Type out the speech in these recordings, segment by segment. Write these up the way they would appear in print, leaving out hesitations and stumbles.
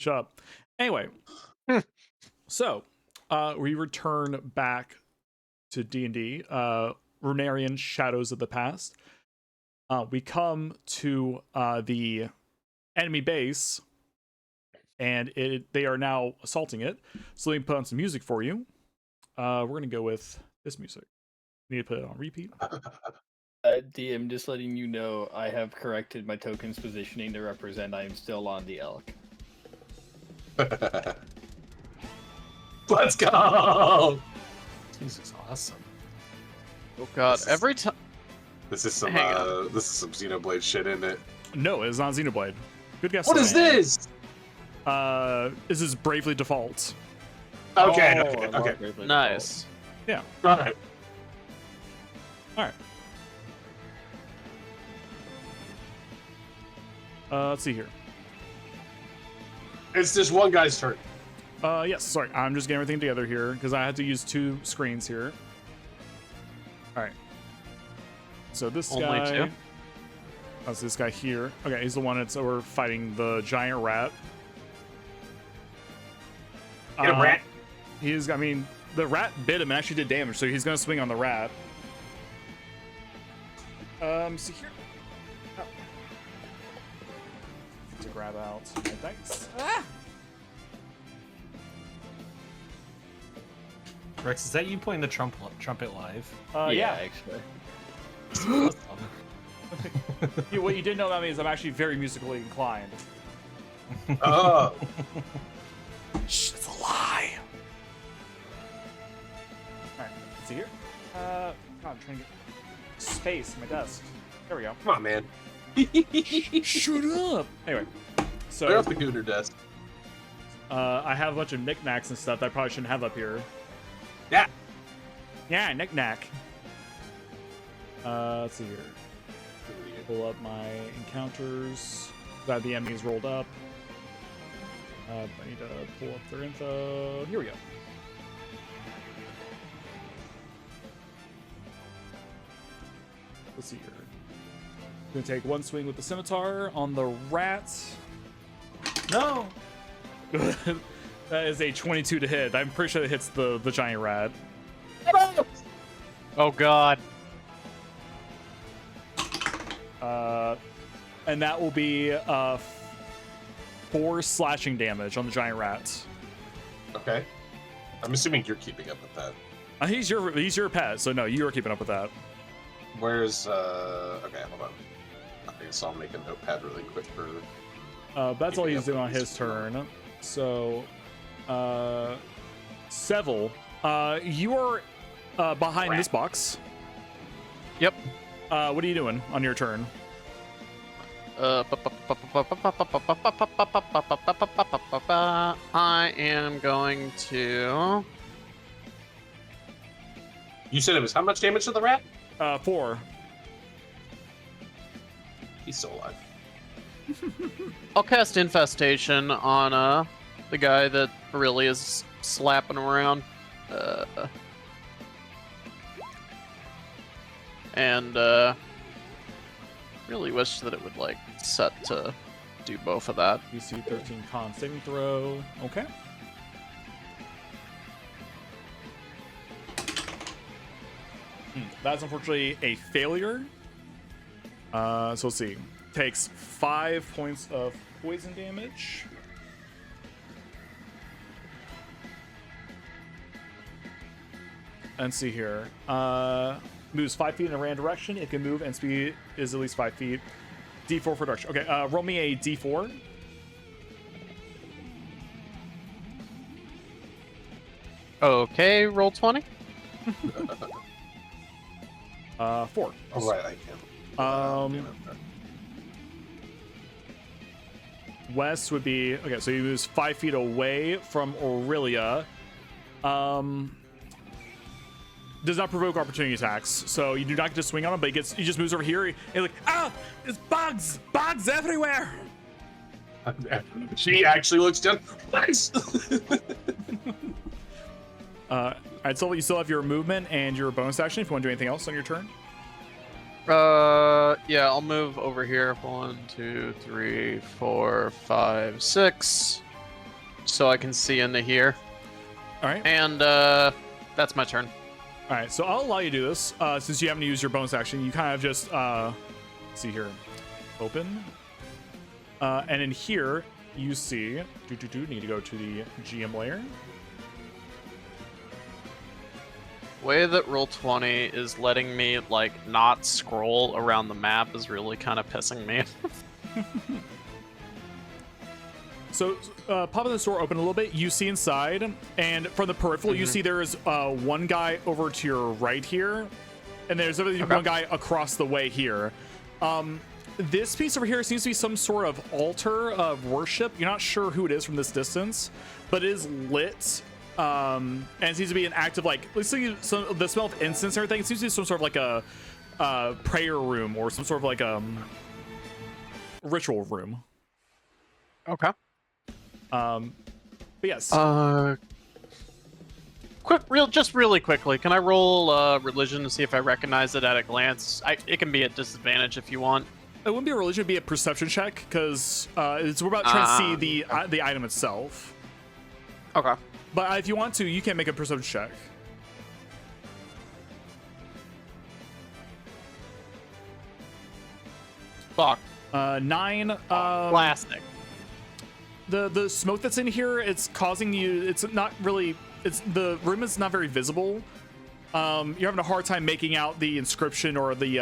Shut up. Anyway, so we return back to D&D, Runerion Shadows of the Past. We come to the enemy base, and they are now assaulting it. So let me put on some music for you. We're going to go with this music. Need to put it on repeat. DM, just letting you know, I have corrected my token's positioning to represent I am still on the elk. Let's go! This is awesome. Oh god, every time. This is some Xenoblade shit, isn't it? No, it's not Xenoblade. Good guess. What is this? This is Bravely Default. Okay, Oh, okay. Nice. Yeah. Alright. Alright. Let's see here. It's this one guy's turn. Yes, sorry. I'm just getting everything together here because I had to use 2 screens here. Alright. So this Only guy... 2? That's this guy here. Okay, he's the one that's over fighting the giant rat. Get him, rat. I mean, the rat bit him and actually did damage, so he's gonna swing on the rat. See here. Oh. To grab out my dice. Ah! Rex, is that you playing the trumpet live? Yeah. Actually. What you didn't know about me is I'm actually very musically inclined. Oh. Shh, it's a lie. Alright, see here. God, I'm trying to get space in my desk. There we go. Come on, man. Shut up! Anyway, so... Clear off the Gooner desk. I have a bunch of knickknacks and stuff that I probably shouldn't have up here. Yeah. Yeah, knickknack. Let's see here. Pull up my encounters. Glad the enemies rolled up. I need to pull up their info. Here we go. Let's see here. Gonna take one swing with the scimitar on the rat. No! That is a 22 to hit. I'm pretty sure it hits the giant rat. Oh god. And that will be 4 slashing damage on the giant rat. Okay. I'm assuming you're keeping up with that. He's your pet, so no, you are keeping up with that. Where's okay, hold on. I guess I'll make a notepad really quick for That's all keeping he's up doing with on these his as well. turn. So, Seville, you are behind this box. Yep. What are you doing on your turn? I am going to. You said it was how much damage to the rat? 4. He's still alive. I'll cast Infestation on the guy that really is slapping around. And really wish that it would like set to do both of that. DC 13 con saving throw. Okay. That's unfortunately a failure. So let's see. Takes 5 points of poison damage. And see here. Moves 5 feet in a random direction. It can move and speed is at least 5 feet. D4 for direction. Okay, roll me a D4. Okay, roll 20. 4. Oh, right, I can. Wes would be okay. So he moves 5 feet away from Aurelia. Does not provoke opportunity attacks, so you do not get to swing on him. But he just moves over here. And like, it's bugs everywhere. She actually looks down. Nice. Alright, so you still have your movement and your bonus action if you want to do anything else on your turn. Yeah, I'll move over here. 1, 2, 3, 4, 5, 6. so I can see into here. All right. And that's my turn. All right. So I'll allow you to do this since you haven't used your bonus action. You kind of just let's see here, open, and in here you see need to go to the GM layer. Way that Roll20 is letting me like not scroll around the map is really kind of pissing me. So pop in the store open a little bit. You see inside, and from the peripheral, you see there is one guy over to your right here, and there's one guy across the way here. This piece over here seems to be some sort of altar of worship. You're not sure who it is from this distance, but it is lit. And it seems to be an active, like, let's see, the smell of incense and everything. It seems to be some sort of like a prayer room or some sort of like ritual room. Okay. But yes. Just really quickly, can I roll religion to see if I recognize it at a glance? It can be at disadvantage if you want. It wouldn't be a religion, it'd be a perception check because we're about trying to see the item itself. Okay. But if you want to, you can make a perception check. Fuck. 9. Plastic. The smoke that's in here, it's causing you. It's not really. The room is not very visible. You're having a hard time making out the inscription or the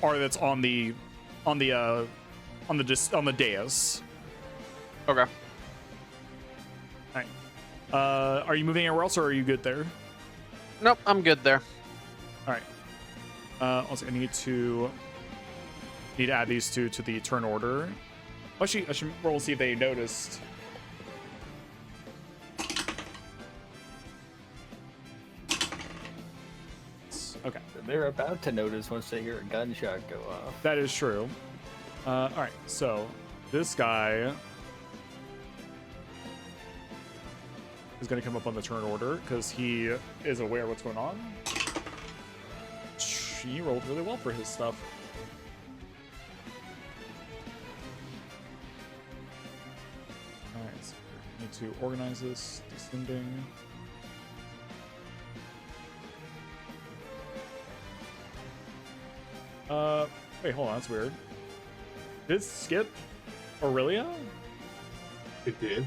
art that's on the dais. Okay. Are you moving anywhere else, or are you good there? Nope, I'm good there. All right. Also, I need to add these two to the turn order. Actually, I should roll and see if they noticed. Okay. They're about to notice once they hear a gunshot go off. That is true. All right. So this guy is going to come up on the turn order because he is aware of what's going on. He rolled really well for his stuff. All right, so we need to organize this. Descending. Wait, hold on, that's weird. Did it skip Aurelia? It did.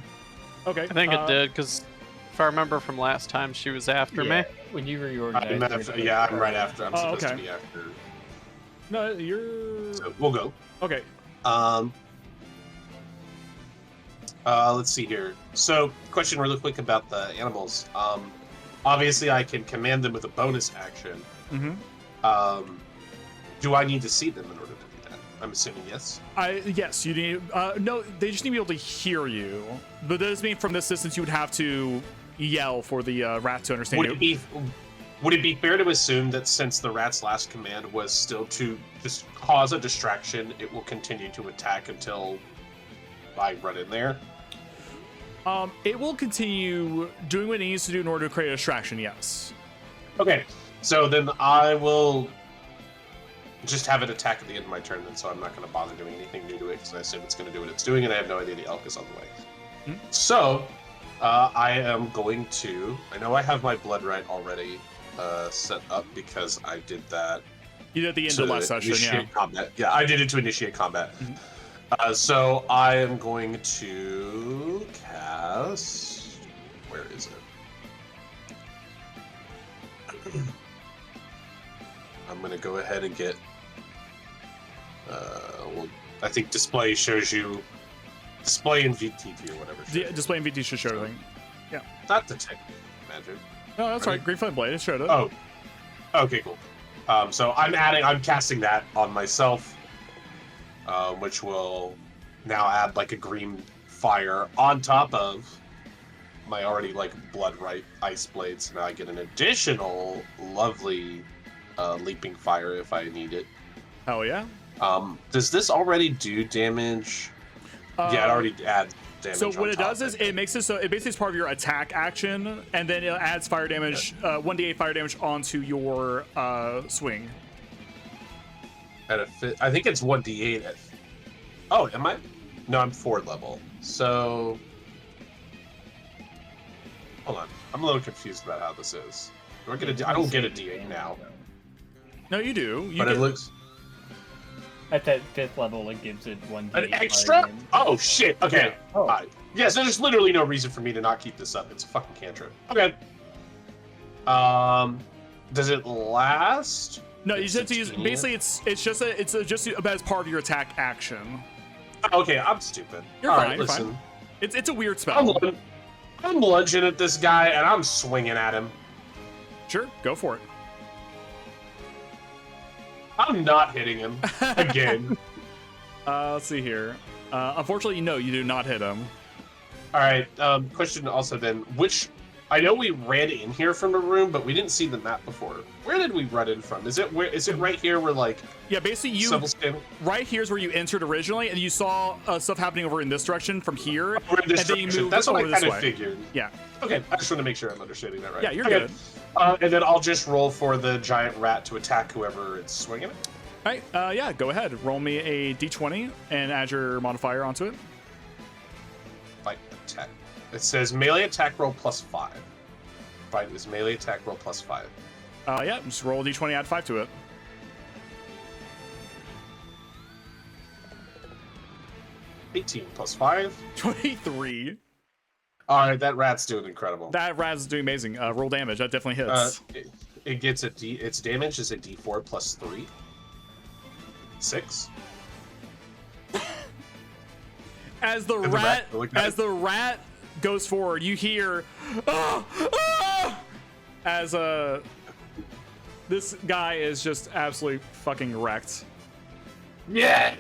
Okay. I think it did, because if I remember from last time, she was after me. When you reorganize. I'm right after. I'm supposed okay. to be after. No, you're. So we'll go. Okay. Let's see here. So, question really quick about the animals. Obviously, I can command them with a bonus action. Mm-hmm. Do I need to see them in order to do that? I'm assuming yes. Yes, you need. No, they just need to be able to hear you. But that does mean from this distance you would have to yell for the rat to understand you. Would it be fair to assume that since the rat's last command was still to just cause a distraction, it will continue to attack until I run in there? It will continue doing what it needs to do in order to create a distraction, yes. Okay, so then I will just have it attack at the end of my turn, then, so I'm not going to bother doing anything new to it, because I assume it's going to do what it's doing, and I have no idea the elk is on the way. So, I am going to... I know I have my blood right already set up, because I did that... You did at the end of last session, yeah. Combat. Yeah, I did it to initiate combat. So I am going to cast... Where is it? I'm going to go ahead and get... well, I think display shows you... Display in VTT or whatever. Yeah, display in VT should show everything. Yeah. Not the tech magic. No, that's right. Green Flame Blade, it showed it. Oh. Okay, cool. So I'm casting that on myself, which will now add like a green fire on top of my already like blood right ice blades. Now I get an additional lovely leaping fire if I need it. Hell yeah. Does this already do damage? Yeah, it already adds damage. So what it does is it makes it so it basically is part of your attack action, and then it adds fire damage, 1d8 fire damage onto your swing. I think it's 1d8. Oh, am I? No, I'm 4th level. So a little confused about how this is. Do I get a D? I don't get a D8 now. No, you do. You But get, it looks At that 5th level, it gives it 1d8 an extra. again. Oh shit. Okay. Oh. Yeah. So there's literally no reason for me to not keep this up. It's a fucking cantrip. Okay. Does it last? no, you It's said to use. 16. Basically, it's just as part of your attack action. Okay, I'm stupid. You're All fine. right, You're listen. fine. It's a weird spell. I'm lunging at this guy and I'm swinging at him. Sure, go for it. I'm not hitting him again. Let's see here. Unfortunately, no, you do not hit him. All right. Question also then, which I know we ran in here from the room, but we didn't see the map before. Where did we run in from? Is it right here where like Yeah, basically you civil stand? right here's where you entered originally, and you saw stuff happening over in this direction from here. We're in this and then you direction. moved That's what I over this kind of way. figured. Yeah. Okay, I just want to make sure I'm understanding that right. Yeah, you're Okay. good. And then I'll just roll for the giant rat to attack whoever it's swinging at. All right. Yeah, go ahead. Roll me a d20 and add your modifier onto it. Fight attack. It says melee attack roll +5. Fight is melee attack roll +5. Yeah, just roll a d20, add 5 to it. +18 +5. 23. All right, that rat's doing incredible. That rat is doing amazing. Roll damage. That definitely hits. It gets a D. Its damage is a D4 +3. 6. As the And the rat goes forward, you hear "Ah! Ah!" as this guy is just absolutely fucking wrecked. Yeah.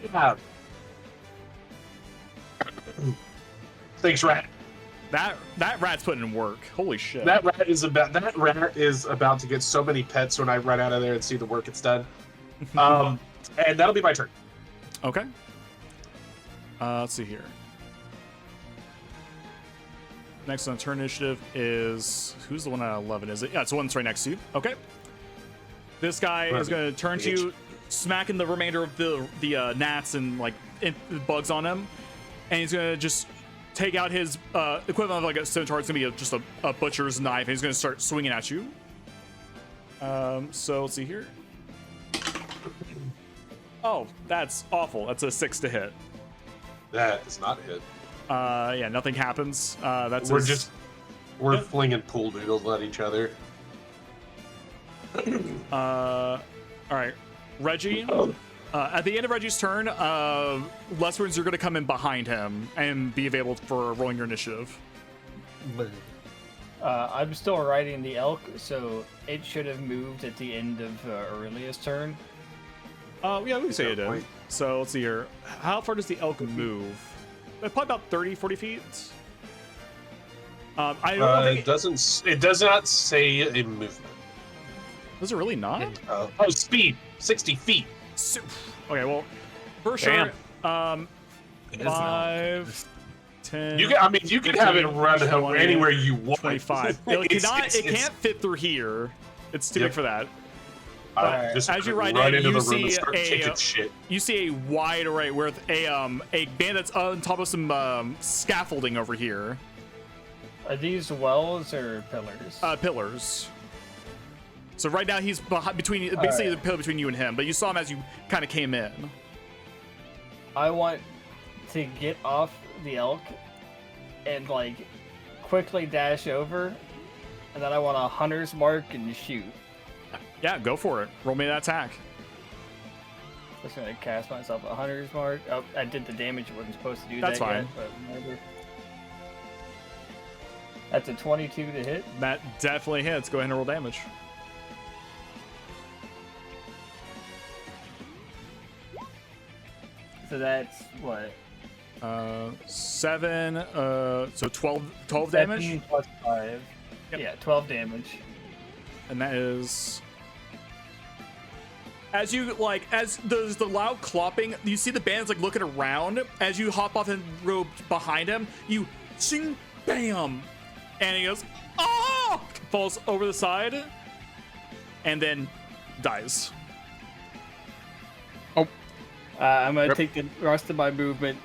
Thanks, rat. That rat's putting in work. Holy shit. That rat is about to get so many pets when I run out of there and see the work it's done. And that'll be my turn. Okay. Let's see here. Next on turn initiative is who's the one at 11? Is it? Yeah, it's the one that's right next to you. Okay. This guy is going to turn to you, smacking the remainder of the gnats and like bugs on him, and he's going to just take out his equivalent of like a scimitar. It's going to be just a butcher's knife, and he's going to start swinging at you. So let's see here. Oh, that's awful. That's a 6 to hit. That is not a hit. Yeah, nothing happens. We're flinging pool noodles at each other. All right, Reggie. At the end of Reggie's turn, Leswins are going to come in behind him and be available for rolling your initiative. I'm still riding the elk, so it should have moved at the end of Aurelia's turn. Yeah, we can say it did. point. So let's see here. How far does the elk move? Probably about 30, 40 feet. I don't think It does not say a movement. Does it really not? Oh, speed 60 feet. Okay, well, for Damn. sure. It is now. 5, 10. You can have it run 20, anywhere you want. 25. It can't fit through here. It's too big for that. Just As you ride run in, into you the room and see start kicking shit. You see a wide array with a band that's on top of some scaffolding over here. Are these wells or pillars? Pillars. So right now he's basically the pillar between you and him, but you saw him as you kind of came in. I want to get off the elk and like quickly dash over, and then I want a hunter's mark and shoot. Yeah, go for it. Roll me that attack. Just gonna cast myself a hunter's mark. Oh, I did the damage. I wasn't supposed to do That's that fine. yet, but whatever. That's a 22 to hit. That definitely hits. Go ahead and roll damage. So that's what? 7, so 12 damage. 17 plus 5. Yep. Yeah, 12 damage. And that is as the loud clopping, you see the bandits like looking around as you hop off and rope behind him. You ching, bam, and he goes, oh, falls over the side, and then dies. I'm gonna take the rest of my movement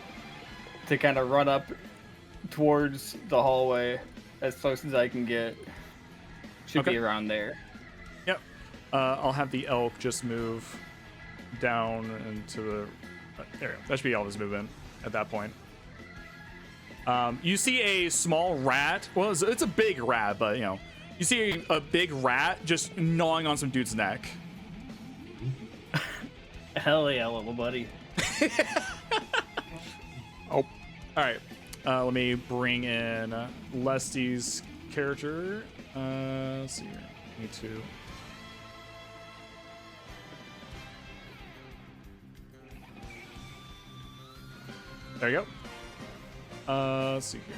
to kind of run up towards the hallway as close as I can get. Should Okay. be around there. Yep. I'll have the elk just move down into the. There we go. That should be all his movement at that point. You see a small rat. Well, it's a big rat, but you know, you see a big rat just gnawing on some dude's neck. Hell yeah, little buddy. Oh, all right. Let me bring in Lesty's character. Let's see here. Me too. There you go. Let's see here.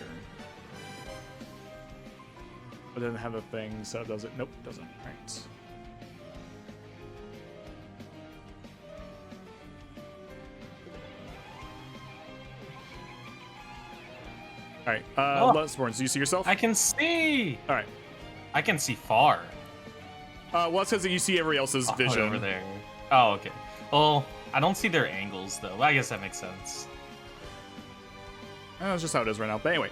It doesn't have a thing, so does it? Nope, doesn't. All right. All right. Oh. Lustborn, do you see yourself? I can see. All right. I can see far. Well, it's because you see everybody else's Oh, vision. over there. Oh, okay. Well, I don't see their angles though. I guess that makes sense. That's just how it is right now. But anyway,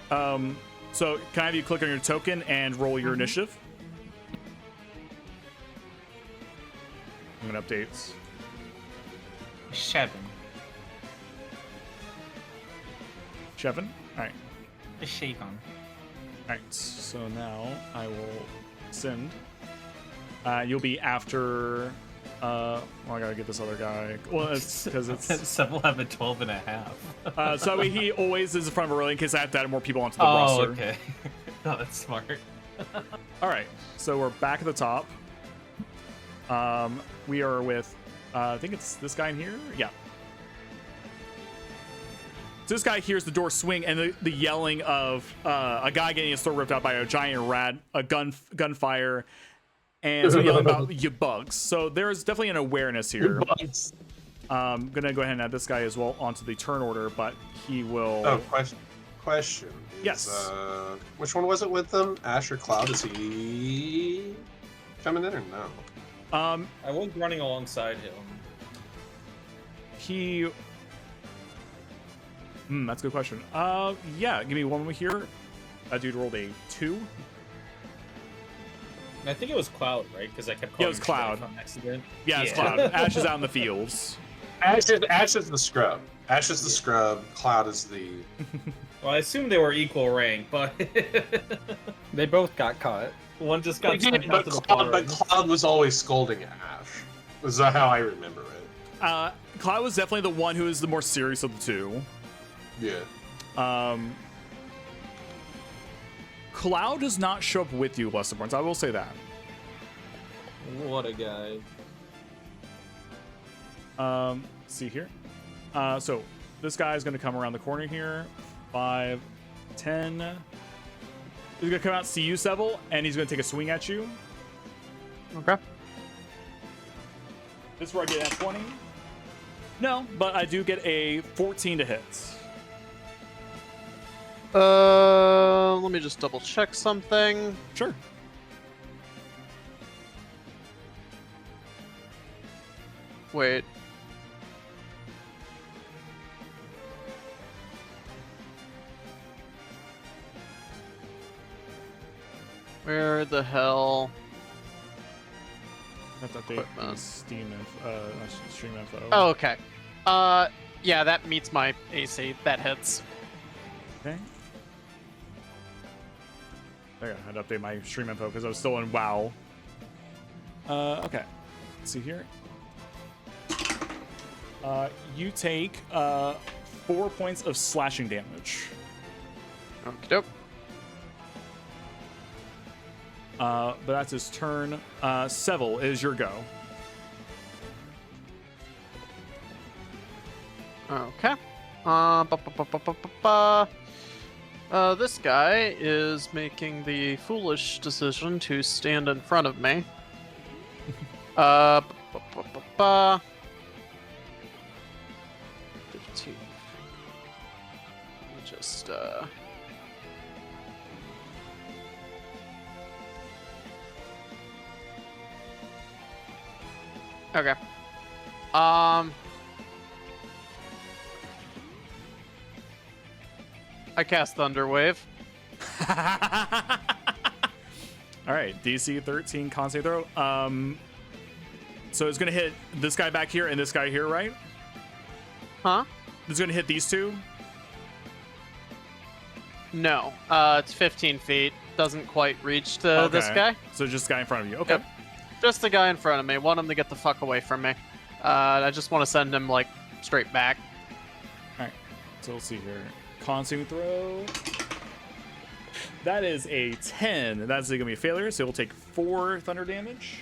so can I have you click on your token and roll your initiative? I'm gonna update. 7. 7. All right. A shake on. All right. So now I will send. You'll be after. Well, I gotta get this other guy. Well, it's because it's. Some will have a 12 and a half. So that way he always is in front of Runerion in case I have to add more people onto the Oh, roster. okay. Oh, that's smart. All right, so we're back at the top. We are with, I think it's this guy in here. Yeah. So this guy hears the door swing and the yelling of a guy getting his throat ripped out by a giant rat, a gunfire, and so yelling about you bugs. So there's definitely an awareness here. I'm gonna go ahead and add this guy as well onto the turn order, but he will. Oh, question. Yes. Which one was it with them? Ash or Cloud? Is he coming in or no? I was running alongside him. He. That's a good question. Yeah, give me one moment here. That dude rolled a 2. And I think it was Cloud, right? Because I kept calling Yeah, it was him Cloud. Sheriff on accident. Yeah, it's Cloud. Ash is out in the fields. Ash is the scrub. Ash is the scrub. Cloud is the. Well, I assume they were equal rank, but They both got caught. one just got sent out But to the Cloud, forest. Cloud was always scolding Ash. Is that how I remember it? Cloud was definitely the one who is the more serious of the two. Yeah. Cloud does not show up with you, Lester Barnes. I will say that. What a guy. See here. So this guy is going to come around the corner here. 5, 10. He's going to come out, see you, Seville, and he's going to take a swing at you. Okay. This is where I get at 20. No, but I do get a 14 to hit. Let me just double check something. Sure. Wait. Where the hell? I have to update Equipment. Steam stream info. Oh, okay. Yeah, that meets my AC. That hits. Okay. There, I had to update my stream info because I was still in WoW. Okay. Let's see here. You take 4 points of slashing damage. Okey-doke. But that's his turn. Seville, it is your go. Okay. This guy is making the foolish decision to stand in front of me. 15. Let me just, Okay. I cast Thunderwave. All right, DC 13 con save throw. So it's gonna hit this guy back here and this guy here, right? Huh? It's gonna hit these two. No. It's 15 feet. Doesn't quite reach to this Okay. guy. So just the guy in front of you. Okay. Yep. Just the guy in front of me. Want him to get the fuck away from me. I just want to send him, like, straight back. So we'll see here. Con saving throw. That is a 10. That's gonna be a failure. So it will take 4 thunder damage.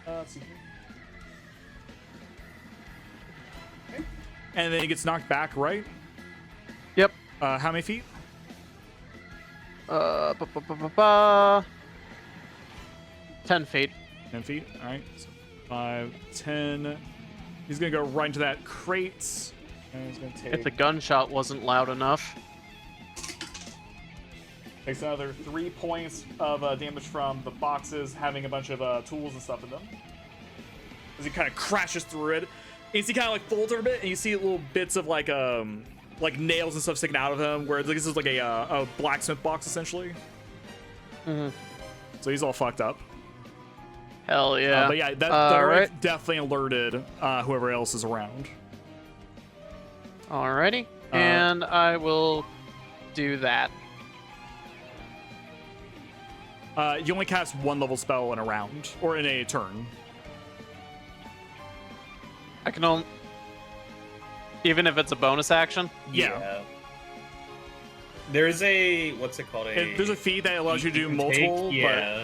Let's see here. Okay. And then he gets knocked back, right? Yep. How many feet? 10 feet. 10 feet. All right. So 5, 10. He's gonna go right into that crate. And he's gonna take. If the gunshot wasn't loud enough. Takes another 3 points of damage from the boxes having a bunch of tools and stuff in them. As he kind of crashes through it, and you see kind of like folds over a bit, and you see little bits of like nails and stuff sticking out of him. Where this is like a blacksmith box essentially. Mm-hmm. So he's all fucked up. Hell yeah. But yeah, that right. definitely alerted whoever else is around. Alrighty. And I will do that. You only cast 1 level spell in a round or in a turn. I can only... Even if it's a bonus action? Yeah. There's a what's it called? There's a feat that allows you to do can multiple, take, yeah.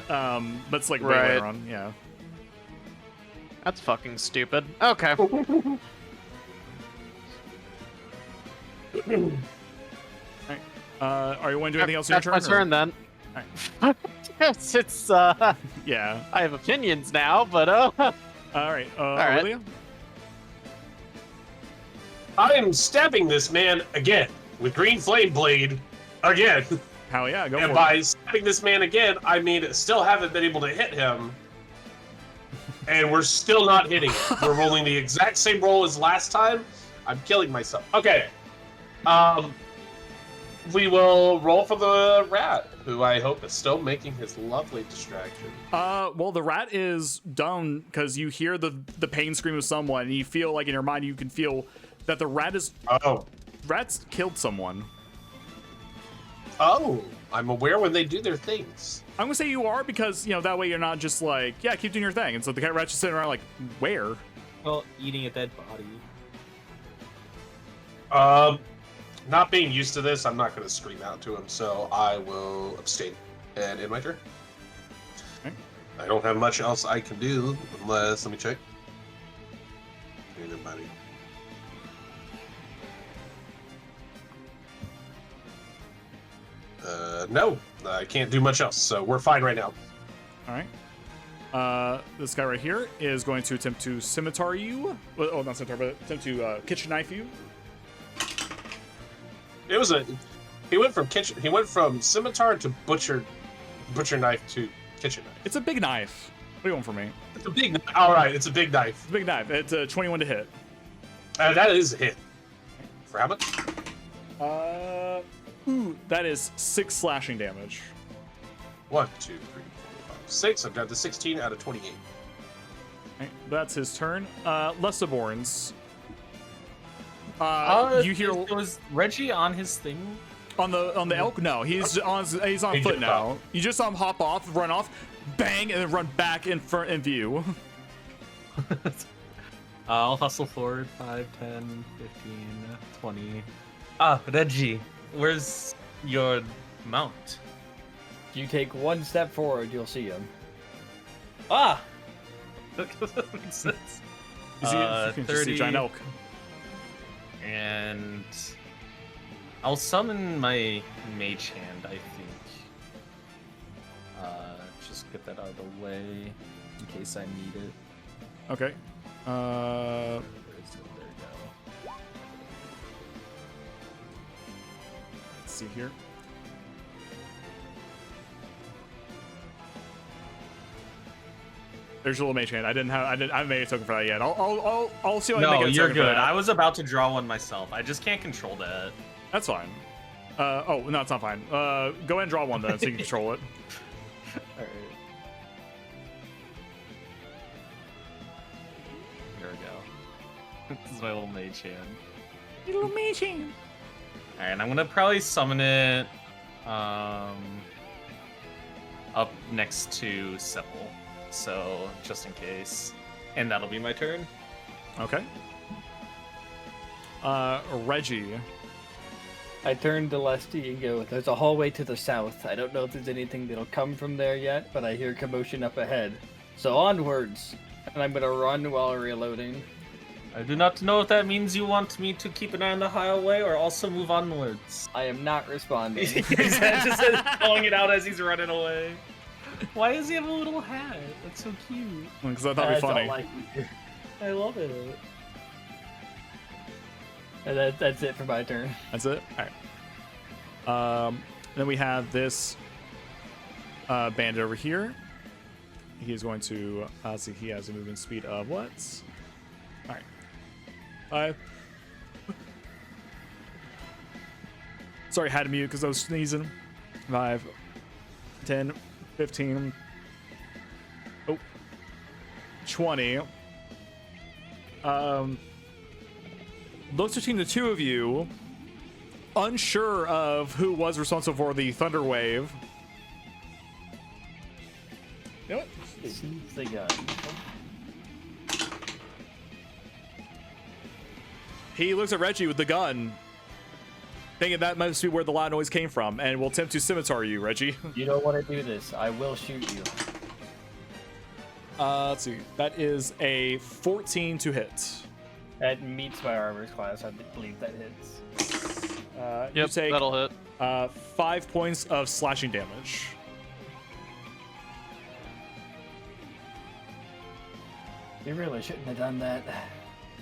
but it's like way Right. later on. Yeah. That's fucking stupid. Okay. Are you want to do anything else in your That's turn? my turn then. Alright. Yes, it's Yeah. I have opinions now, but All right. right. Aurelia? I am stabbing this man again with green flame blade again. Hell yeah, go And for by stabbing this man again, I mean still haven't been able to hit him. And we're still not hitting it. We're rolling the exact same roll as last time. I'm killing myself. Okay. We will roll for the rat, who I hope is still making his lovely distraction. it. Well, the rat is done because you hear the pain scream of someone, and you feel like in your mind you can feel that the rat's killed someone. Oh, I'm aware when they do their things. I'm gonna say you are because that way you're not just like keep doing your thing, and so the cat rat's just sitting around like where? Well, eating a dead body. Not being used to this, I'm not going to scream out to him, so I will abstain and end my turn. Okay. I don't have much else I can do unless, let me check. Anybody? No, I can't do much else, so we're fine right now. All right. This guy right here is going to attempt to scimitar you. Well, oh, not scimitar, but attempt to kitchen knife you. It was he went from scimitar to butcher knife to kitchen knife. It's a big knife. What do you want from me? It's a big. All right, it's a big knife. It's a big knife. It's a 21 to hit. That is a hit. For how much? That is 6 slashing damage. 1, 2, 3, 4, 5, 6. I've got the 16 out of 28. Right, that's his turn. Lessaborns. You hear Was Reggie on his thing? on the elk? No, he's on He foot jumped now. off. You just saw him hop off, run off, bang, and then run back in front in view. I'll hustle forward 5, 10, 15, 20. Reggie, where's your mount? If you take 1 step forward, you'll see him. Ah! That makes sense. You see, you can just see a giant 30. elk. And I'll summon my mage hand, I think. Just get that out of the way in case I need it. Okay. Where is it? There we go. Let's see here. There's your little mage hand. I haven't made a token for that yet. I'll see what I No, can make a you're token for good. that. I was about to draw one myself. I just can't control that. That's fine. Oh, no, it's not fine. Go ahead and draw one then so you can control it. This is my little mage hand. Little mage hand. Alright, I'm gonna probably summon it up next to Sepul. So, just in case. And that'll be my turn. Okay. Reggie. I turn to Lesty and go, there's a hallway to the south. I don't know if there's anything that'll come from there yet, but I hear commotion up ahead. So onwards! And I'm gonna run while reloading. I do not know if that means you want me to keep an eye on the highway or also move onwards. I am not responding. He's just calling it out as he's running away. Why does he have a little hat? That's so cute. Because I thought it'd be funny. all I can do. I love it. And that's it for my turn. That's it? Alright. Then we have this bandit over here. He's going to, see, he has a movement speed of what? Alright. 5. Sorry, had to mute because I was sneezing. 5, 10, 15. Oh. 20. Looks between the two of you, unsure of who was responsible for the thunder wave. You know what? Shoots the gun. He looks at Reggie with the gun, thinking that must be where the loud noise came from, and will attempt to scimitar you, Reggie. You don't want to do this. I will shoot you. Let's see. That is a 14 to hit. That meets my armor's class. I believe that hits. You Yep, take that'll hit. 5 points of slashing damage. You really shouldn't have done that.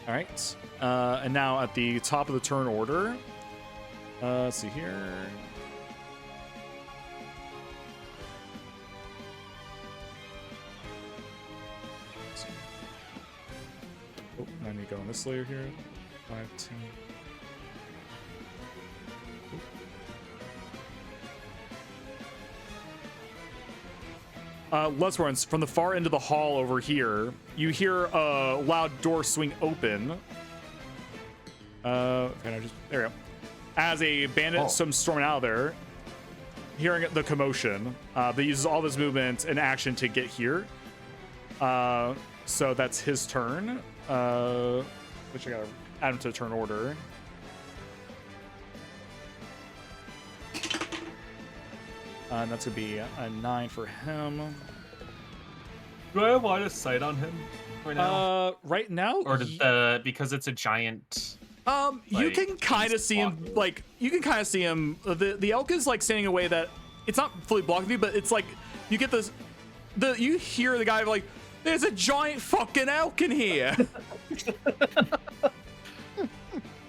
All right. And now at the top of the turn order, let's see here. Let's see. Oh, I need to go on this layer here. 5, 10. Let's run from the far end of the hall over here. You hear a loud door swing open. Can I just, there we go. As a bandit storming out of there, hearing the commotion, that uses all this movement and action to get here. So that's his turn. Which I gotta add him to the turn order. And that's gonna be a 9 for him. Do I have line of sight on him right now? Right now, Or because it's a giant. you like, can kind of he's see him. blocking. Like you can kind of see him. The elk is like standing away that it's not fully blocking you, but it's like you get this. You hear the guy like, "There's a giant fucking elk in here."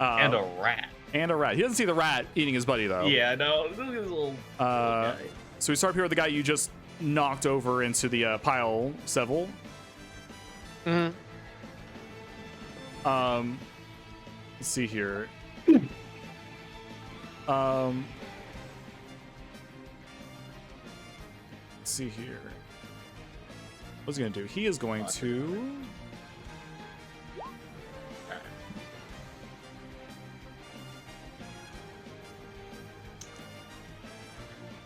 And a rat. And a rat. He doesn't see the rat eating his buddy though. Yeah, no, look at this little guy. So we start here with the guy you just knocked over into the pile, Seville. Mm-hmm. Let's see here. Let's see here. What's he gonna do? He is going to.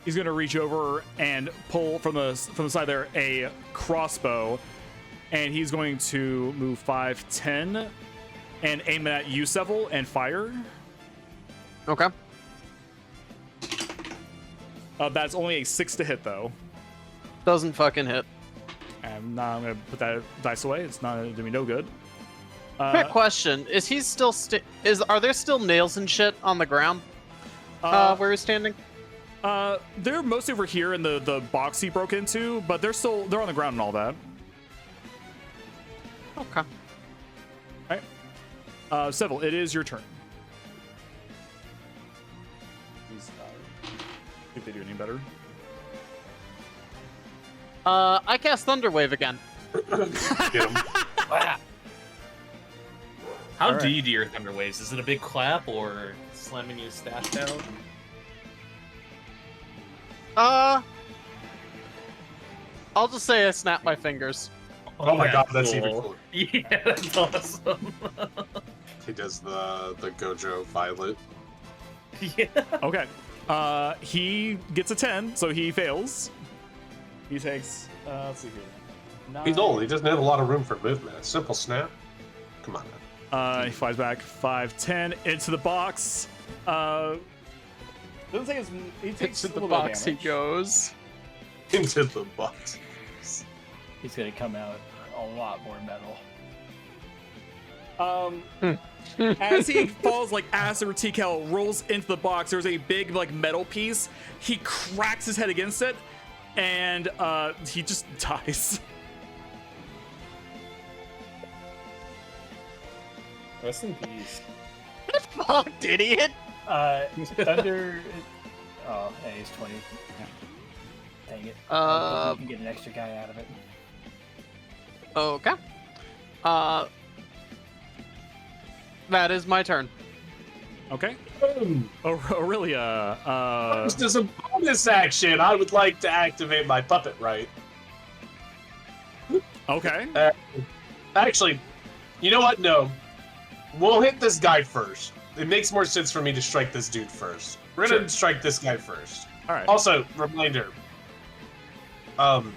He's gonna reach over and pull from the side there a crossbow, and he's going to move 5, 10, and aim it at you, Seville, and fire. Okay. That's only a 6 to hit though. Doesn't fucking hit. And now I'm gonna put that dice away. It's not gonna do me no good. Quick question: is he still are there still nails and shit on the ground? Where he's standing? They're mostly over here in the box he broke into, but they're on the ground and all that. Okay. All right. Seville, it is your turn. If they do any better. I cast Thunderwave again. Get him. How All do right. you do your thunder waves? Is it a big clap or slamming your staff down? I'll just say I snap my fingers. Oh my Yeah, god, that's even cool. cooler. Yeah, that's awesome. He does the Gojo Violet. Yeah. Okay. He gets a 10, so he fails. He takes, let's see here. He's old. He doesn't have a lot of room for movement. A simple snap. Come on, man. He flies back 5, 10 into the box. Doesn't take as he takes Into a the little bit of box he damage. goes. Into the box. He's gonna come out a lot more metal. As he falls, like as Tikel rolls into the box, there's a big like metal piece. He cracks his head against it, and he just dies. Rest in peace. Fucked idiot. Thunder. Oh, hey, he's 20. Dang it. You can get an extra guy out of it. Okay. That is my turn. Okay. Boom. Aurelia. Just as a bonus action, I would like to activate my puppet right. Okay. Actually, you know what? No. We'll hit this guy first. It makes more sense for me to strike this dude first. We're gonna Sure. strike this guy first. All right. Also, reminder. The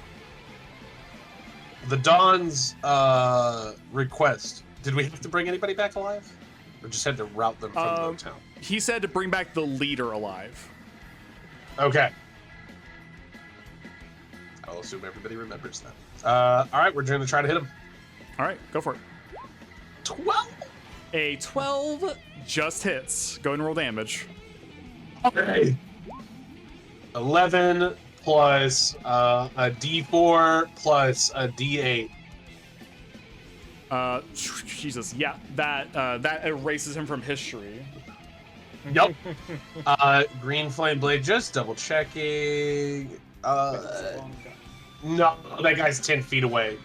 Dawn's request. Did we have to bring anybody back alive? Or just had to route them from the town? He said to bring back the leader alive. Okay. I'll assume everybody remembers that. Alright, we're gonna try to hit him. All right, go for it. 12? A 12 just hits. Go and roll damage. Okay. 11 plus a D4 plus a D8. Jesus, yeah, that erases him from history. Yup. Green flame blade, just double checking. No, that guy's 10 feet away.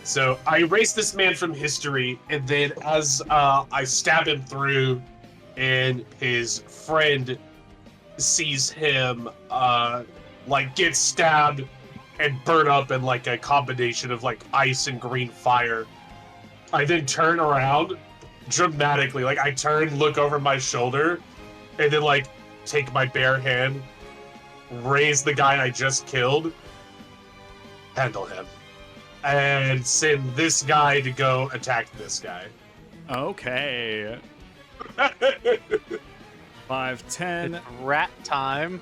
So I erase this man from history, and then as I stab him through, and his friend sees him like get stabbed and burn up in like a combination of like ice and green fire. I then turn around dramatically, like I turn, look over my shoulder, and then like take my bare hand, raise the guy I just killed, handle him, and send this guy to go attack this guy. Okay. 5, 10, It's rat time.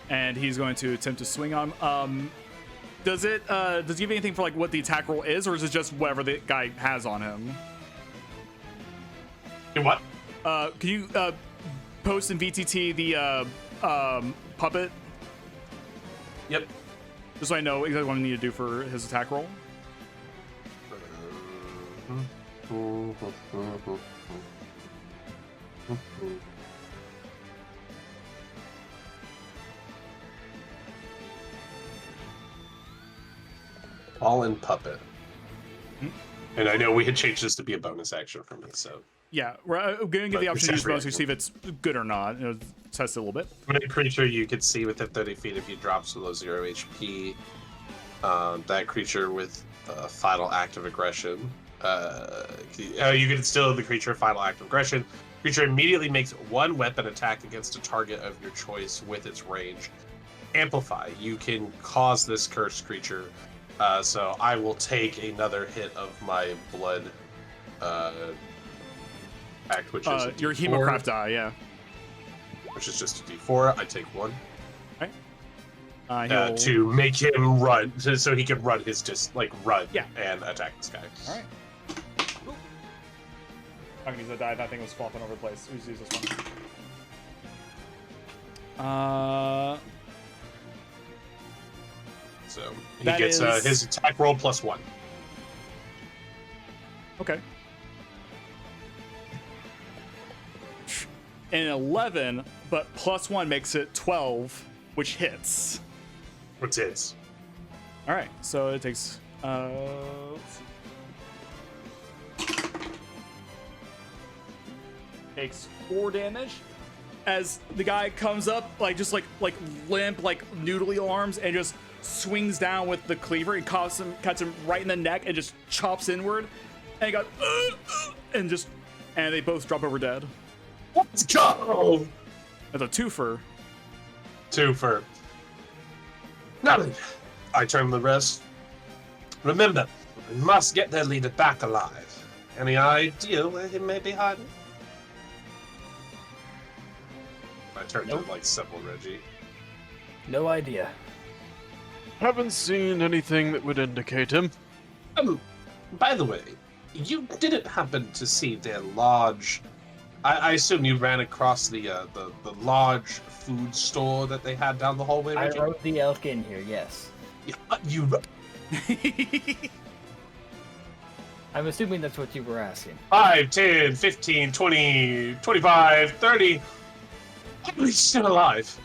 and he's going to attempt to swing on. Does he give anything for like what the attack roll is, or is it just whatever the guy has on him? Do what? Can you post in VTT the puppet, Yep. just so I know exactly what I need to do for his attack roll? All in puppet. Hmm? And I know we had changed this to be a bonus action for me, so. Yeah, we're going to give But the option to it's use bonus to every see if it's good or not. You know, test it a little bit. When a creature you can see within 30 feet if he drops below 0 HP, that creature with final act of aggression, you can instill the creature final act of aggression. Creature immediately makes one weapon attack against a target of your choice with its range. Amplify. You can cause this cursed creature. So I will take another hit of my blood act, which is a Your D4, Hemocraft die, yeah. which is just a D4. I take one. He'll... To make him run, so he can run his run Yeah. and attack this guy. All right. I'm gonna use that die. That thing was flopping over the place. Let's use this one. So he That gets is- his attack roll +1. Okay. An 11, but +1 makes it 12, which hits. What's his? All right, so it takes. Let's see. Takes 4 damage as the guy comes up, like just like limp, like noodly arms, and just swings down with the cleaver and cuts him right in the neck and just chops inward. And he got, and they both drop over dead. Let's go! That's a twofer. Twofer. Nothing. I turn the rest. Remember, we must get their leader back alive. Any idea where he may be hiding? I turned to like Sepple Reggie. No idea. Haven't seen anything that would indicate him. By the way, you didn't happen to see their large. I assume you ran across the large food store that they had down the hallway. I Reggie? rode the elk in here, yes. You. I'm assuming that's what you were asking. 5, 10, 15, 20, 25, 30. Oh, he's still alive.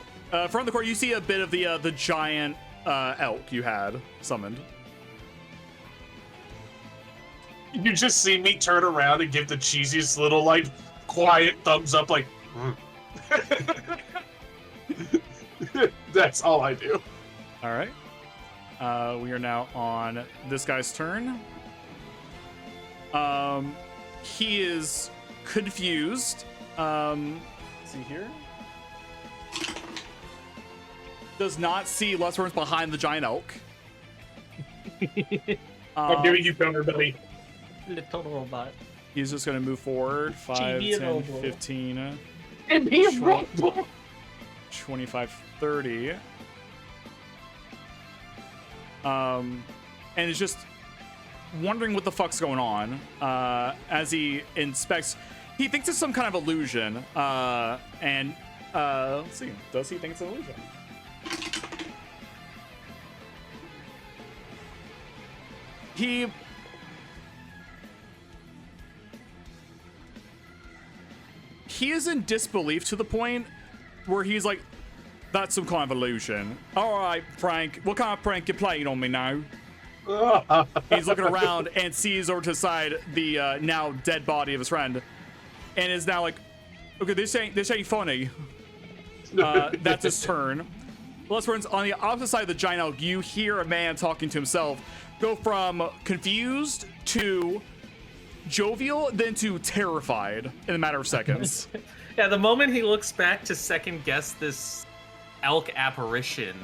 From the court, you see a bit of the giant elk you had summoned. You just see me turn around and give the cheesiest little, like, quiet thumbs up, like, That's all I do. All right. We are now on this guy's turn. He is confused. Let's see here. Does not see Lustworms behind the giant elk. I'm giving you cover, buddy. Little robot. He's just going to move forward. 5, Chibi 10, Robo. 15, And be a Sure. robot. 25, 30. And is just wondering what the fuck's going on as he inspects. He thinks it's some kind of illusion. Let's see. Does he think it's an illusion? He is in disbelief to the point where he's like, that's some kind of illusion. All right, Frank, what kind of prank you playing on me now? He's looking around and sees over to the side the now dead body of his friend, and is now like, okay, this ain't funny. That's his turn. Lustworms, on the opposite side of the giant elk, you hear a man talking to himself go from confused to jovial, then to terrified in a matter of seconds. Yeah, the moment he looks back to second guess this elk apparition,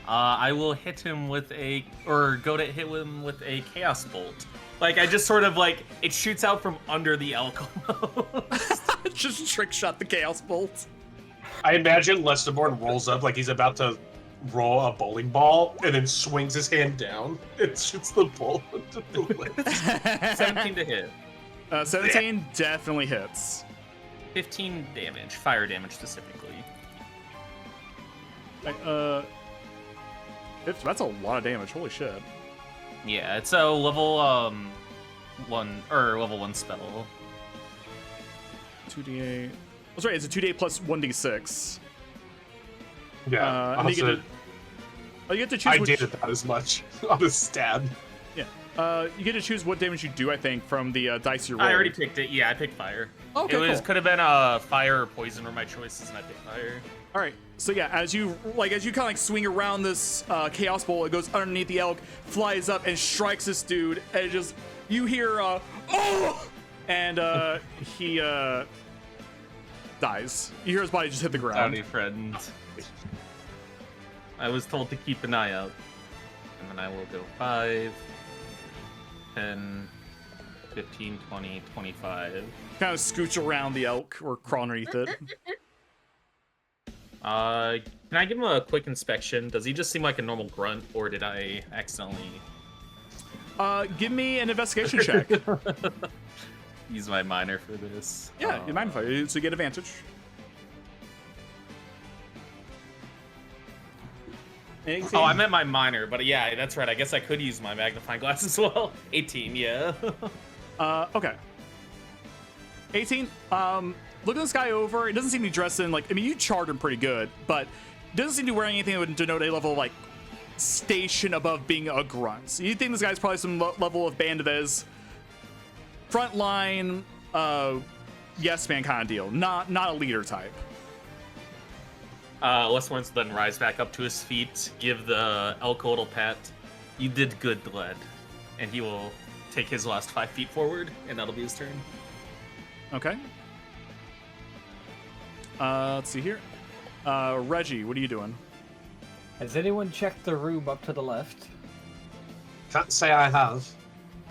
I will hit him with hit him with a chaos bolt. Like, I just sort of like, it shoots out from under the elk almost. Just trick shot the chaos bolt. I imagine Lesterborn rolls up like he's about to roll a bowling ball and then swings his hand down and shoots the ball into the lips. 17 to hit. 17 definitely hits. 15 damage, fire damage specifically. That's a lot of damage. Holy shit. Yeah, it's a level 1 spell. 2d8. That's right. It's a 2d8 plus 1d6. Yeah, and you get to choose. I which, did that as much on a stab. Yeah. You get to choose what damage you do. I think from the dice you roll. I already picked it. Yeah, I picked fire. Okay, it cool. could have been a fire or poison were my choices, and I picked fire. All right. So yeah, as you kind of like swing around this chaos bolt, it goes underneath the elk, flies up, and strikes this dude. And you hear oh, and he dies. You hear his body just hit the ground. Howdy, friend. I was told to keep an eye out. And then I will go 5, 10, 15, 20, 25. Kind of scooch around the elk or crawl underneath it. Can I give him a quick inspection? Does he just seem like a normal grunt, or did I accidentally... Give me an investigation check. Use my minor for this. Yeah, you magnify it, so you get advantage. 18. Oh, I meant my minor, but yeah, that's right. I guess I could use my magnifying glass as well. 18, yeah. Okay. 18. Look at this guy over. It doesn't seem to be dressed in like. I mean, you charred him pretty good, but it doesn't seem to be wearing anything that would denote a level of like station above being a grunt. So you think this guy's probably some level of band of his frontline, yes man kind of deal. Not a leader type. Westmoreland then rise back up to his feet, give the elk a little pat. You did good, lad. And he will take his last 5 feet forward, and that'll be his turn. Okay. Let's see here. Reggie, what are you doing? Has anyone checked the room up to the left? Can't say I have.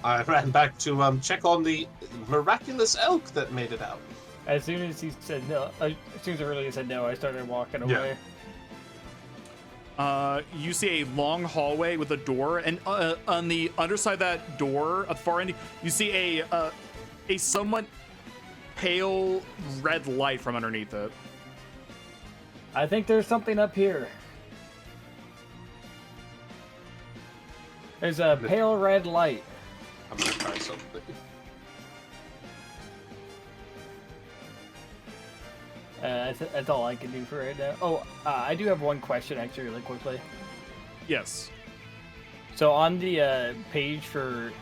I ran back to check on the miraculous elk that made it out. As soon as he said no, as soon as Aurelia said no, I started walking away. You see a long hallway with a door, and on the underside of that door, at the far end, you see a somewhat pale red light from underneath it. I think there's something up here. There's a pale red light. I'm gonna try something. That's all I can do for right now. Oh, I do have one question actually, really quickly. Yes. So on the page for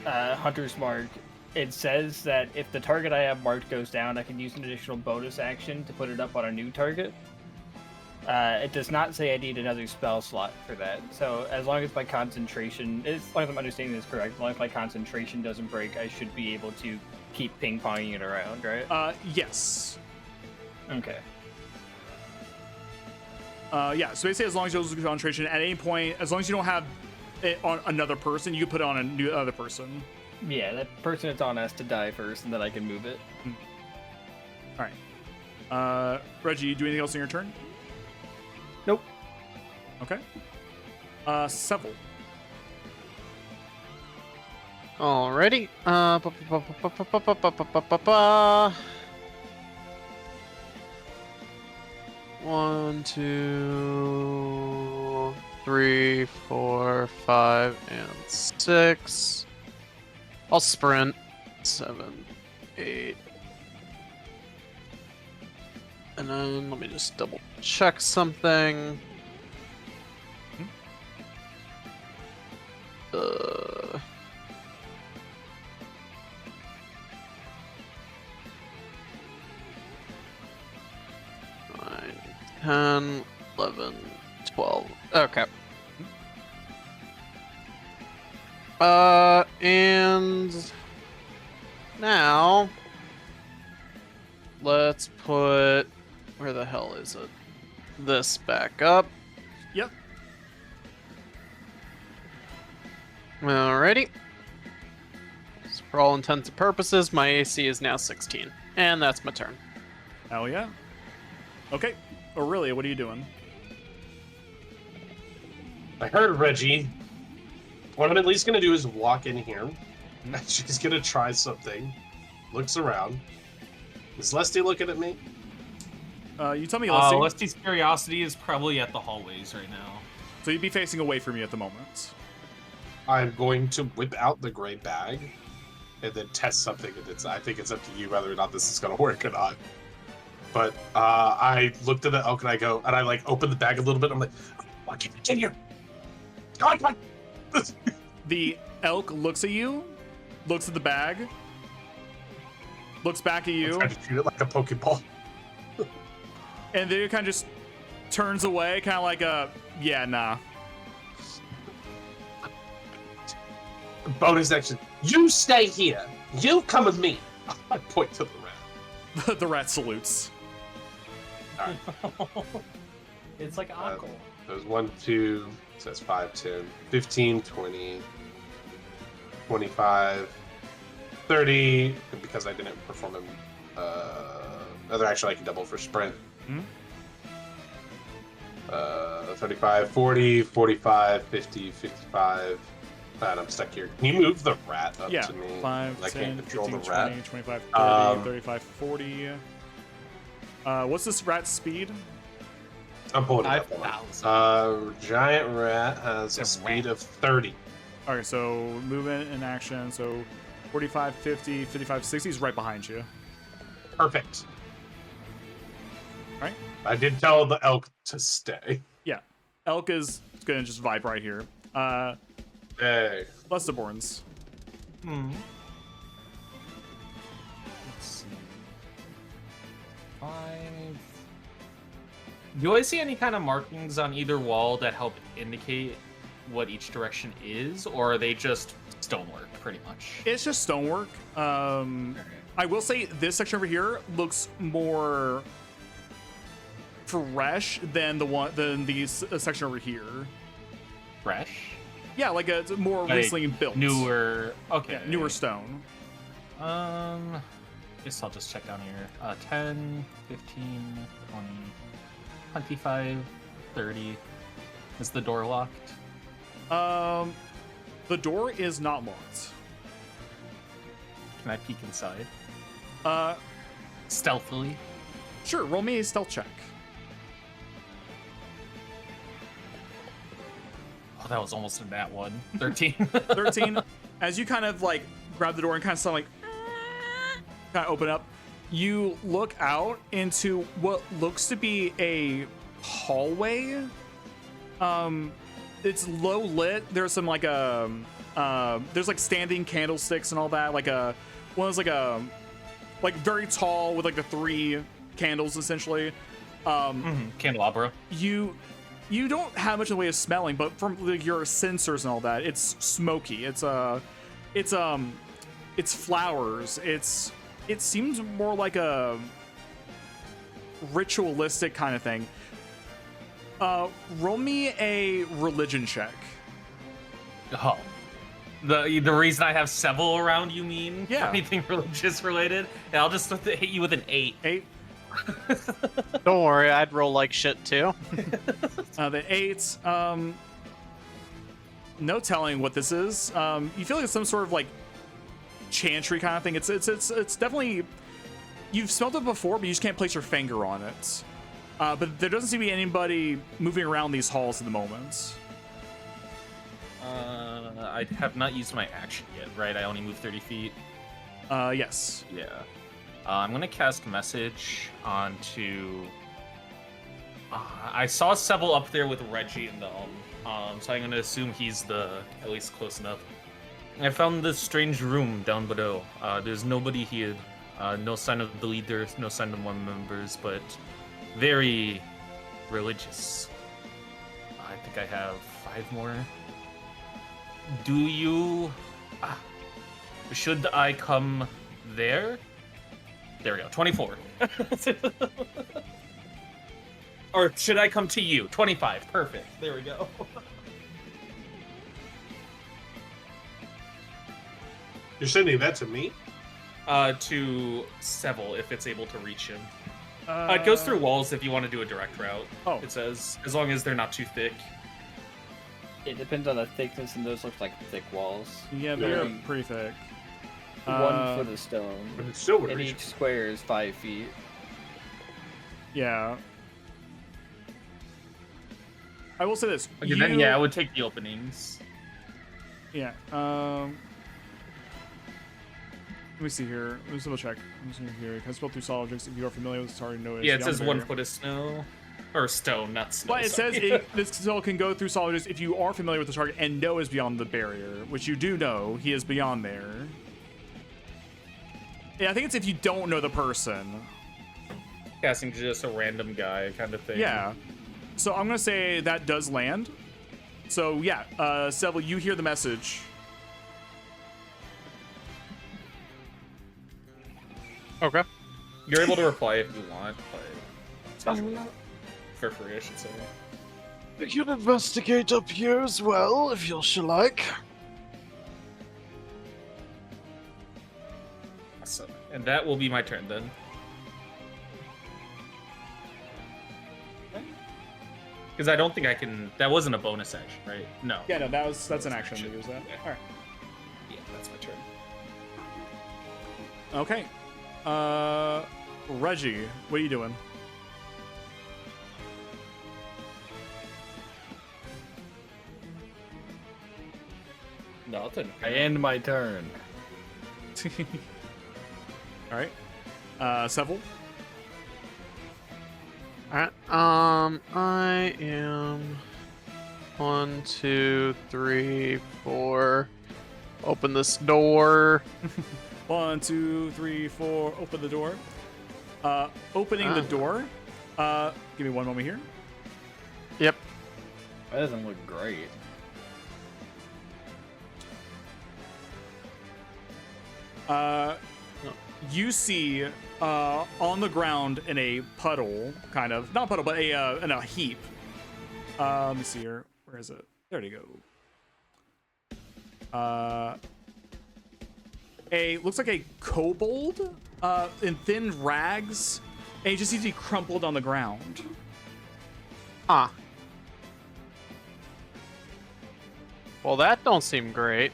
Hunter's Mark, it says that if the target I have marked goes down, I can use an additional bonus action to put it up on a new target. It does not say I need another spell slot for that. So as long as my concentration, as long as I'm understanding this correct, as long as my concentration doesn't break, I should be able to keep ping-ponging it around, right? Yes. Okay. Yeah, so basically as long as you lose concentration, at any point, as long as you don't have it on another person, you can put it on a new other person. Yeah, that person it's on has to die first, and then I can move it. All right. Reggie, you do anything else in your turn? Nope. Okay. Seville. Alrighty. 1, 2, 3, 4, 5, and 6. I'll sprint. 7, 8. And then let me just double check something. Uh, 9, 10, 11, 12. Okay. And now let's put, where the hell is it? This back up. Yep. Alrighty. So for all intents and purposes, my AC is now 16. And that's my turn. Hell yeah. Okay. Aurelia, what are you doing? I heard Reggie. What I'm at least gonna do is walk in here. She's gonna try something. Looks around. Is Lesty looking at me? You tell me, Leslie. Lesty's curiosity is probably at the hallways right now. So you'd be facing away from me at the moment. I'm going to whip out the gray bag and then test something. And I think it's up to you whether or not this is gonna work or not. But I looked at the elk and I like opened the bag a little bit. I'm like, I can't continue. Come on. The elk looks at you, looks at the bag, looks back at you, I try to treat it like a Pokeball. and then it kind of just turns away, kind of like a, yeah, nah. Bonus action. You stay here. You come with me. I point to the rat. The rat salutes. All right. It's like Uncle. There's 1, 2, so that's 5, 10, 15, 20, 25, 30, because I didn't perform another action I can double for sprint. 35, 40, 45, 50, 55, and I'm stuck here. Can you move the rat up Yeah, to me? 5, I 10, can't control 15, the rat. 20, 25, 30, Um, 35, 40. What's this rat's speed? I'm pulling it up. 5,000. Giant rat has a It's a speed rat. of 30. Okay, so movement and action. So 45, 50, 55, 60 is right behind you. Perfect. Right? I did tell the elk to stay. Yeah. Elk is going to just vibe right here. Hey. Lusterborns. Let's see. 5. Do I see any kind of markings on either wall that help indicate what each direction is, or are they just stonework, pretty much? It's just stonework. I will say this section over here looks more fresh than the section over here. Fresh? Yeah, like it's more Like recently built. Newer. Okay. Yeah, newer stone. Guess I'll just check down here. 10, 15, 20, 25, 30. Is the door locked? The door is not locked. Can I peek inside? Stealthily? Sure, roll me a stealth check. Oh, that was almost a nat one. 13. 13. As you kind of like grab the door and kind of sound like kind of open up, you look out into what looks to be a hallway. It's low lit. There's some like there's like standing candlesticks and all that. Like one is like very tall with like the 3 candles essentially. Candelabra. You don't have much in the way of smelling, but from like, your sensors and all that, it's smoky. It's flowers. It seems more like a ritualistic kind of thing. Roll me a religion check. Oh. The reason I have Seville around, you mean? Yeah. Anything religious related? Yeah, I'll just hit you with an 8. 8. Don't worry, I'd roll like shit too. The 8. No telling what this is. You feel like it's some sort of like chantry kind of thing. It's definitely, you've smelled it before, but you just can't place your finger on it. But there doesn't seem to be anybody moving around these halls at the moment. I have not used my action yet, right? I only move 30 feet. Yes. Yeah. I'm gonna cast message onto. I saw Seville up there with Reggie and them, so I'm gonna assume he's at least close enough. I found this strange room down below. There's nobody here. No sign of the leader, no sign of one members, but very religious. I think I have 5 more. Do you... should I come there? There we go, 24. Or should I come to you? 25, perfect. There we go. You're sending that to me? To Seville, if it's able to reach him. It goes through walls if you want to do a direct route. Oh. It says, as long as they're not too thick. It depends on the thickness, and those look like thick walls. Yeah, they're pretty thick. 1 foot of stone. But it's still And each square is 5 feet. Yeah. I will say this. Okay, then yeah, I would take the openings. Yeah. Let me see here. Let me double check. Let me see here. Can I spell through solid objects if you are familiar with this target? No, Yeah, it says 1 foot of snow. Or stone, not snow. But it says this spell can go through solid objects if you are familiar with the target and know is beyond the barrier, which you do know. He is beyond there. Yeah, I think it's if you don't know the person. Casting just a random guy kind of thing. Yeah. So I'm going to say that does land. So yeah, Seville, you hear the message. Okay. You're able to reply if you want, but for free, I should say. We can investigate up here as well, if you shall like. Awesome. And that will be my turn then. Because I don't think I can. That wasn't a bonus action, right? No. Yeah, no, that's an action to use that. Yeah. All right. Yeah, that's my turn. Okay. Reggie, what are you doing? Nothing. I end my turn. All right. Seville. Alright, I am 1, 2, 3, 4. Open this door. 1, 2, 3, 4. Open the door. Opening the door. Give me one moment here. Yep. That doesn't look great. You see on the ground in a puddle, kind of not puddle, but in a heap. Let me see here. Where is it? There you go. Looks like a kobold in thin rags, and you just see he crumpled on the ground. Huh. Well, that don't seem great.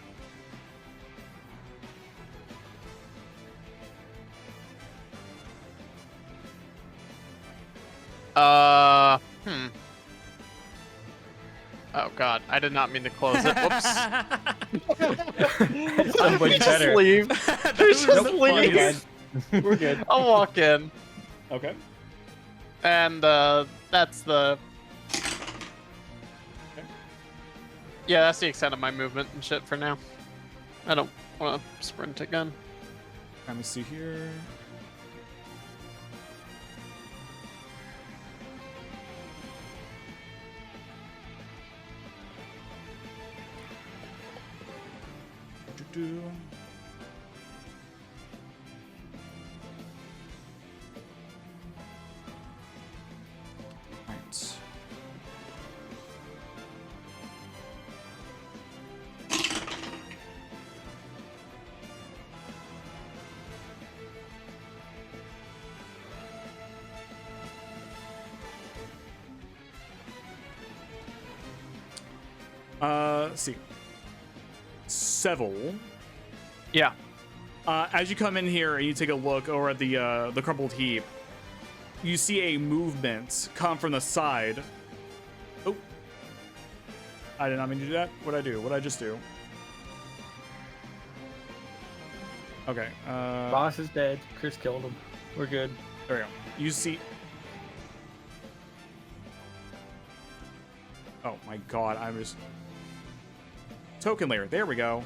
Oh god, I did not mean to close it. Whoops. So much Just better. leave. Just leave. We're good. I'll walk in. Okay. And that's the... Yeah, that's the extent of my movement and shit for now. I don't want to sprint again. Let me see here. Right. Let's see. Seville. Yeah. As you come in here and you take a look over at the crumpled heap, you see a movement come from the side. Oh, I did not mean to do that. What'd I do? What'd I just do? Okay. Boss is dead. Chris killed him. We're good. There we go. You see. Oh my god! I'm just token layer. There we go.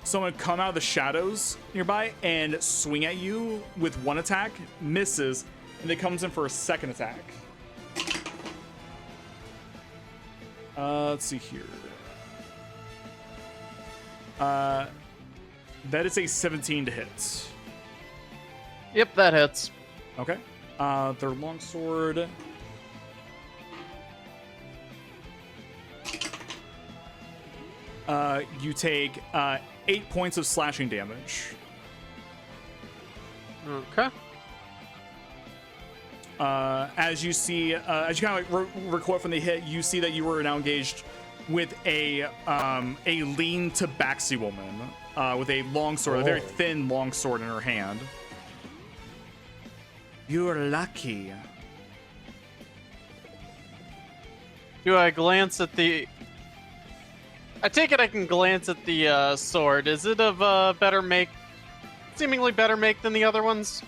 Someone come out of the shadows nearby and swing at you with one attack, misses, and it comes in for a second attack. Let's see here. That is a 17 to hit. Yep, that hits. Okay. Their longsword. You take 8 points of slashing damage. Okay. As you see, as you kind of like recoil from the hit, you see that you were now engaged with a lean tabaxi woman with a longsword, a very thin longsword in her hand. You're lucky. Do I glance at the... I take it I can glance at the sword. Is it of better make? Seemingly better make than the other ones?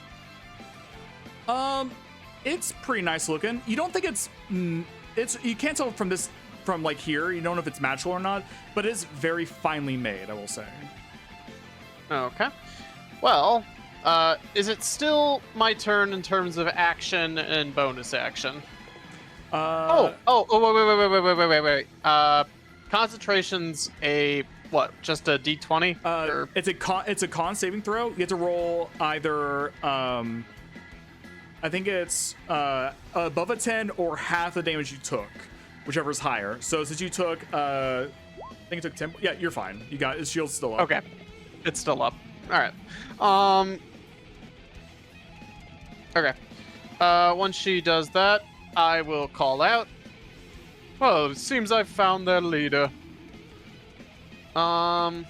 It's pretty nice looking. You don't think it's you can't tell from like here. You don't know if it's magical or not, but it's very finely made, I will say. Okay. Well, is it still my turn in terms of action and bonus action? Wait. Concentration's a what? Just a D20? Or... It's a con saving throw. You get to roll either I think it's above a 10 or half the damage you took, whichever is higher. So since you took I think it took 10. Yeah, you're fine. You got his shield's still up. Okay, it's still up. All right. Okay. Once she does that, I will call out. Well, it seems I've found their leader. And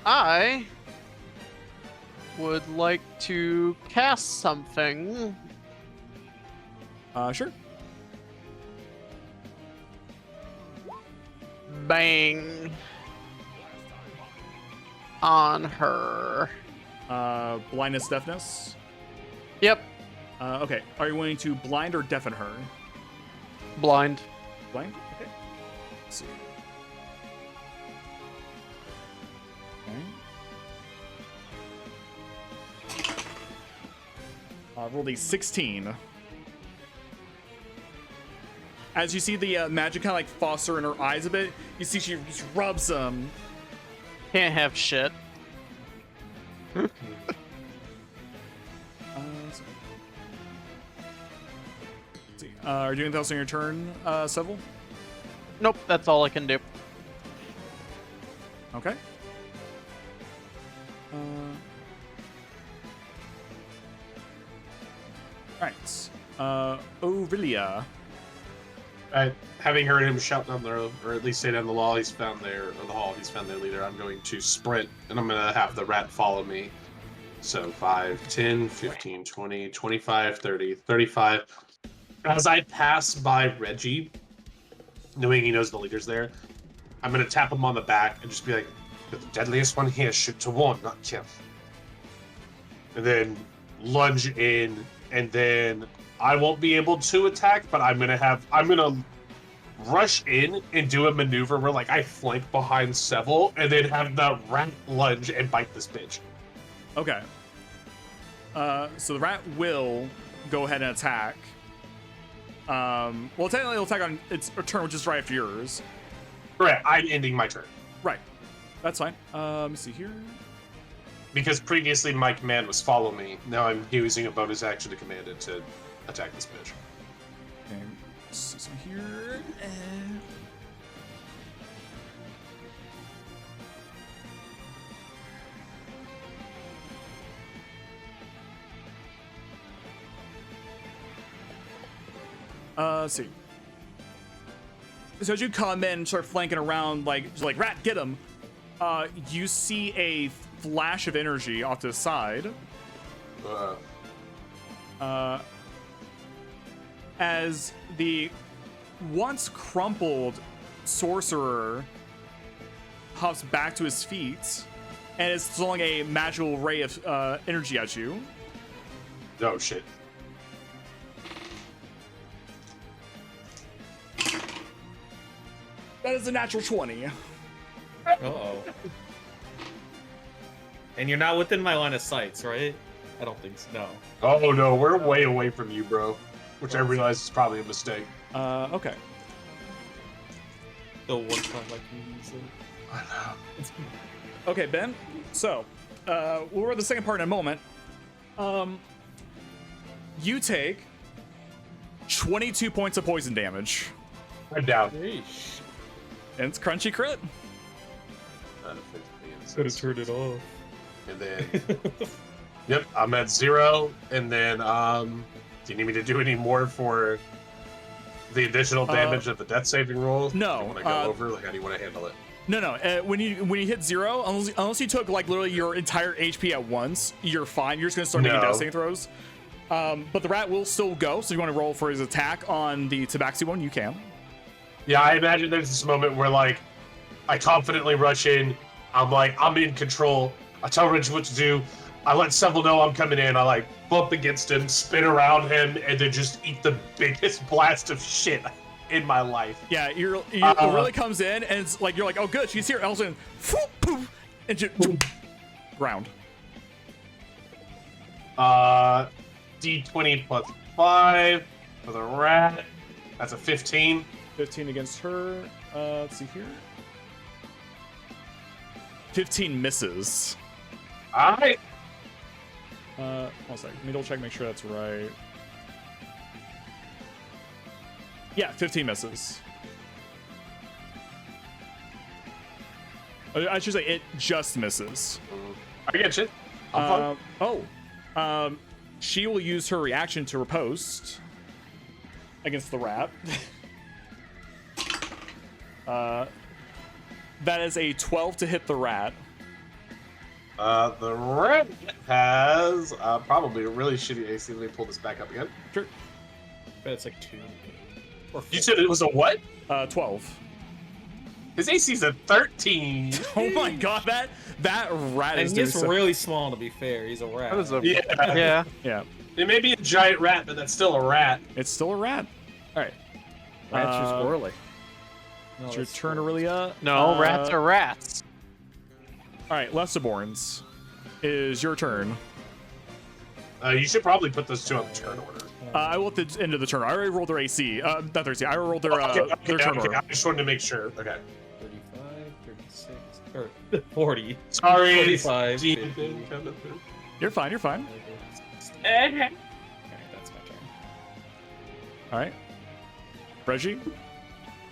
I would like to cast something. Sure. Bang. On her. Blindness, deafness. Yep. Okay. Are you willing to blind or deafen her? Blind. Blind? Okay. Let's see. Okay. Rolled a 16. As you see the magic kind of like foster in her eyes a bit, you see she just rubs them. Can't have shit. So- let's see. Are you doing anything else on your turn, Seville? Nope, that's all I can do. Okay. Alright. Aurelia. Having heard him shout down the road, or at least say down the hall, he's found their leader. I'm going to sprint, and I'm going to have the rat follow me. So 5, 10, 15, 20, 25, 30, 35. As I pass by Reggie, knowing he knows the leader's there, I'm going to tap him on the back and just be like, "You're the deadliest one here, shoot to warn, not kill." And then lunge in, and then I won't be able to attack, but I'm gonna rush in and do a maneuver where like I flank behind Seville and then have the rat lunge and bite this bitch. Okay. So the rat will go ahead and attack. Well, technically it'll attack on its turn, which is right after yours. Right, I'm ending my turn. Right. That's fine. Let me see here. Because previously my command was follow me. Now I'm using a bonus action to command it to attack this bitch. Okay. So here. Let's see. So as you come in and start flanking around, like rat, get him. You see a flash of energy off to the side. As the once crumpled sorcerer hops back to his feet and is throwing a magical ray of energy at you. Oh shit. That is a natural 20. Uh-oh. And you're not within my line of sights, right? I don't think so. No. Oh no, we're way away from you, bro. Which I realize is probably a mistake. Okay. The one time I can use it. I know. Okay, Ben. So, we'll read the second part in a moment. You take 22 points of poison damage. I'm down. Yeesh. And it's crunchy crit. Could have turned it off. And then, yep, I'm at 0. And then, do you need me to do any more for the additional damage of the death saving roll? No, Do you want to go over? Like, how do you want to handle it? No. When you hit 0, unless you took like literally your entire HP at once, you're fine. You're just gonna start making death saving throws. But the rat will still go. So you want to roll for his attack on the Tabaxi one? You can. Yeah, I imagine there's this moment where like I confidently rush in. I'm like, I'm in control. I tell Rich what to do. I let Seville know I'm coming in. I like bump against him, spin around him, and then just eat the biggest blast of shit in my life. Yeah, it really comes in, and it's like you're like, oh good, she's here. Elson, poof, and just ground. D20 plus 5 for the rat. That's a 15. 15 against her. Let's see here. 15 misses. Alright. 1 second. Let me double check, make sure that's right. Yeah, 15 misses. I should say it just misses. I get you. I'm fine. She will use her reaction to riposte against the rat. That is a 12 to hit the rat. The rat has probably a really shitty AC. Let me pull this back up again. Sure. But it's like 2. Or You said it was a what? 12. His AC's a 13. Oh my god, that rat is And he's doing so- really small, to be fair. He's a rat. That is a Yeah. yeah. It may be a giant rat, but that's still a rat. It's still a rat. All right. Rats are squirrely. No, It's your that's turn, cool. Aurelia. No, rats are rats. All right, Lessaborns, is your turn. You should probably put those two on the turn order. I will at the end of the turn. I already rolled their AC. Not their AC. I already rolled their Okay, turn order. I just wanted to make sure. Okay. 35, 36, or 40. Sorry. 45, Gee. 50. You're fine. You're fine. Alright, that's my turn. All right. Reggie.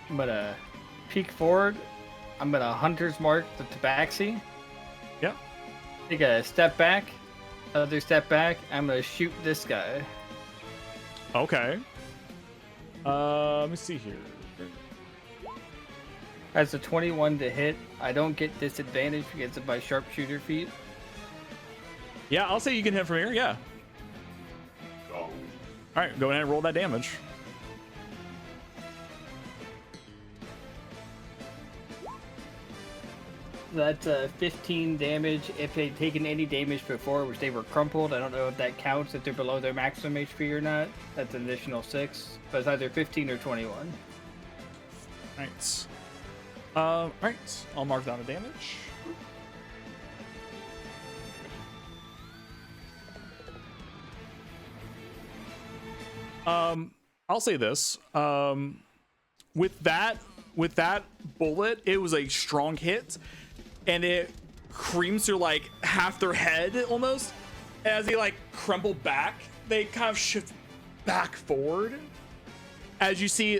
I'm gonna peek forward. I'm gonna hunter's mark the tabaxi. Yep. Take a step back. Another step back. I'm gonna shoot this guy. Okay. Let me see here. As a 21 to hit, I don't get disadvantage because of my sharpshooter feat. Yeah, I'll say you can hit from here. Yeah. Oh. All right, go ahead and roll that damage. That's 15 damage if they'd taken any damage before, which they were crumpled. I don't know if that counts if they're below their maximum HP or not. That's an additional 6, but it's either 15 or 21. Right. Right. I'll mark down the damage. I'll say this. With that bullet, it was a strong hit, and it creams through like half their head almost. As they like crumble back, they kind of shift back forward. As you see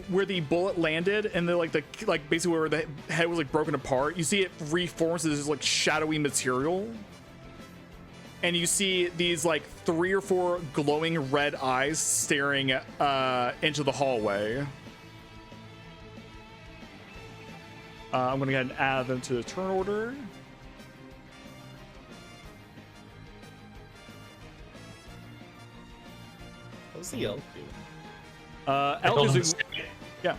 where the bullet landed, and the basically where the head was like broken apart, you see it reforms as this like shadowy material. And you see these like 3 or 4 glowing red eyes staring into the hallway. I'm gonna go ahead and add them to the turn order. What's the elk do? Elk is yeah.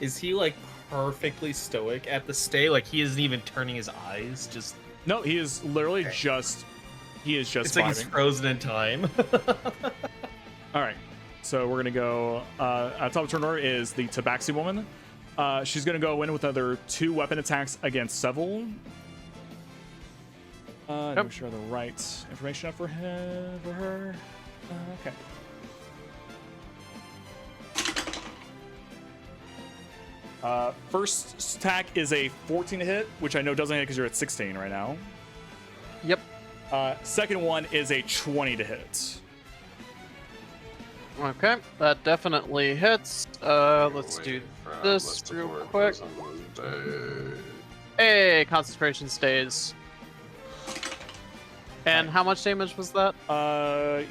Is he like perfectly stoic at the stay? Like he isn't even turning his eyes. Just No, he is literally just. He is just. it's like he's vibing. frozen in time. All right, so we're gonna go. At top of turn order is the Tabaxi woman. She's gonna go in with another 2 weapon attacks against Seville. Make sure I have the right information up for her. Okay. First attack is a 14 to hit, which I know doesn't hit because you're at 16 right now. Yep. Second one is a 20 to hit. Okay, that definitely hits. Let's do this real quick. Hey, concentration stays. And how much damage was that?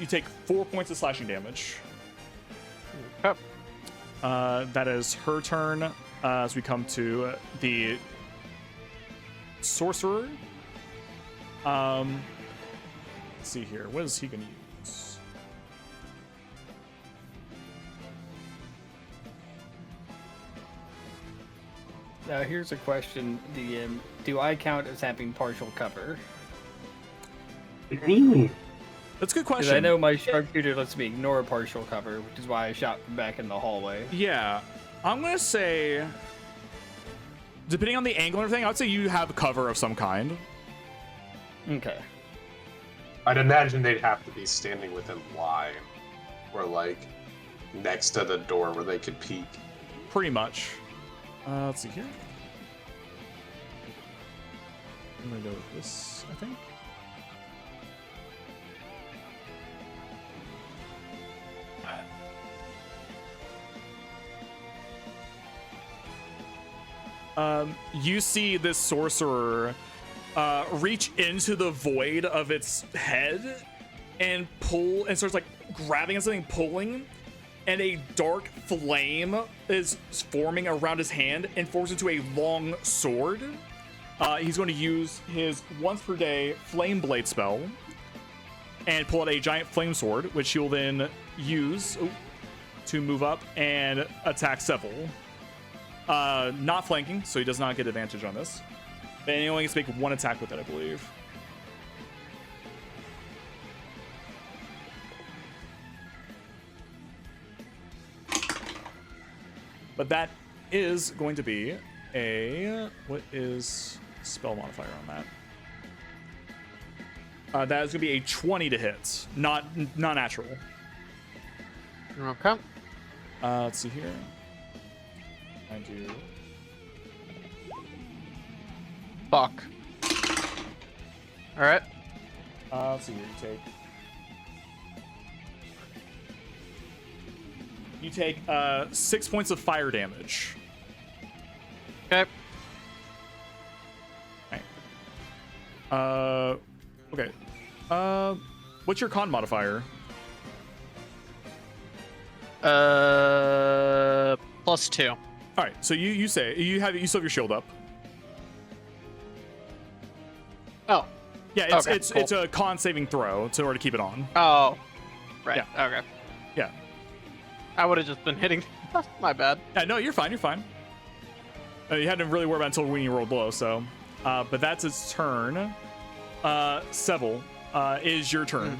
You take 4 points of slashing damage. Okay. That is her turn. As we come to the sorcerer. Let's see here. What is he going to use? Now here's a question, DM. Do I count as having partial cover? That's a good Because question. I know my sharpshooter lets me ignore partial cover, which is why I shot from back in the hallway. Yeah. I'm going to say, depending on the angle and everything, I would say you have cover of some kind. Okay. I'd imagine they'd have to be standing within line, or like next to the door where they could peek. Pretty much. Let's see here. I'm going to go with this, I think. You see this sorcerer reach into the void of its head and pull, and starts like grabbing at something, pulling, and a dark flame is forming around his hand and forms into a long sword. He's going to use his once per day flame blade spell and pull out a giant flame sword, which he'll then use to move up and attack Seville. Not flanking, so he does not get advantage on this. And he only gets to make 1 attack with it, I believe. But that is going to be a... What is spell modifier on that? That is going to be a 20 to hit, not natural. Okay. Let's see here. I do. Fuck. All right. Let's see here. You take 6 points of fire damage. Okay. Okay. What's your con modifier? +2. All right. So you say you still have your shield up. Oh. Yeah. Okay, it's cool. a con saving throw in order to keep it on. Oh. Right. Yeah. Okay. Yeah. I would have just been hitting. My bad. Yeah. No, you're fine. You're fine. You had to really worry about it until when you rolled low. So, but that's its turn. Seville, is your turn.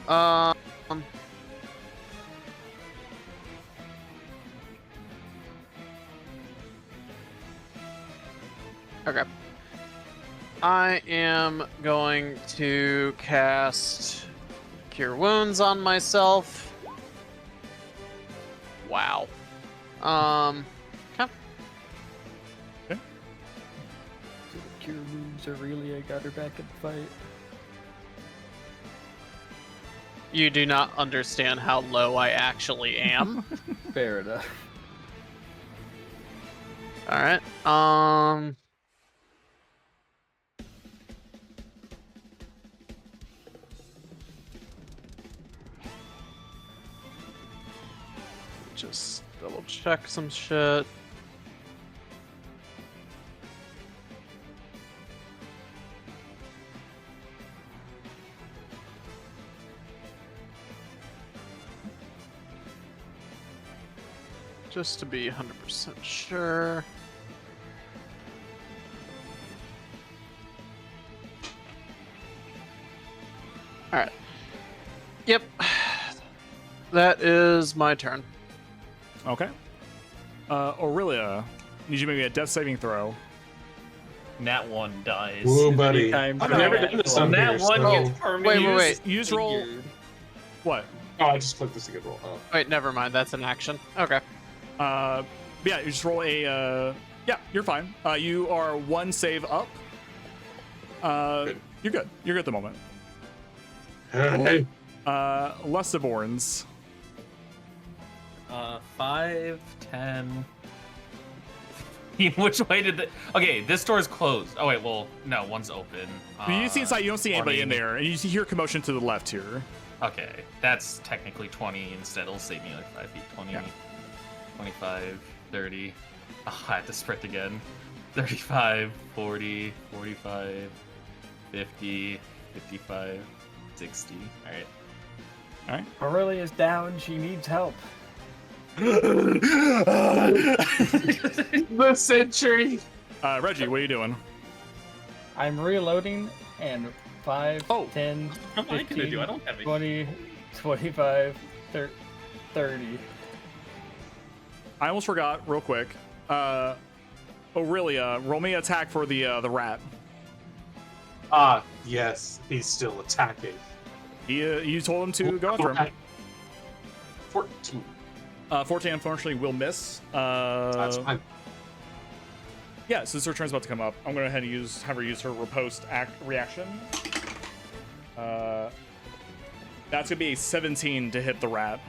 Um. Okay. I am going to cast Cure Wounds on myself. Wow. Okay. Cure moves Aurelia got her back in the fight. You do not understand how low I actually am. Fair enough. All right. Just double check some shit. Just to be 100% sure. Alright. Yep. That is my turn. Okay. Aurelia, need you to make me a death saving throw. Nat 1 dies. Woo, buddy. Times I've for never that. done this So on Nat here, 1 so- gets permanently Wait. Use roll. disfigured. What? Oh, I just clicked this to get roll. Oh. Wait, never mind. That's an action. Okay. Yeah, you just roll a. Yeah, you're fine. You are one save up. Good. You're good. You're good at the moment. Hey. Lestiborns. 5, 10. Which way did the? Okay, this door is closed. Oh wait, well, no, one's open. You see inside. You don't see anybody in 20. there, and you hear commotion to the left here. Okay, that's technically 20 instead. It'll save me like 5 feet. 20, Yeah. 25, 30. Oh, I have to sprint again. 35, 40, 45, 50, 55, 60. All right. All right. Aurelia's down. She needs help. The century. Reggie, what are you doing? I'm reloading and 5, Oh. 10, What am I 15, gonna do? I don't have any. 20, 25, 30. I almost forgot. Real quick. Aurelia, roll me attack for the rat. Ah, yes, he's still attacking. You told him to go after him. 14. 14 unfortunately will miss. That's fine. Yeah, since her turn's about to come up, I'm gonna go ahead and have her use her riposte reaction. That's gonna be a 17 to hit the rat.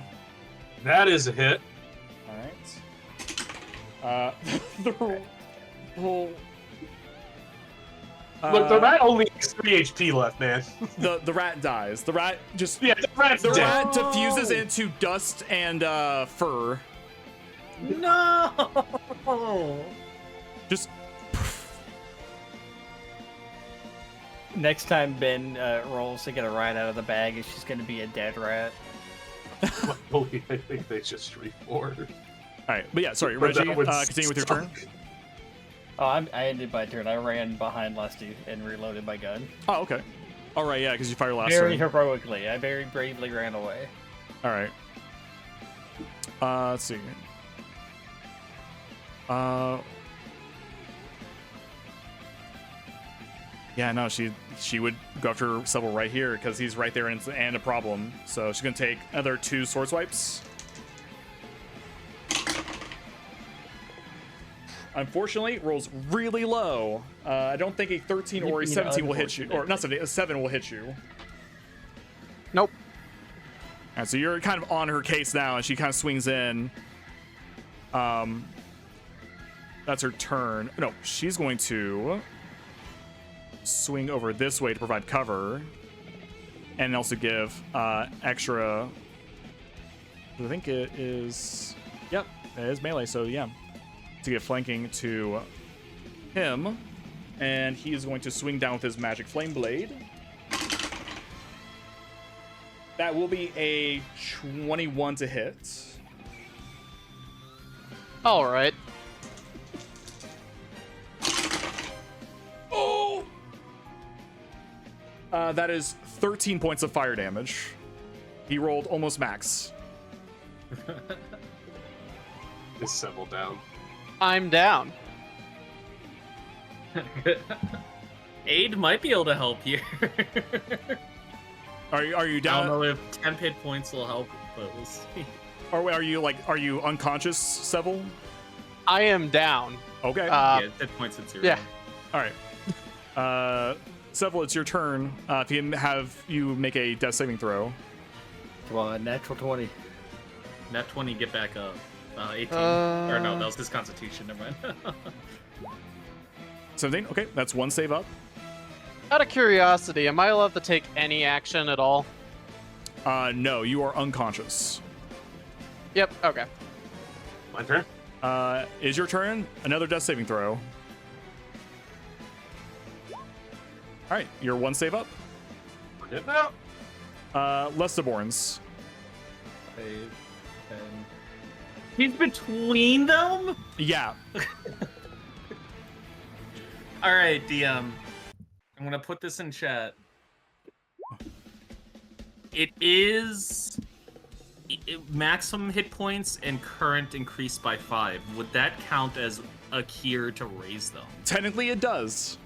That is a hit. All right. The whole. Look, the rat only has 3 HP left, man. The rat dies. The rat just. Yeah, the rat's The dead. rat diffuses into dust and fur. No. Just. Next time Ben rolls to get a rat out of the bag, it's just going to be a dead rat. Holy, I think they just reformed. All right, but yeah, sorry, But Reggie. that would Continue with your turn. suck. Oh, I ended my turn. I ran behind Lusty and reloaded my gun. Oh, okay. All right, yeah, because you fire last Very turn. heroically. I very bravely ran away. All right. Let's see. Yeah, no, she would go after Seville right here because he's right there and a problem. So she's gonna take another 2 sword swipes. Unfortunately, rolls really low. I don't think a 13 or a 17 will hit you, or not 17, a 7 will hit you. Nope. All right, so you're kind of on her case now, and she kind of swings in. That's her turn. No, she's going to swing over this way to provide cover, and also give extra. I think it is. Yep, it is melee. So yeah, to give flanking to him, and he is going to swing down with his magic flame blade. That will be a 21 to hit. All right. Oh! That is 13 points of fire damage. He rolled almost max. Is Seville down? I'm down. Aid might be able to help here. Are you I down? don't know if 10 hit points will help, but we'll see. Or are you unconscious, Seville? I am down. Okay. Yeah, 10 points at 0. Yeah. All right. Seville, it's your turn. If you have you make a death saving throw. Come on, natural 20. Nat 20, get back up. 18. Or no, that was his constitution. Never mind. 17. Okay, that's 1 save up. Out of curiosity, am I allowed to take any action at all? No, you are unconscious. Yep. Okay. My turn? Is your turn? Another death saving throw. All right, you're 1 save up. We're good now. Lestiborns. 5, 10. He's between them? Yeah. All right, DM. I'm gonna put this in chat. It is maximum hit points and current increased by 5. Would that count as a cure to raise them? Technically, it does.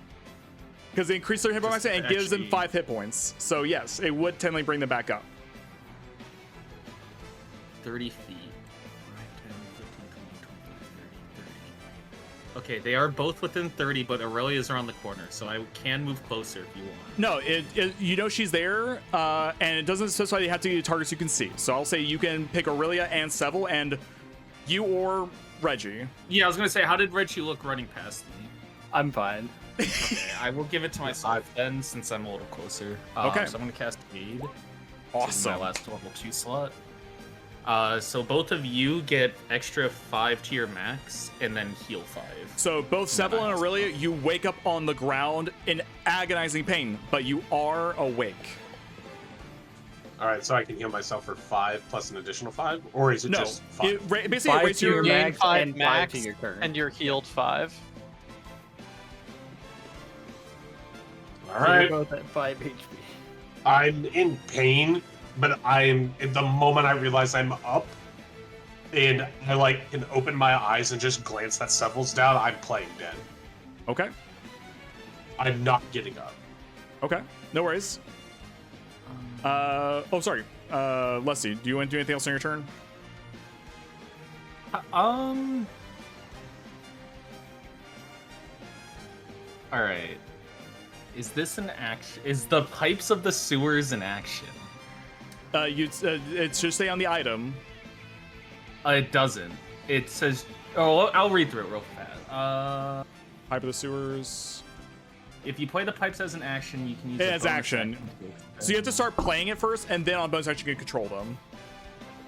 Because it increases their hit points and gives them 5 hit points. So yes, it would technically bring them back up. 30 feet. 5, 10, 15, 20, 25, 30, 30. Okay, they are both within 30, but Aurelia's around the corner, so I can move closer if you want. No, you know she's there, and it doesn't specify you have to get targets you can see. So I'll say you can pick Aurelia and Seville, and you or Reggie. Yeah, I was gonna say, how did Reggie look running past me? I'm fine. Okay, I will give it to myself then, since I'm a little closer. Okay. So I'm gonna cast Aid. Awesome. My last level 2 slot. So both of you get extra 5 to your max, and then heal 5. So both Seville and Aurelia, you wake up on the ground in agonizing pain, but you are awake. All right, so I can heal myself for 5 plus an additional 5, or is it No, just 5? basically 5 raise to your your gain max 5 and 5 max, to your current. and you're healed 5. All So right, you're both at 5 HP. I'm in pain, but I'm at the moment I realize I'm up, and I can open my eyes and just glance that Seville's down. I'm playing dead. Okay. I'm not getting up. Okay. No worries. Oh, sorry. Leslie, do you want to do anything else on your turn? All right. Is this an action? Is the pipes of the sewers an action? It should stay on the item. It doesn't. It says. Oh, I'll read through it real fast. Pipe of the sewers. If you play the pipes as an action, you can use. Yeah, a it's bonus action. to- So you have to start playing it first, and then on bonus action you can control them.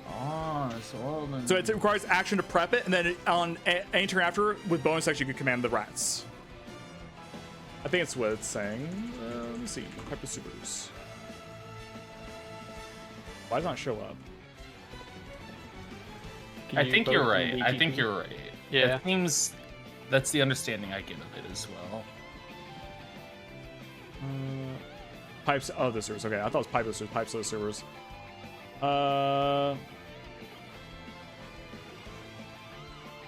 Oh, so then. So it requires action to prep it, and then on any turn after, with bonus action, you can command the rats. I think it's what it's saying. Let me see. Pipe of sewers. Why does it not show up? Can I you think both you're do right. I BGP? think you're right. Yeah. It seems that's the understanding I get of it as well. Pipes of the sewers. Okay, I thought it was pipe of the sewers. Pipes of the sewers.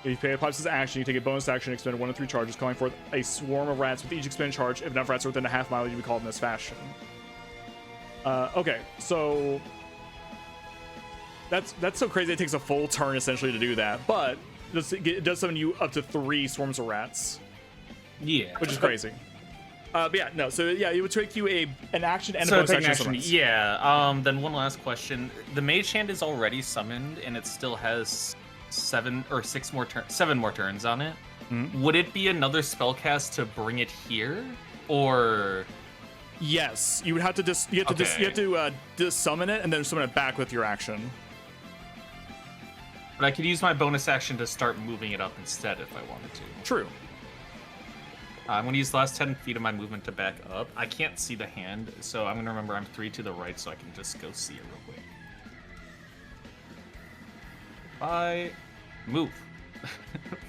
If you pay a Pipe's action, you take a bonus action, expend 1 of 3 charges, calling forth a swarm of rats with each expended charge. If enough rats are within a half mile, you'll be called in this fashion. Okay, so that's so crazy. It takes a full turn essentially to do that, but it does summon you up to 3 swarms of rats. Yeah. Which is crazy. But yeah, no. So yeah, it would take you an action and a bonus action. Summons. Yeah. Then one last question: the Mage Hand is already summoned, and it still has 7 more turns on it. Mm-hmm. Would it be another spellcast to bring it here, or? Yes, you would have to you have to summon it and then summon it back with your action. But I could use my bonus action to start moving it up instead if I wanted to. True. I'm going to use the last 10 feet of my movement to back up. I can't see the hand, so I'm going to remember I'm 3 to the right, so I can just go see it real quick. I move.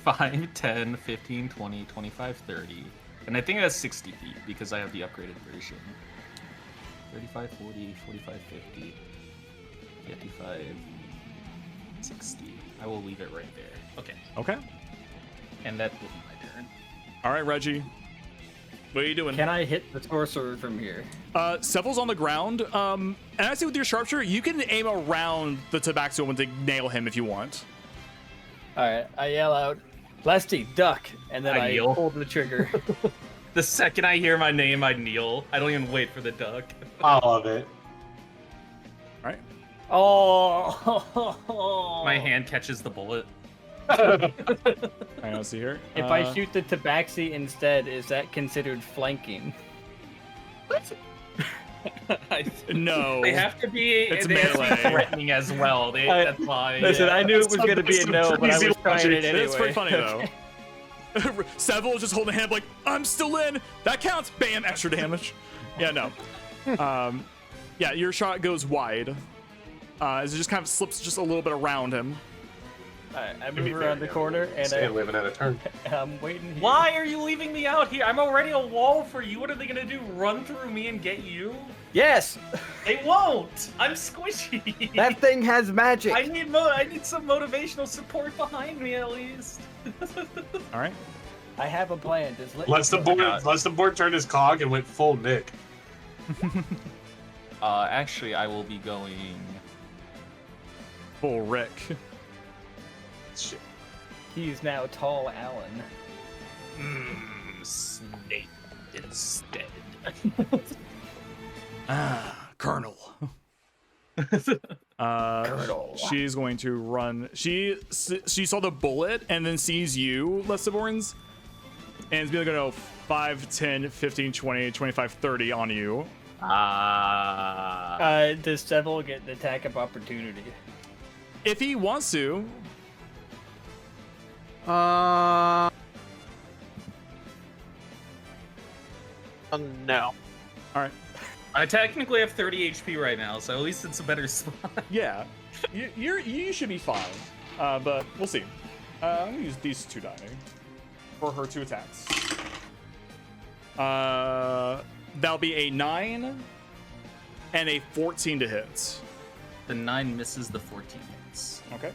5, 10, 15, 20, 25, 30. And I think it has 60 feet because I have the upgraded version. 35, 40, 45, 50, 55, 60. I will leave it right there. Okay. Okay. And that will be my turn. All right, Reggie. What are you doing? Can I hit the sorcerer from here? Sevel's on the ground. And I see with your sharpshooter, you can aim around the Tabaxi one to nail him if you want. All right, I yell out, "Lesty, duck!" and then I kneel. pull the trigger. The second I hear my name, I kneel. I don't even wait for the duck. I love it. All right. Oh! My hand catches the bullet. I don't see here. If I shoot the Tabaxi instead, is that considered flanking? No. They have to be. It's they have to be melee. threatening as well. That's why. Listen, I knew it was going to be a some no, but I crazy was trying logic. it anyway. It's pretty funny though. Seville is just holding a hand like, I'm still in. That counts. Bam, extra damage. Yeah, no. Yeah, your shot goes wide. As it just kind of slips just a little bit around him. Alright, I be move fair, around the yeah. corner and Stay living at a turn. I'm waiting here. Why are you leaving me out here? I'm already a wall for you. What are they gonna do? Run through me and get you? Yes! They won't. I'm squishy. That thing has magic! I need some motivational support behind me at least. All right. I have a plan. Just let Let's the board turn his cog and went full Nick. Actually, I will be going. Full Rick. Shit. He's now tall Alan. Snake instead. Colonel. Colonel. She's going to run. She saw the bullet and then sees you, Lestiborns, and is going to go 5, 10, 15, 20, 25, 30 on you. Does Seville get an attack of opportunity? If he wants to. No. All right. I technically have 30 HP right now, so at least it's a better spot. Yeah. You should be fine. But we'll see. I'm gonna use these 2 die for her 2 attacks. That'll be a 9 and a 14 to hit. The 9 misses, the 14 hits. Okay.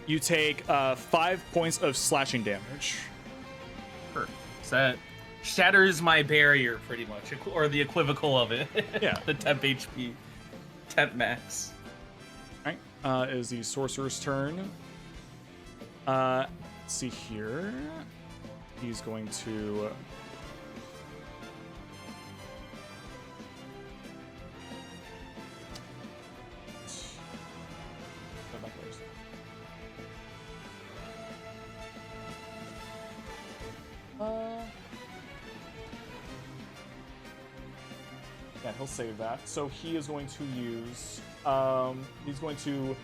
You take 5 points of slashing damage. Perfect. So that shatters my barrier pretty much, or the equivocal of it. Yeah. The temp HP. Temp max. All right. Is the sorcerer's turn. Let's see here. He's going to. Yeah, he'll save that. So he is going to use. He's going to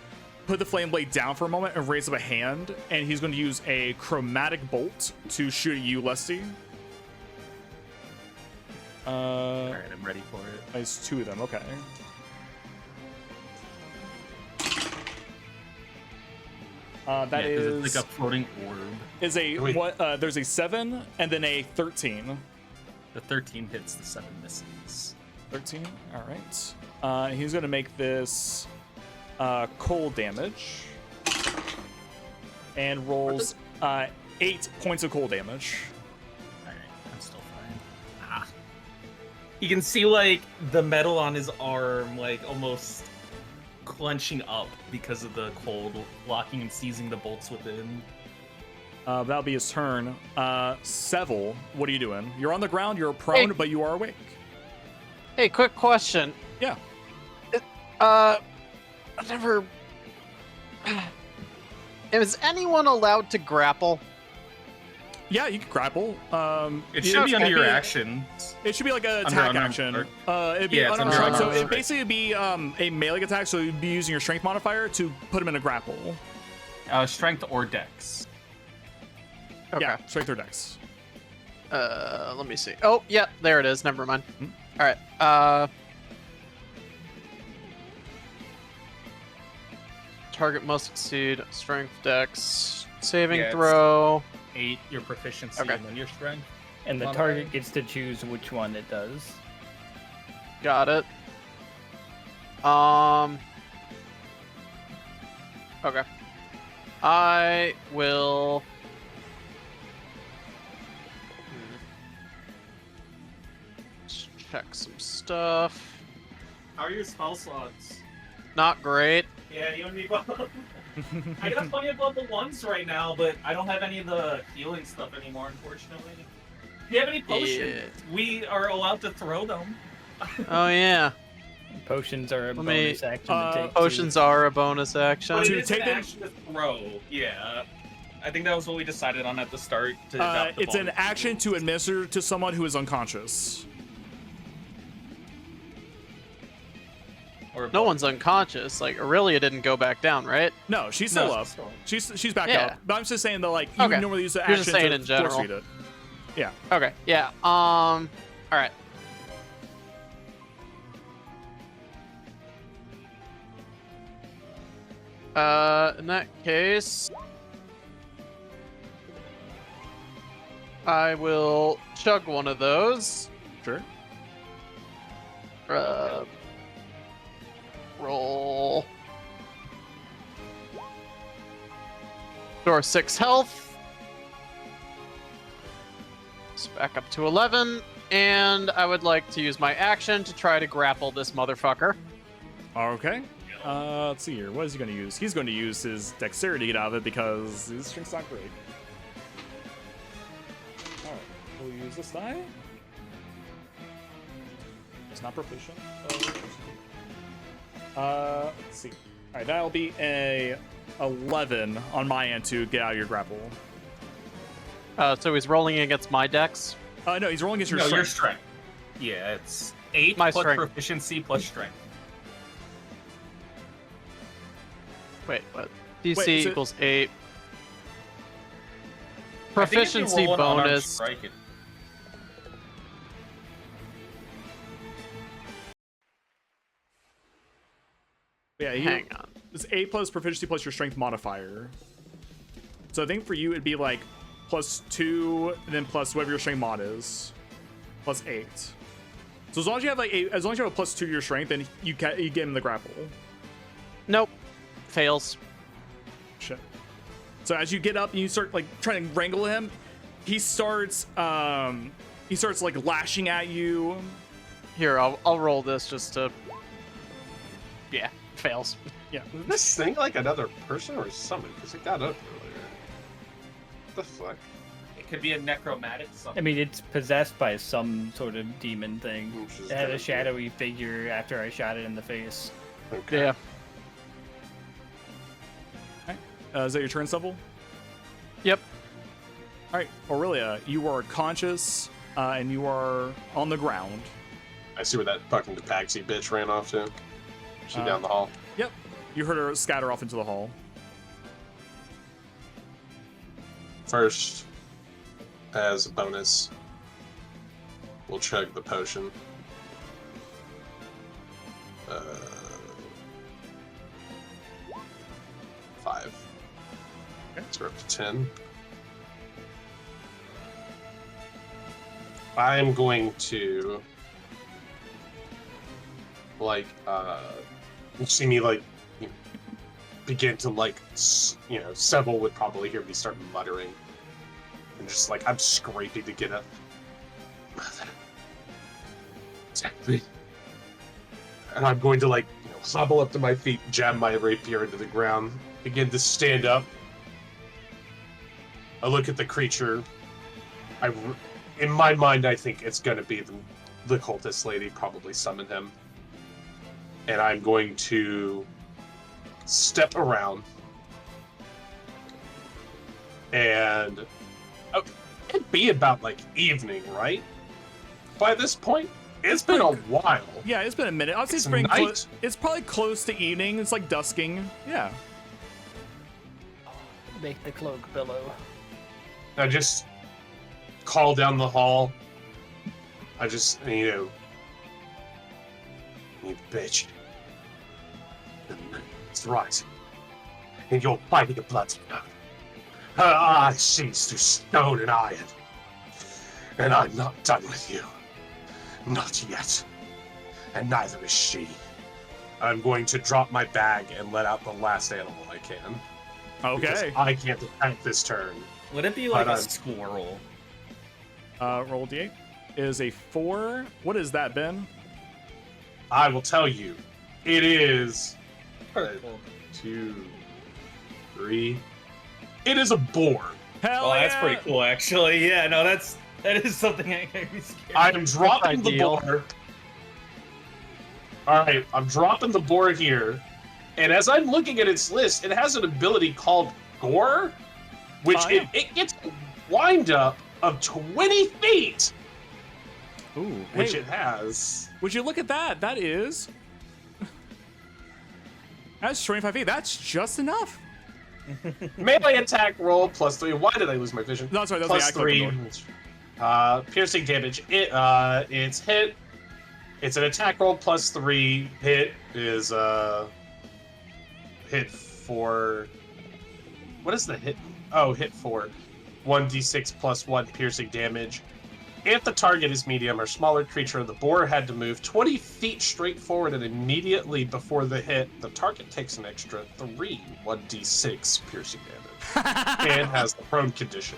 put the flame blade down for a moment and raise up a hand, and he's going to use a chromatic bolt to shoot at you, Lesty. All right, I'm ready for it. There's 2 of them. Okay. That Yeah, 'cause is it's like a floating orb. is a Wait. what? There's a 7 and then a 13. The 13 hits, the 7 misses. 13. All right. He's going to make this cold damage and rolls 8 points of cold damage. Alright, I'm still fine. Ah. You can see, like, the metal on his arm, like, almost clenching up because of the cold, locking and seizing the bolts within. That'll be his turn. Seville, what are you doing? You're on the ground, you're prone, Hey. but you are awake. Hey, quick question. Yeah. I never. Is anyone allowed to grapple? Yeah, you can grapple. It should be okay. under your actions. It should be like an Under attack unarmed action. strike. It'd be Yeah, it's unarmed under strike, so unarmed it'd strike. basically be a melee attack, so you'd be using your strength modifier to put him in a grapple. Strength or dex. Okay. Yeah, strength or dex. Let me see. Oh, yeah, there it is. Never mind. Hmm. All right. Target must exceed strength, dex, saving Yeah, it's- throw. 8, your proficiency, Okay. and then your strength. And the Not target bad. gets to choose which one it does. Got it. Okay. I will. Let's check some stuff. How are your spell slots? Not great. Yeah, you and me both. I got plenty of level 1s right now, but I don't have any of the healing stuff anymore, unfortunately. Do you have any potions? We are allowed to throw them. Oh yeah, Potions are a Let me- bonus action to take. potions are a bonus action. But it To is take an them- action to throw, yeah. I think that was what we decided on at the start. To adopt the It's an bonus. action to administer to someone who is unconscious. Or No one's unconscious. Like Aurelia didn't go back down, right? No, she's still No, up. still- She's back Yeah. up. But I'm just saying that like you Okay. would normally use the You're action just saying to in general. force feed it. Yeah. Okay. Yeah. All right. In that case, I will chug one of those. Sure. Roll. Door 6 health. It's back up to 11. And I would like to use my action to try to grapple this motherfucker. Okay. Let's see here. What is he going to use? He's going to use his dexterity to get out of it because his strength's not great. All right. We'll use this die. It's not proficient. Let's see. All right, that'll be a 11 on my end to get out of your grapple. So he's rolling against my dex. No, he's rolling against your No, strength. your strength. Yeah, it's 8 My plus strength. proficiency plus strength. Wait, what? DC Wait, is it- equals 8. I think if you Proficiency roll an unarmed bonus. strike, it- Yeah, Hang on. It's 8 plus proficiency plus your strength modifier. So I think for you it'd be like +2 and then plus whatever your strength mod is, +8. So as long as you have like as long as you have a +2 to your strength, then you get him in the grapple. Nope. Fails. Shit. So as you get up and you start like trying to wrangle him, he starts like lashing at you. Here, I'll roll this just to. Yeah, fails. Yeah. Is this thing like another person or something? Because it got up earlier. What the fuck? it could be a necromantic I something. mean, it's possessed by some sort of demon thing. Which is It had kinda a shadowy figure after I shot it in the face. Okay. Yeah. Is that your turn, Seville? Yep. All right, Aurelia, you are conscious and you are on the ground. I see where that fucking Depaxi bitch ran off to. She down the hall. Yep. You heard her scatter off into the hall. First, as a bonus, we'll chug the potion. 5. Okay. So we're up to 10. I'm going to you see me like begin to like, Seville would probably hear me start muttering, and just like I'm scraping to get up. Exactly. And I'm going to like hobble up to my feet, jab my rapier into the ground, begin to stand up. I look at the creature. In my mind, I think it's going to be the cultist lady probably summoned him. And I'm going to step around. And it'd be about like evening, right? By this point? It's been a while. Yeah, it's been a minute. I'd say it's pretty close. It's probably close to evening. It's like dusking. Yeah. Make the cloak billow. I just call down the hall. I just, you bitch. It's right. And you're fighting a blood stone. Her eyes sees through stone and iron. And I'm not done with you. Not yet. And neither is she. I'm going to drop my bag and let out the last animal I can. Okay. Because I can't attack this turn. Would it be like a squirrel? Roll D8 is a 4. What is that, Ben? I will tell you. It is... Purple. 2, 3... It is a boar. Hell Oh, yeah! that's pretty cool, actually. Yeah, no, that is something I can be scared. I am dropping the ideal. boar. Alright, I'm dropping the boar here. And as I'm looking at its list, it has an ability called Gore, which yeah. it gets a wind up of 20 feet, Ooh, which hey, it has. would you look at that? That is... That's 25 feet. That's just enough. Melee attack roll +3. Why did I lose my vision? No, sorry, that was the +3. Piercing damage. It's hit. It's an attack roll +3. Hit is hit for. What is the hit? Oh, hit for 1d6 +1 piercing damage. If the target is medium or smaller creature, the boar had to move 20 feet straight forward, and immediately before the hit, the target takes an extra 1d6 piercing damage, and has the prone condition.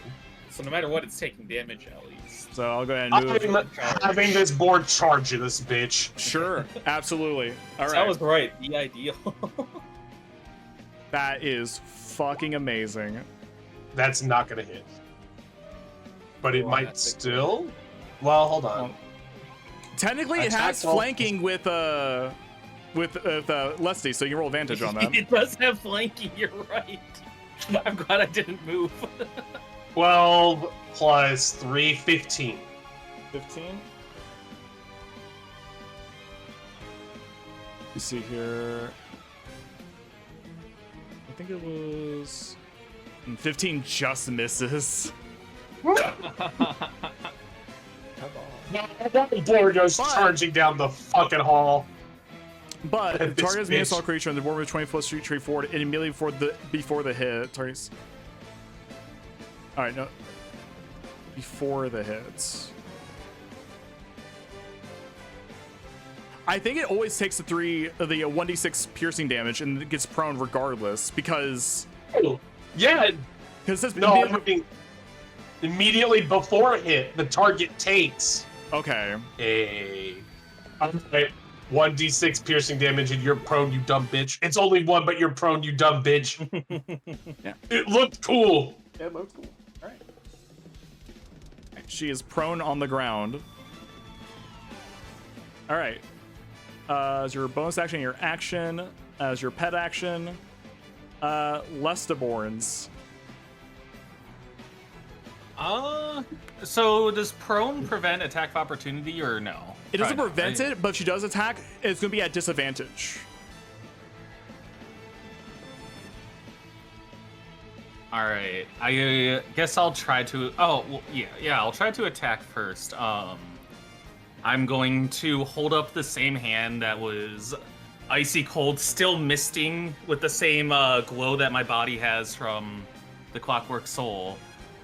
So no matter what, it's taking damage at least. So I'll go ahead and move. Having this board charge this bitch. Sure, absolutely. All right. That was right. The ideal. That is fucking amazing. That's not gonna hit. But it might still. Well, hold on. Technically, it Attack has roll. flanking with Leslie, so you can roll advantage on that. It does have flanking. You're right. I'm glad I didn't move. 12 plus 3, 15. 15. You see here. I think it was 15 just misses. That board goes charging down the fucking hall. But the This target is a bitch. small creature, and the board moves 20 foot street tree forward, and immediately before the hit, targets. All right, no, before the hits. I think it always takes the 1d6 piercing damage, and it gets prone regardless because. Yeah. Because this. No, I mean, immediately before hit, the target takes Okay. a 1d6 piercing damage, and you're prone, you dumb bitch. It's only 1, but you're prone, you dumb bitch. Yeah. It looked cool. It looks cool. All right. She is prone on the ground. All right. As your bonus action, your action, as your pet action, Lestaborns. So does prone prevent attack of opportunity or no? It doesn't Probably not, prevent right? it, but if she does attack, it's going to be at disadvantage. All right. I guess I'll try to. Oh, well, yeah. I'll try to attack first. I'm going to hold up the same hand that was icy cold, still misting with the same glow that my body has from the Clockwork Soul,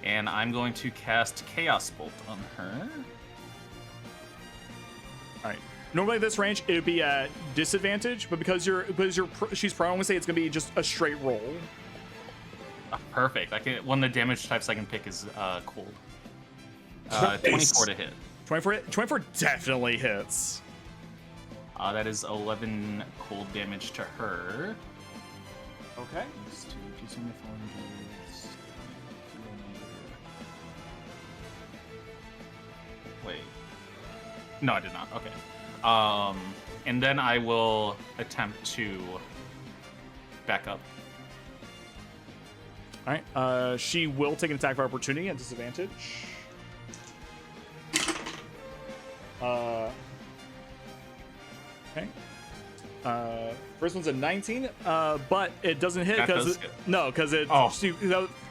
and I'm going to cast Chaos Bolt on her. All right. normally at this range it would be at disadvantage, but because she's prone, I'm gonna say it's gonna be just a straight roll. Perfect. One of the damage types I can pick is cold. Nice. 24 to hit. 24 definitely hits. That is 11 cold damage to her. Okay. Wait. No, I did not. Okay. And then I will attempt to back up. All right. She will take an attack of opportunity at disadvantage. Okay. First one's a 19, but it doesn't hit because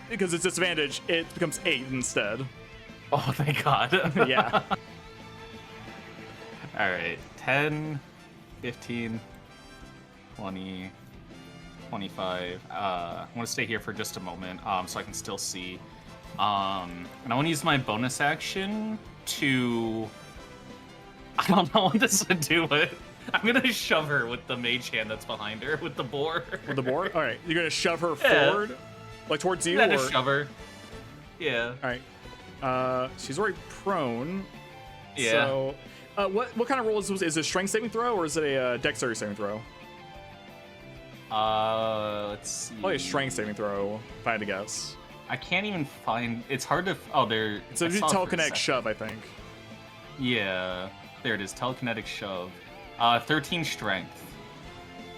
because it's disadvantage. It becomes 8 instead. Oh, thank God. Yeah. All right. 10, 15, 20, 25. I want to stay here for just a moment so I can still see. And I want to use my bonus action to... I don't know what this would do, but I'm going to shove her with the mage hand that's behind her with the boar. With the boar? All right. You're going to shove her Yeah. forward? Like towards you? Yeah, or... just shove her. Yeah. All right. She's already prone. Yeah. So, what kind of roll is this? Is it a strength saving throw or is it a dexterity saving throw? Let's see. Probably a strength saving throw, if I had to guess. I can't even find... It's hard to... Oh, there... It's a telekinetic shove, I think. Yeah. There it is. Telekinetic shove. 13 strength.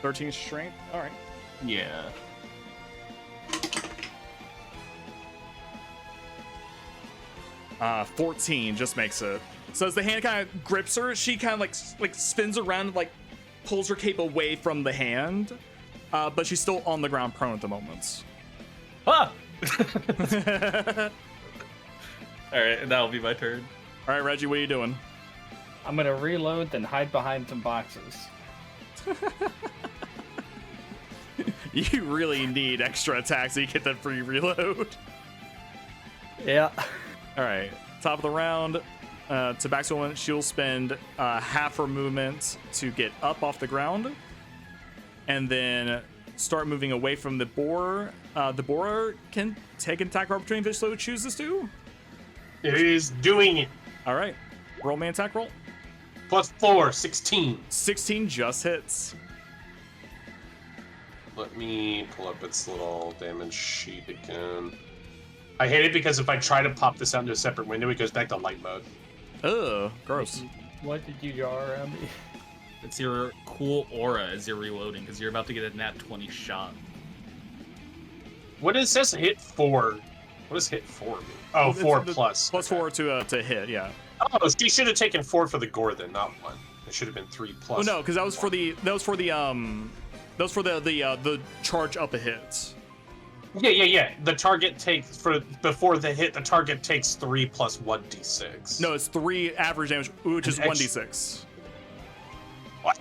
13 strength? All right. Yeah. Uh, 14 just makes it. So as the hand kind of grips her, she kind of like spins around and like pulls her cape away from the hand, but she's still on the ground prone at the moment. Ah! Alright, that'll be my turn. All right, Reggie, what are you doing? I'm gonna reload, then hide behind some boxes. You really need extra attacks so you get that free reload. Yeah. All right, top of the round. Tabaxi, she'll spend half her movement to get up off the ground, and then start moving away from the boar. The boar can take an attack of opportunity if it so chooses to. It is doing it. All right, roll me an attack roll. +4, 16. 16 just hits. Let me pull up its little damage sheet again. I hate it because if I try to pop this out into a separate window, it goes back to light mode. Ugh, gross. What did you draw around me? It's your cool aura as you're reloading, because you're about to get a nat 20 shot. What does this hit 4? What does hit 4 mean? Oh, 4 plus. Plus 4 to hit, yeah. Oh, she should have taken 4 for the gore then, not 1. It should have been 3 plus. Oh no, because that was for the charge up a hit. Yeah. The target takes before the hit. The target takes 3 plus 1d6. No, it's 3 average damage, which is An 1d6. What?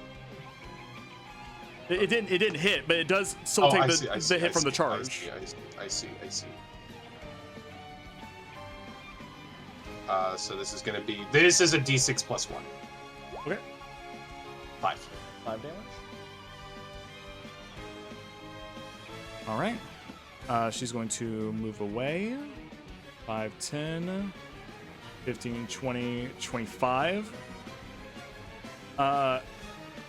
It didn't hit, but it does still take the hit from the charge. I see. So this is gonna be. This is a d6 plus 1. Okay. 5. 5 damage. All right. She's going to move away. 5, 10, 15, 20, 25.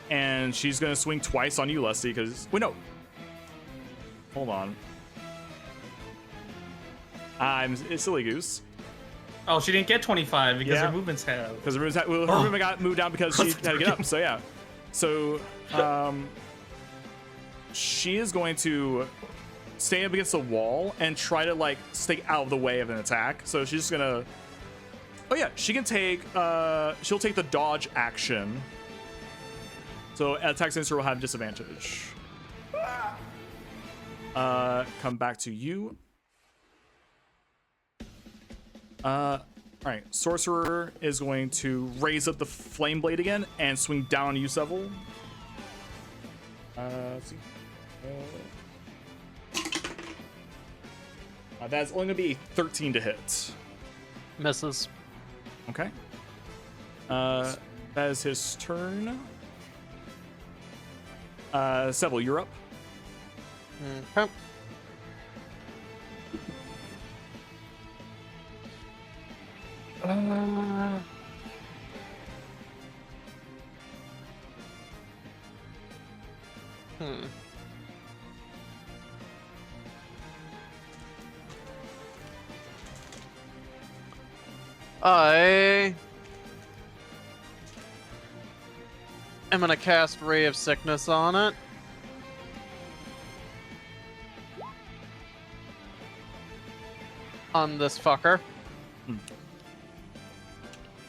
And she's going to swing twice on you, Leslie, because... Wait, no. Hold on. It's silly goose. Oh, she didn't get 25 because Yeah. her movements have. Because her movement got moved down because she had to get up. So, yeah. So, she is going to stay up against the wall and try to, like, stay out of the way of an attack. So she's just going to... Oh, yeah. She can take... she'll take the dodge action. So, attack sensor will have disadvantage. Come back to you. All right, Sorcerer is going to raise up the Flame Blade again and swing down on you, Seville. Let's see. That's only going to be 13 to hit. Misses. Okay. That That is his turn. Seville, you're up. Okay. Hmm. I am gonna cast Ray of Sickness on it. On this fucker.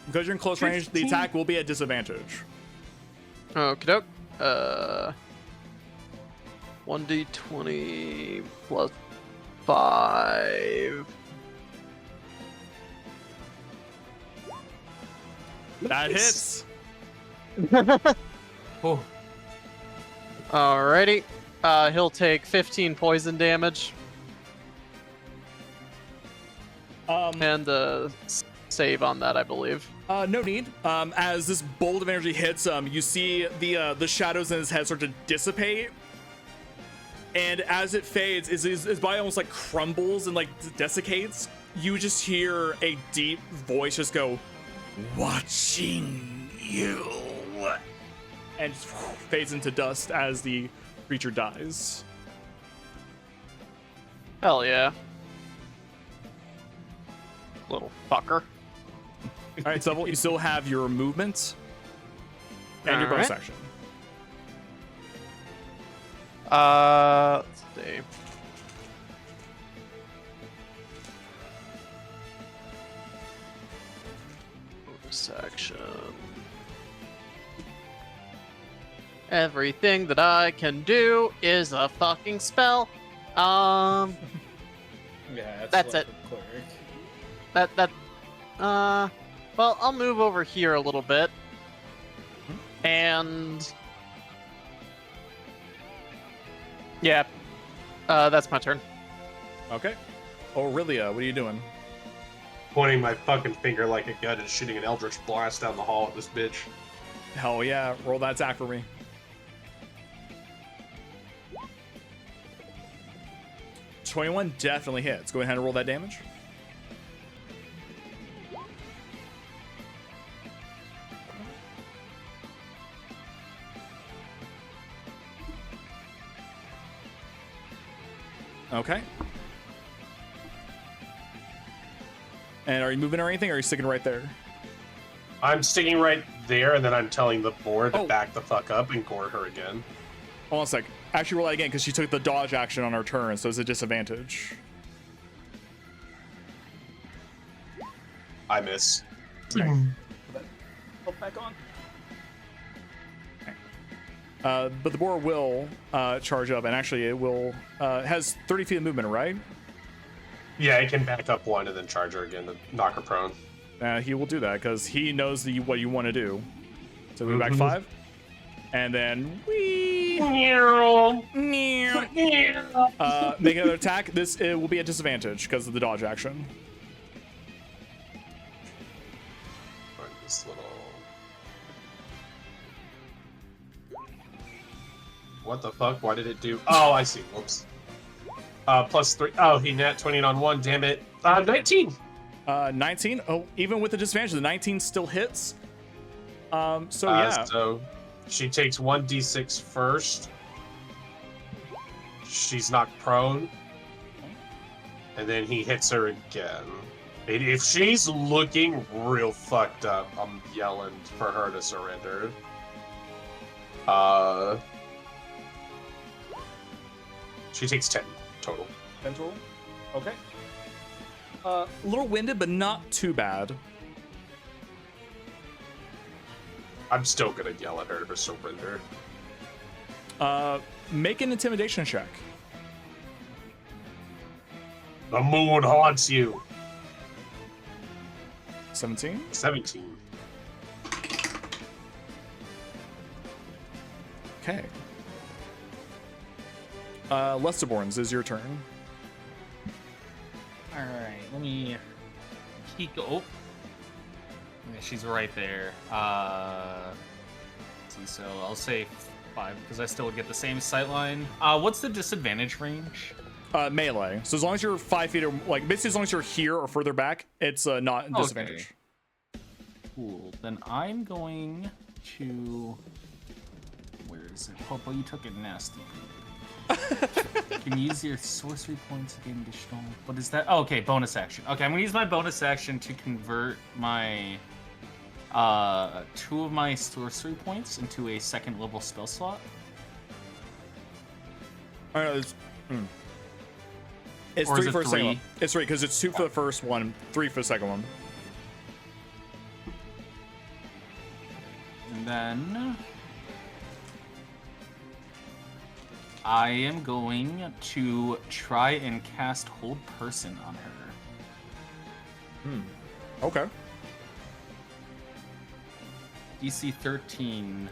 Because you're in close range, the attack will be at disadvantage. Okie doke. 1d20 plus 5. That hits. Oh, Alrighty. He'll take 15 poison damage. And save on that, I believe. No need. As this bolt of energy hits, you see the shadows in his head start to dissipate, and as it fades, his body almost like crumbles and like desiccates. You just hear a deep voice just go, "Watching you," and just fades into dust as the creature dies. Hell yeah. Little fucker. All right, Seville, you still have your movement and your bonus Alright. action. Let's see. Bonus action. Everything that I can do is a fucking spell. Yeah, That's left it. of cleric. Well, I'll move over here a little bit. And yeah, that's my turn. Okay. Aurelia, what are you doing? Pointing my fucking finger like a gun and shooting an Eldritch Blast down the hall at this bitch. Hell yeah, roll that attack for me. $21 definitely hits. Go ahead and roll that damage. Okay. And are you moving or anything, or are you sticking right there? I'm sticking right there, and then I'm telling the board to Oh. back the fuck up and gore her again. Hold on a sec. Actually, roll that again, because she took the dodge action on her turn, so it's a disadvantage. I miss. Put back on. But the boar will charge up, and actually it will has 30 feet of movement, right? Yeah, it can back up one and then charge her again to knock her prone. He will do that because he knows what you want to do. So move back 5, and then make another attack. It will be a disadvantage because of the dodge action. Find this little. What the fuck? Why did it do? Oh, I see. Whoops. +3. Oh, he nat 20 on 1. Damn it. 19. 19. Oh, even with the disadvantage, the 19 still hits. Yeah. So she takes 1d6 first. She's knocked prone. And then he hits her again. And if she's looking real fucked up, I'm yelling for her to surrender. She takes 10 total. 10 total. Okay. A little winded, but not too bad. I'm still gonna yell at her to surrender. Make an intimidation check. The moon haunts you. 17. 17. Okay. Lesterborns, is your turn. all right. Let me peek. Oh, she's right there. See, so I'll say 5 because I still get the same sight line. What's the disadvantage range? Melee. So as long as you're 5 feet or like basically as long as you're here or further back, it's not a disadvantage. Cool. Then I'm going to. Where is it? Popo, you took it nasty. Can you use your sorcery points to gain additional? What is that? Oh, okay, bonus action. Okay, I'm gonna use my bonus action to convert my 2 of my sorcery points into a 2nd level spell slot. I know, it's Or is 3 it for the second 3? one. It's 3 because it's 2 for the first one, 3 for the second one. And then I am going to try and cast Hold Person on her. Okay. DC 13.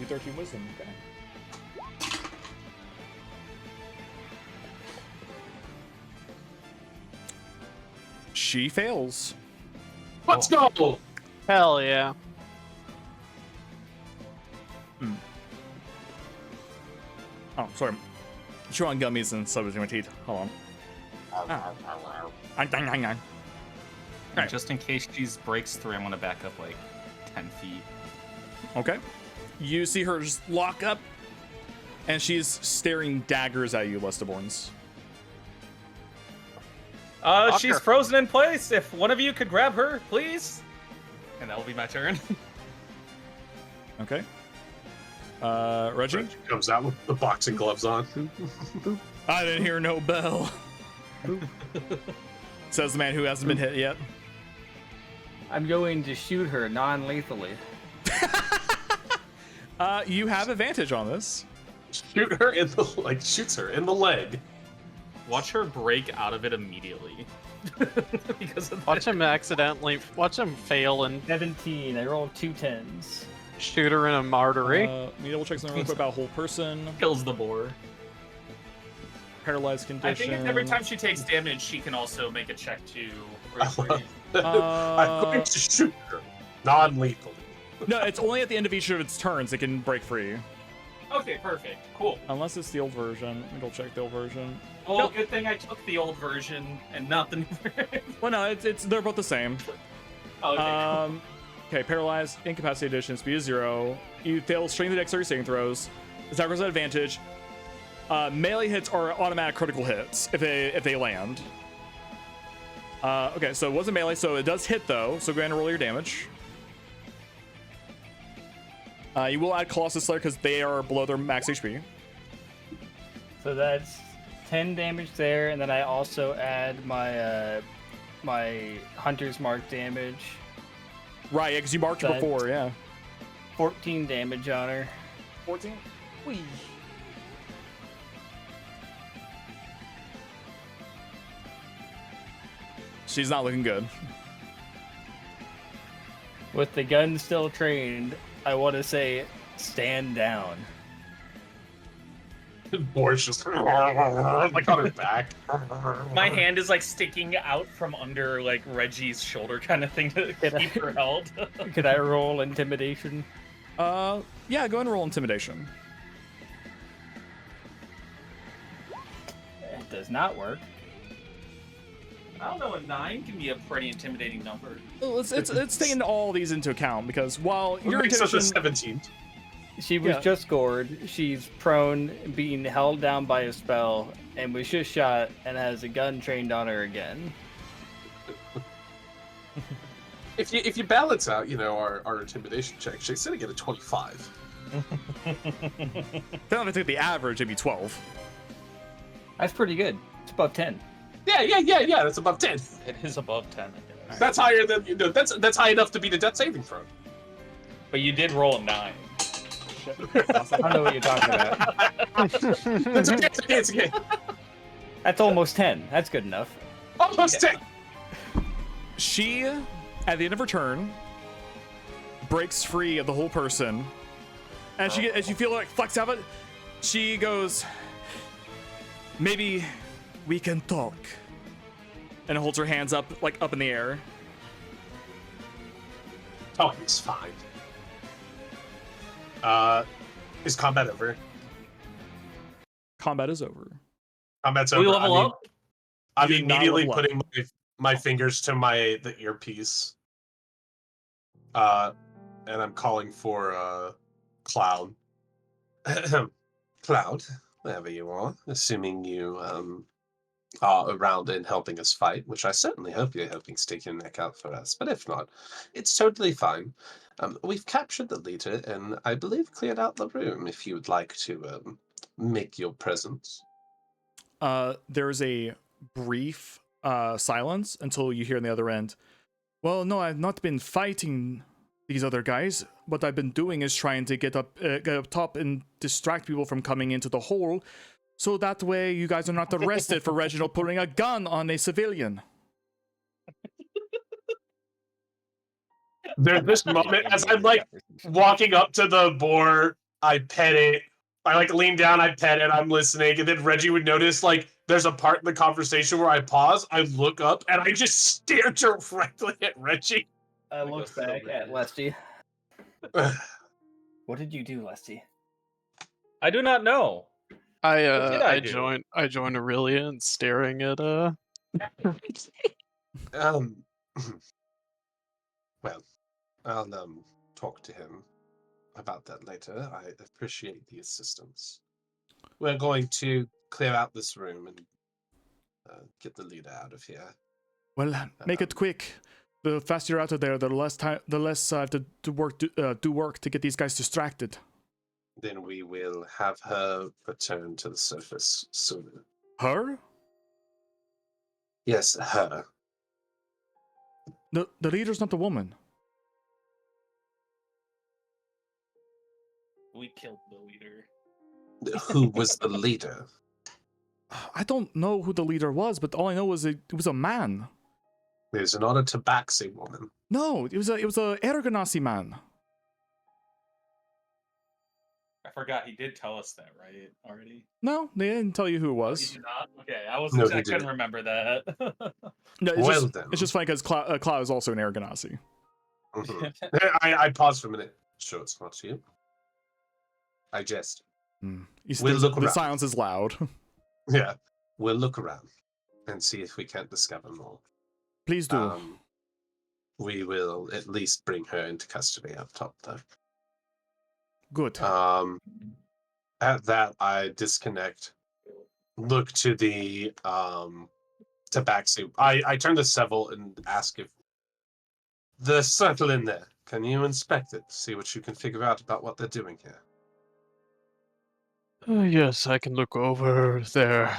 DC 13 wisdom. Okay. She fails. Let's go. Hell yeah. Oh, sorry. Chewing gummies and sub between my teeth. Hold on. And Right. just in case she breaks through, I'm gonna back up like 10 feet. Okay. You see her just lock up, and she's staring daggers at you, Lustaborns. She's frozen in place. If one of you could grab her, please. And that will be my turn. Okay. Reggie? Reggie comes out with the boxing gloves on. I didn't hear no bell. Says the man who hasn't been hit yet. I'm going to shoot her non-lethally. You have advantage on this. Shoot her in the shoots her in the leg. Watch her break out of it immediately. Because of Watch him watch him fail and 17. I rolled 2 10s. shoot her in a artery. Let me double check something real quick about whole person. kills the boar. Paralyzed condition. I think every time she takes damage, she can also make a check to break free. I'm going to shoot her non-lethally. No, it's only at the end of each of its turns it can break free. Okay, perfect. Cool. Unless it's the old version. Let me double check the old version. Well, good thing I took the old version and not the new version. Well, no, it's they're both the same. Okay, Okay, paralyzed, incapacity addition, speed is 0. You fail strength and dexterity saving throws. Attackers at advantage. Melee hits are automatic critical hits if they land. Okay, so it wasn't melee, so it does hit though. So go ahead and roll your damage. You will add Colossus Slayer because they are below their max HP. So that's 10 damage there, and then I also add my my Hunter's Mark damage. Right, yeah, because you marked her That- before, yeah. 14 damage on her. 14? Whee. She's not looking good. With the gun still trained, I want to say, stand down. Boar's just like on her back. my hand is like sticking out from under like Reggie's shoulder, kind of thing to keep her held. Could I roll intimidation? Yeah, go ahead and roll intimidation. It does not work. I don't know. A 9 can be a pretty intimidating number. Well, it's taking all these into account because while your Makes us a intimidation, 17. She was Yeah. just gored. She's prone, being held down by a spell, and was just shot and has a gun trained on her again. If you balance out, our intimidation check, she's gonna get a 25. if I took the average, it'd be 12. That's pretty good. It's above 10. Yeah. That's above 10. It is above 10. That's higher than that's high enough to be the death saving throw. But you did roll a 9. I don't know what you're talking about. It's okay. That's almost 10. That's good enough. Almost 10. She, at the end of her turn, breaks free of the whole person. As you feel like flex out of it, she goes, maybe we can talk. And holds her hands up, like up in the air. Talking's fine. Is combat over? Combat is over. Combat's We over. level up? I'm You do not immediately level up. putting my fingers to the earpiece. And I'm calling for Cloud. Cloud, wherever you are, assuming you are around and helping us fight, which I certainly hope you're helping stick your neck out for us. But if not, it's totally fine. We've captured the leader and I believe cleared out the room. If you would like to make your presence. There's a brief silence until you hear on the other end. Well, no, I've not been fighting these other guys. What I've been doing is trying to get up top and distract people from coming into the hole, so that way you guys are not arrested for Reginald putting a gun on a civilian. There's this moment as I'm like walking up to the boar, I pet it. I like lean down, I pet it, I'm listening, and then Reggie would notice like there's a part in the conversation where I pause, I look up, and I just stare directly at Reggie. I look back at Lesty. What did you do, Lesty? I do not know. did I do? I joined Aurelian staring at Um, well, I'll talk to him about that later. I appreciate the assistance. We're going to clear out this room and get the leader out of here. Well, make it quick. The faster you're out of there, the less I have to do work to get these guys distracted. Then we will have her return to the surface sooner. Her? Yes, her. The leader's not the woman. We killed the leader. Who was the leader? I don't know who the leader was, but all I know is it was a man. It was not a Tabaxi woman. No, it was a Aragonasi man. I forgot he did tell us that, right? Already? No, they didn't tell you who it He was. did not? Okay, I No, he couldn't didn't. remember that. No, Well then. it's just funny because Cloud is also an Aragonasi. Mhm. I paused for a minute. Sure, it's not you. I jest. We'll look The around. silence is loud. Yeah, we'll look around and see if we can't discover more. Please do. We will at least bring her into custody up top, though. Good. At that, I disconnect. Look to the Tabaxi. I turn to Seville and ask if the circle in there. Can you inspect it? See what you can figure out about what they're doing here. yes, I can look over their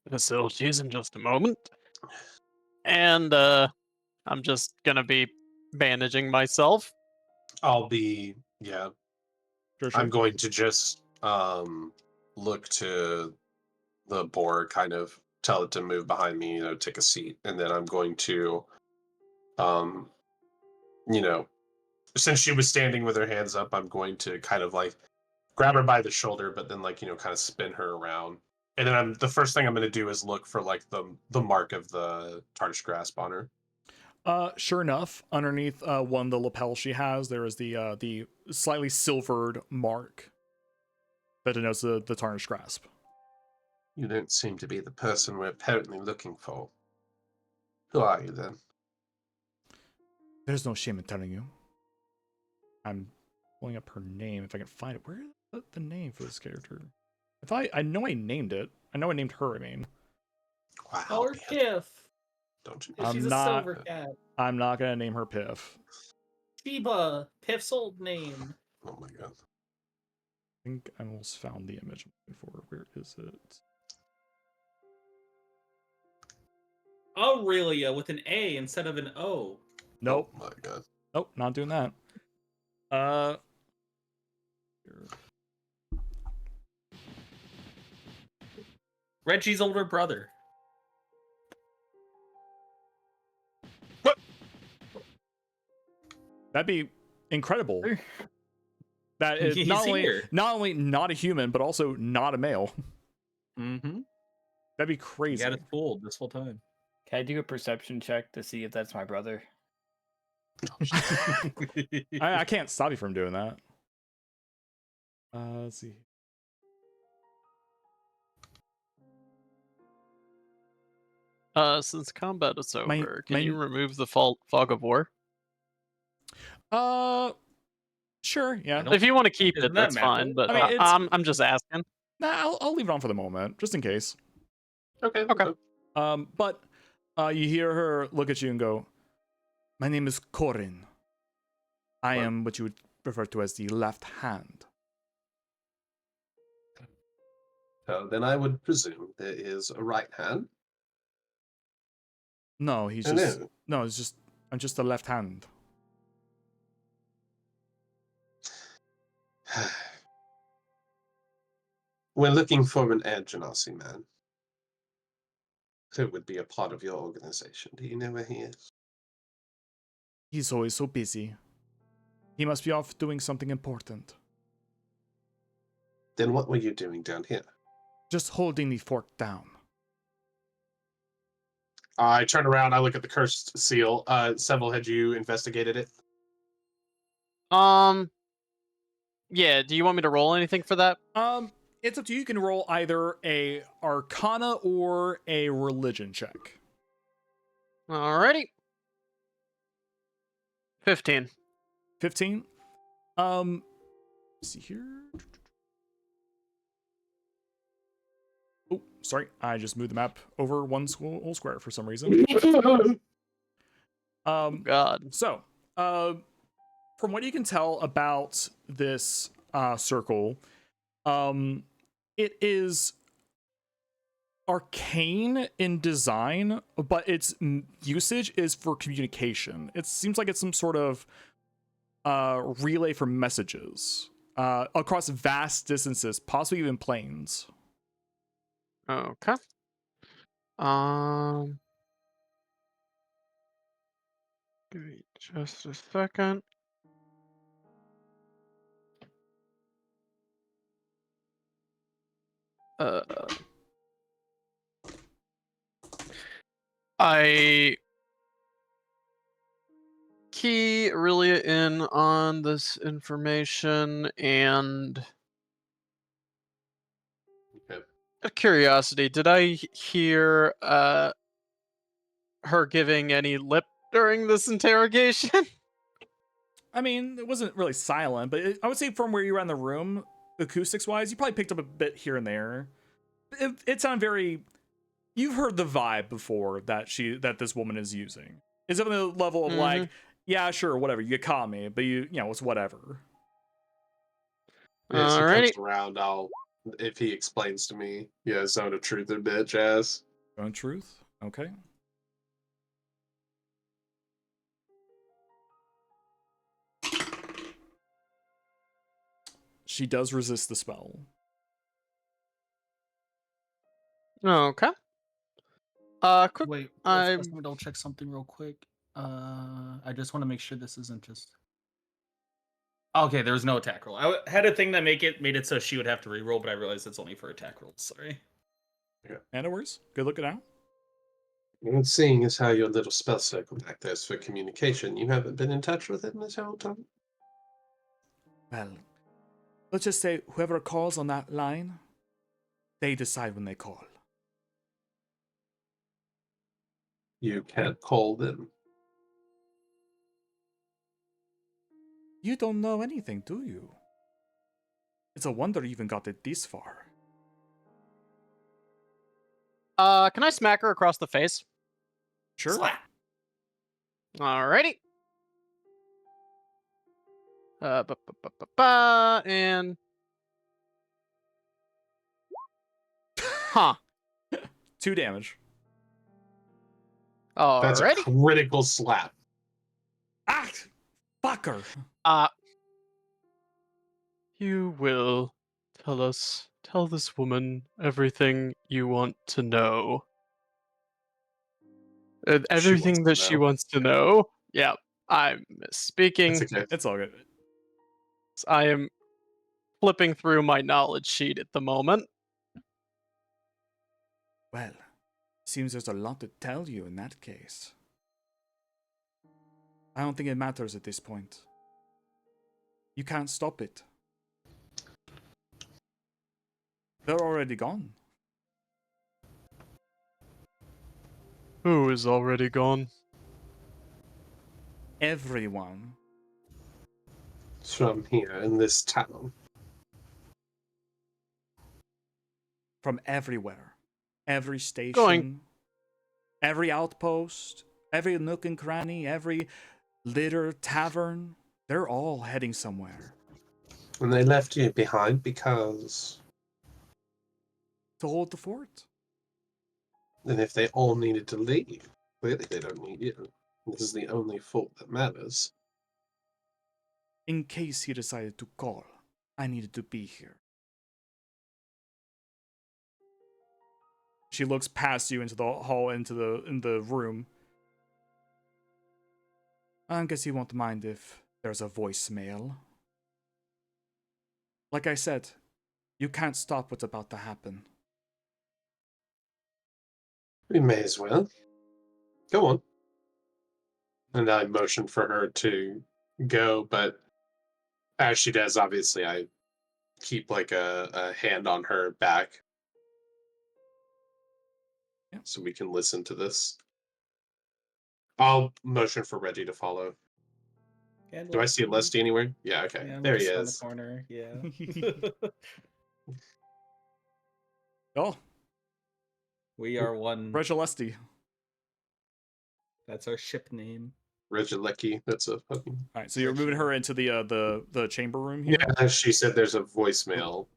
facilities in just a moment. And I'm just gonna be bandaging myself. I'll be Sure. I'm going to just look to the boar, kind of tell it to move behind me, take a seat, and then I'm going to since she was standing with her hands up, I'm going to kind of like grab her by the shoulder, but then like, kind of spin her around. And then the first thing I'm going to do is look for like the mark of the tarnish grasp on her. Sure enough, underneath one of the lapel she has, there is the slightly silvered mark that denotes the tarnished grasp. You don't seem to be the person we're apparently looking for. Who are you then? There's no shame in telling you. I'm pulling up her name if I can find it. Where is the name for this character? I know I named it. I know I named her, I mean. Wow. Call her Piff. Don't you? I'm She's not- a silver cat. I'm not gonna name her Piff. Sheba. Piff's old name. Oh my god. I think I almost found the image before. Where is it? Aurelia with an A instead of an O. Nope. Oh my god. Nope, not doing that. Here. Reggie's older brother. That'd be incredible. That is He's not here. only not a human, but also not a male. Mm-hmm. That'd be You crazy. got it fooled this whole time. Can I do a perception check to see if that's my brother? I can't stop you from doing that. Let's see. Since combat is over, My- can my- you remove the fog of war? Sure, yeah. don't- If you want to keep Isn't it, that that's fine. magical? But I mean, it's- I'm just asking. Nah, I'll leave it on for the moment, just in case. Okay. Okay. But you hear her look at you and go, "My name is Corin. I What? am what you would refer to as the left hand." So then I would presume there is a right hand. No, he's Oh, just no. no. It's just I'm just the left hand. We're looking for an Air Genasi man who would be a part of your organization. Do you know where he is? He's always so busy. He must be off doing something important. Then what were you doing down here? Just holding the fort down. I turn around, I look at the cursed seal. Seville, had you investigated it? Yeah. Do you want me to roll anything for that? It's up to you. You can roll either a Arcana or a Religion check. Alrighty. 15. 15. See here. Oh, sorry. I just moved the map over one whole square for some reason. God. So, from what you can tell about this circle, it is arcane in design, but its usage is for communication. It seems like it's some sort of relay for messages across vast distances, possibly even planes. Okay. Give me just a second. I key Aurelia in on this information and Okay. out of curiosity, did I hear her giving any lip during this interrogation? I mean, it wasn't really silent, but I would say from where you were in the room, acoustics wise, you probably picked up a bit here and there. It sounded very. You've heard the vibe before that this woman is using. It's on the level of like, yeah, sure, whatever, you caught me, but you know, it's whatever. If she Alrighty. comes around, if he explains to me, yeah, zone of truth a bit, Jazz. Own truth, okay. She does resist the spell. Okay. Quick. Wait, I'm- let me double check something real quick. I just want to make sure this isn't just. Okay, there's no attack roll. I had a thing that made it so she would have to re-roll, but I realized it's only for attack rolls. Sorry. And it works. Good looking out. And seeing as how your little spell circle back there is for communication, you haven't been in touch with him this whole time? Well, let's just say whoever calls on that line, they decide when they call. You can't call them. You don't know anything, do you? It's a wonder you even got it this far. Can I smack her across the face? Sure. Slap. Alrighty. And huh. 2 damage. That's a Alrighty. critical slap. Ah! Fucker! You will tell this woman everything you want to know. Everything that she wants to know. Yeah, I'm speaking. It's okay. It's all good. I am flipping through my knowledge sheet at the moment. Well, seems there's a lot to tell you in that case. I don't think it matters at this point. You can't stop it. They're already gone. Who is already gone? Everyone. From here in this town. From everywhere. Every station. Going. Every outpost. Every nook and cranny. Every litter tavern. They're all heading somewhere. And they left you behind because... To hold the fort. And if they all needed to leave, clearly they don't need you. This is the only fort that matters. In case he decided to call, I needed to be here. She looks past you into the hall, in the room. I guess he won't mind if there's a voicemail. Like I said, you can't stop what's about to happen. We may as well. Go on. And I motion for her to go, but as she does, obviously, I keep like a hand on her back. Yeah. So we can listen to this. I'll motion for Reggie to follow. And Do I see Lesty anywhere? Yeah, okay. Yeah, I'm There he just around the is. corner. Yeah. Oh, We are one. Regielesti. That's our ship name. Regilecki. That's a fucking... Alright, so you're moving her into the chamber room here? Yeah, she said there's a voicemail.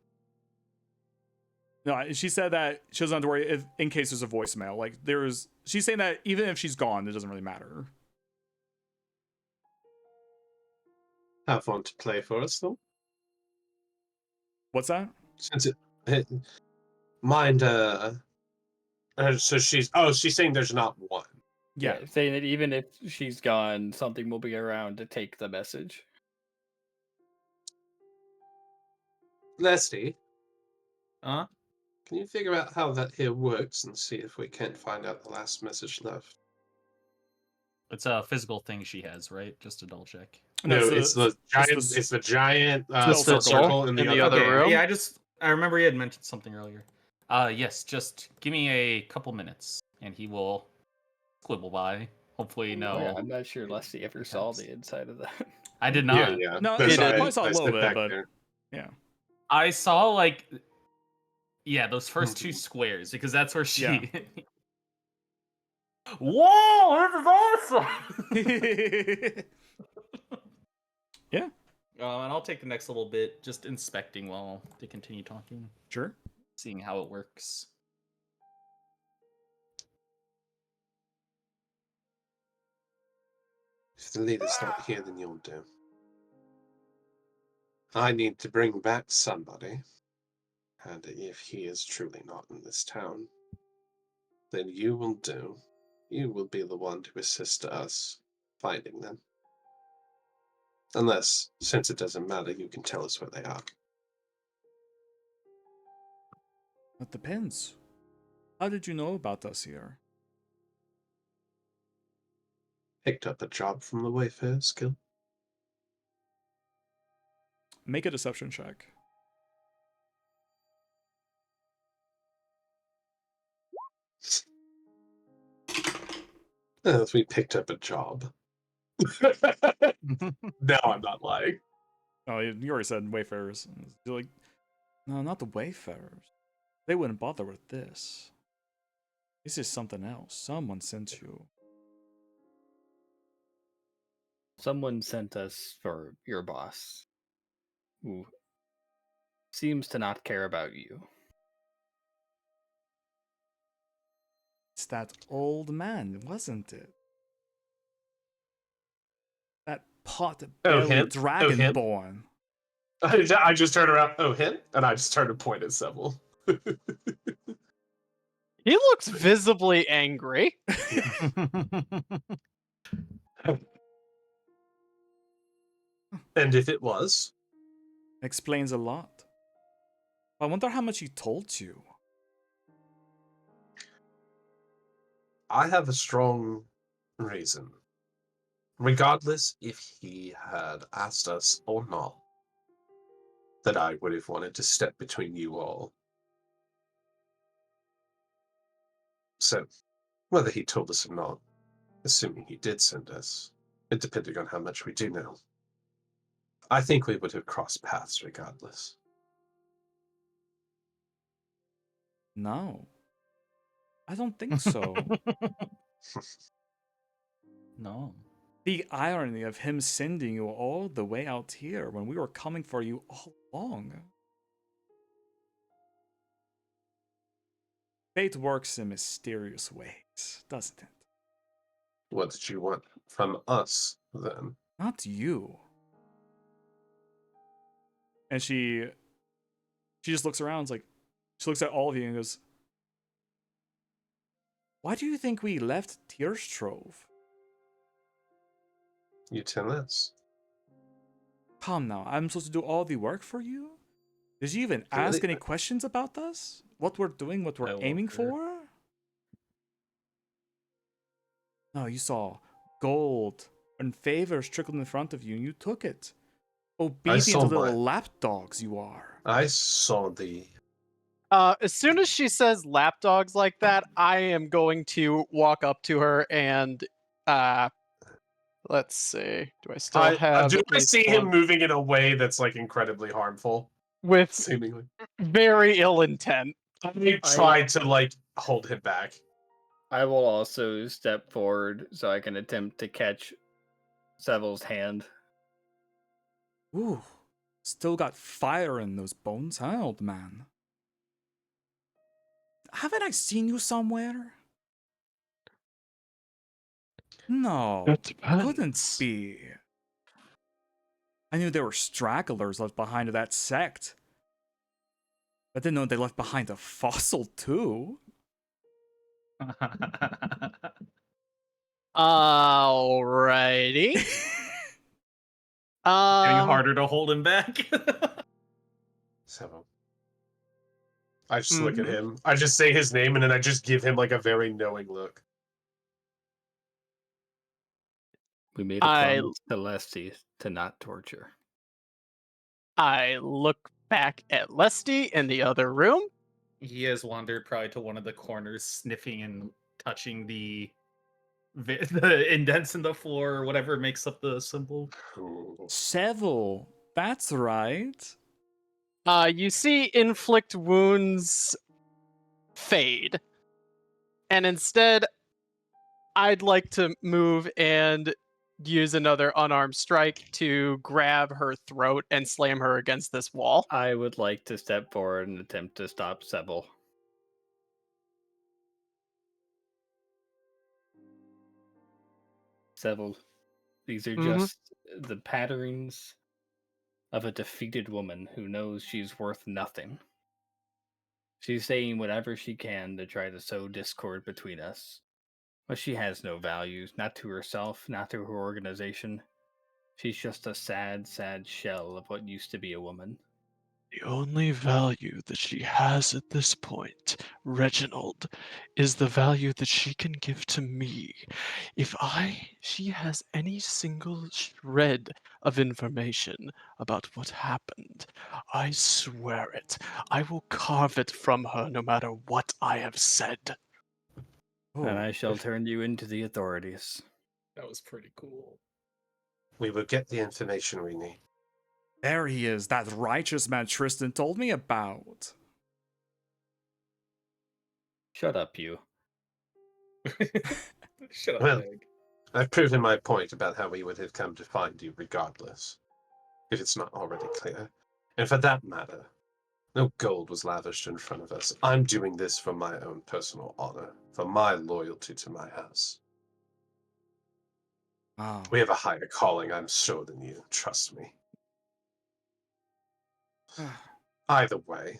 No, she said that she doesn't have to worry if, in case there's a voicemail. Like, she's saying that even if she's gone, it doesn't really matter. Have fun to play for us, though. What's that? Since mind, so she's saying there's not one. Yeah. Saying that even if she's gone, something will be around to take the message. Leslie, Huh? can you figure out how that here works and see if we can't find out the last message left? It's a physical thing she has, right? Just to double check. No, it's the giant. it's It's the giant spell circle in the other other room? Yeah, I remember you had mentioned something earlier. Yes, just give me a couple minutes, and he will squibble by. Hopefully, no. Oh, yeah, I'm not sure Leslie ever saw the inside of that. I did Yeah, not. yeah. No, That's I why probably saw a I little said bit, back but there. yeah. I saw like, yeah, those first two squares because that's where she. Yeah. Whoa, this is awesome! Yeah, And I'll take the next little bit, just inspecting while they continue talking, sure. seeing how it works. If the leader's not here, then you'll do. I need to bring back somebody, and if he is truly not in this town, then you will do. You will be the one to assist us finding them. Unless, since it doesn't matter, you can tell us where they are. That depends. How did you know about us here? Picked up a job from the Wayfarers Guild. Make a deception check. We picked up a job. No, I'm not lying. Oh, you already said Wayfarers. You're like, no, not the Wayfarers. They wouldn't bother with this. This is something else. Someone sent you. Someone sent us for your boss, who seems to not care about you. It's that old man, wasn't it? That pot-bellied him? dragonborn. I just turned around. Oh, him? And I just turned to point at Seville. He looks visibly angry. And if it was? Explains a lot. I wonder how much he told you. I have a strong reason. Regardless if he had asked us or not, that I would have wanted to step between you all. So, whether he told us or not, assuming he did send us, and depending on how much we do know, I think we would have crossed paths regardless. No, I don't think so. No. The irony of him sending you all the way out here when we were coming for you all along. Fate works in mysterious ways, doesn't it? What did you want from us, then? Not you. And she just looks around, like, she looks at all of you and goes, why do you think we left Tierstrove? You tell us. Come now, I'm supposed to do all the work for you? Did you even Really? ask any questions about us? What we're doing, what we're I aiming love her. for? No, you saw gold and favors trickled in front of you and you took it. Obedient saw little lapdogs you are. I saw the. As soon as she says lapdogs like that, I am going to walk up to her and let's see. Do I still have Do at I least see one? him moving in a way that's like incredibly harmful? With Seemingly. very ill intent. I tried to like hold him back. I will also step forward so I can attempt to catch Seville's hand. Ooh, still got fire in those bones, huh, old man? Haven't I seen you somewhere? No, It couldn't depends. be. I knew there were stragglers left behind of that sect. I didn't know they left behind a fossil too. Alrighty. Getting harder to hold him back. So I just look at him. I just say his name and then I just give him like a very knowing look. We made a promise to Lesty to not torture. I look back at Lesty in the other room. He has wandered probably to one of the corners, sniffing and touching the indents in the floor or whatever makes up the symbol. Seville, that's right. You see inflict wounds fade. And instead, I'd like to move and use another unarmed strike to grab her throat and slam her against this wall. I would like to step forward and attempt to stop Seville. Seville, these are just the patterns of a defeated woman who knows she's worth nothing. She's saying whatever she can to try to sow discord between us. But she has no values, not to herself, not to her organization. She's just a sad, sad shell of what used to be a woman. The only value that she has at this point, Reginald, is the value that she can give to me. If she has any single shred of information about what happened, I swear it, I will carve it from her no matter what I have said. And I shall turn you into the authorities. That was pretty cool. We will get the information we need. There he is, that righteous man Tristan told me about. Shut up, you. Shut up, Well, Meg. I've proven my point about how we would have come to find you regardless, if it's not already clear. And for that matter, no gold was lavished in front of us. I'm doing this for my own personal honor, for my loyalty to my house. Wow. We have a higher calling, I'm sure, than you. Trust me. Either way,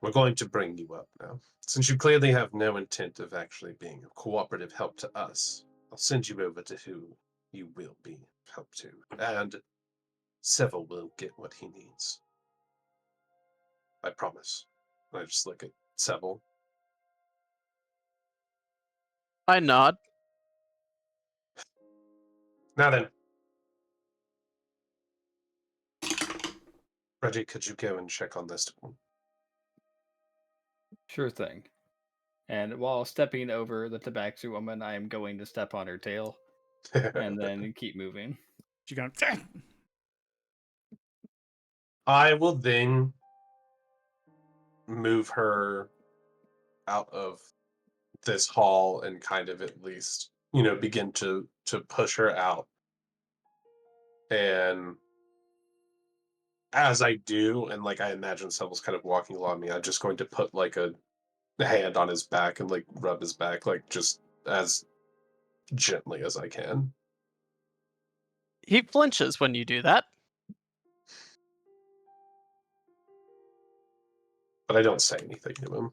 we're going to bring you up now. Since you clearly have no intent of actually being a cooperative help to us, I'll send you over to who you will be help to. And Seville will get what he needs. I promise. And I just look at Seville. I nod. Now then. Reggie, could you go and check on this one? Sure thing. And while stepping over the tabaxi woman, I am going to step on her tail and then keep moving. She gonna. I will then move her out of this hall and kind of at least, begin to push her out. And as I do, and like I imagine Seville's kind of walking along me, I'm just going to put like a hand on his back and like rub his back, like just as gently as I can. He flinches when you do that. But I don't say anything to him.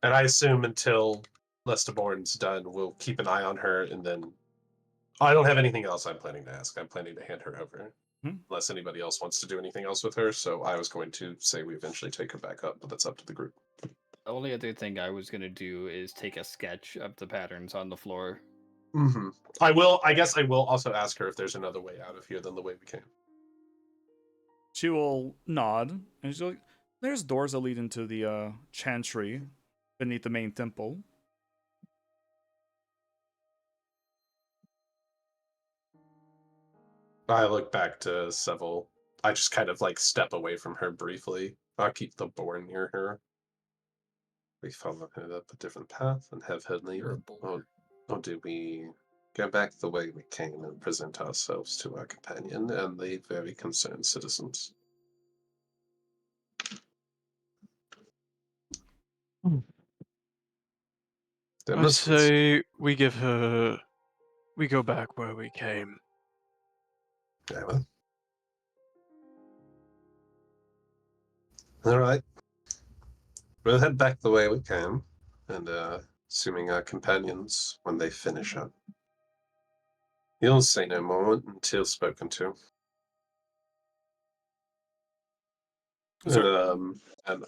And I assume until Lestaborn's done, we'll keep an eye on her, and then I don't have anything else I'm planning to ask. I'm planning to hand her over, unless anybody else wants to do anything else with her. So I was going to say we eventually take her back up, but that's up to the group. The only other thing I was going to do is take a sketch of the patterns on the floor. Mm-hmm. I guess I will also ask her if there's another way out of here than the way we came. She will nod, and she's like, "There's doors that lead into the chantry beneath the main temple." I look back to Seville. I just kind of like step away from her briefly. I'll keep the boar near her. We follow her up a different path and have her leave. Or do we go back the way we came and present ourselves to our companion and the very concerned citizens? I say we give her. We go back where we came. Yeah, well. All right. We'll head back the way we came, and assuming our companions, when they finish up, you'll say no more until spoken to. And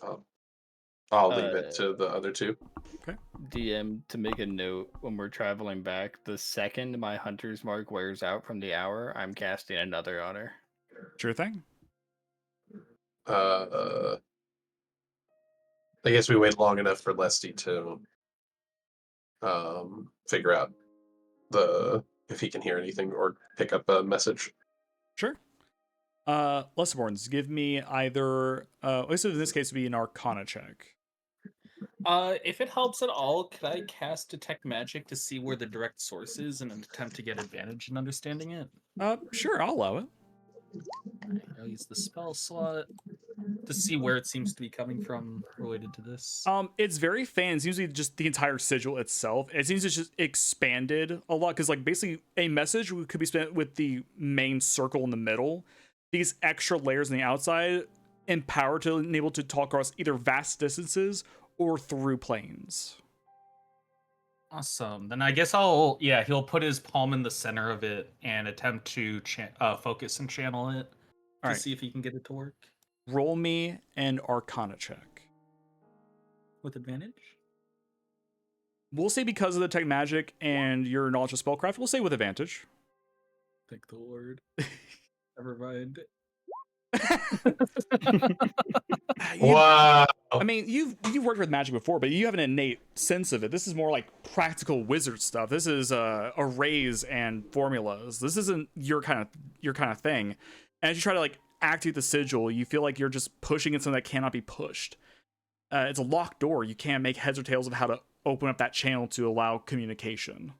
I'll leave it to the other two. Okay. DM, to make a note, when we're traveling back, the second my hunter's mark wears out from the hour, I'm casting another on her. Sure thing. I guess we wait long enough for Lesty to figure out if he can hear anything or pick up a message. Sure. Lessaborns, give me either. So in this case, would be an Arcana check. If it helps at all, could I cast Detect Magic to see where the direct source is in an attempt to get advantage in understanding it? Sure, I'll allow it. Alright, I'll use the spell slot to see where it seems to be coming from related to this. It's very faint. It's usually just the entire sigil itself. It seems it's just expanded a lot because, like, basically a message could be spent with the main circle in the middle. These extra layers on the outside empower to enable to talk across either vast distances or through planes. Awesome. Then I guess he'll put his palm in the center of it and attempt to focus and channel it to see if he can get it to work. Roll me an Arcana check. With advantage? We'll say because of the tech magic and your knowledge of spellcraft, we'll say with advantage. Thank the Lord. Never mind. Wow. I mean, you've worked with magic before, but you have an innate sense of it. This is more like practical wizard stuff. This is arrays and formulas. This isn't your kind of thing. And as you try to like activate the sigil, you feel like you're just pushing in something that cannot be pushed. It's a locked door. You can't make heads or tails of how to open up that channel to allow communication.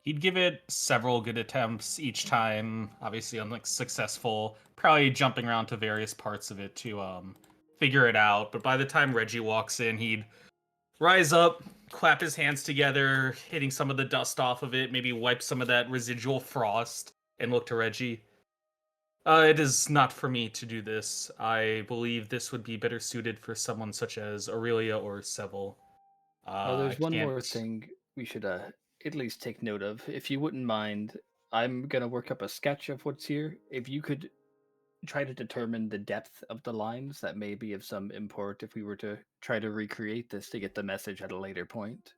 He'd give it several good attempts each time, obviously unsuccessful, probably jumping around to various parts of it to figure it out. But by the time Reggie walks in, he'd rise up, clap his hands together, hitting some of the dust off of it, maybe wipe some of that residual frost, and look to Reggie. It is not for me to do this. I believe this would be better suited for someone such as Aurelia or Seville. There's one more thing we should at least take note of. If you wouldn't mind, I'm going to work up a sketch of what's here. If you could try to determine the depth of the lines? That may be of some import if we were to try to recreate this to get the message at a later point.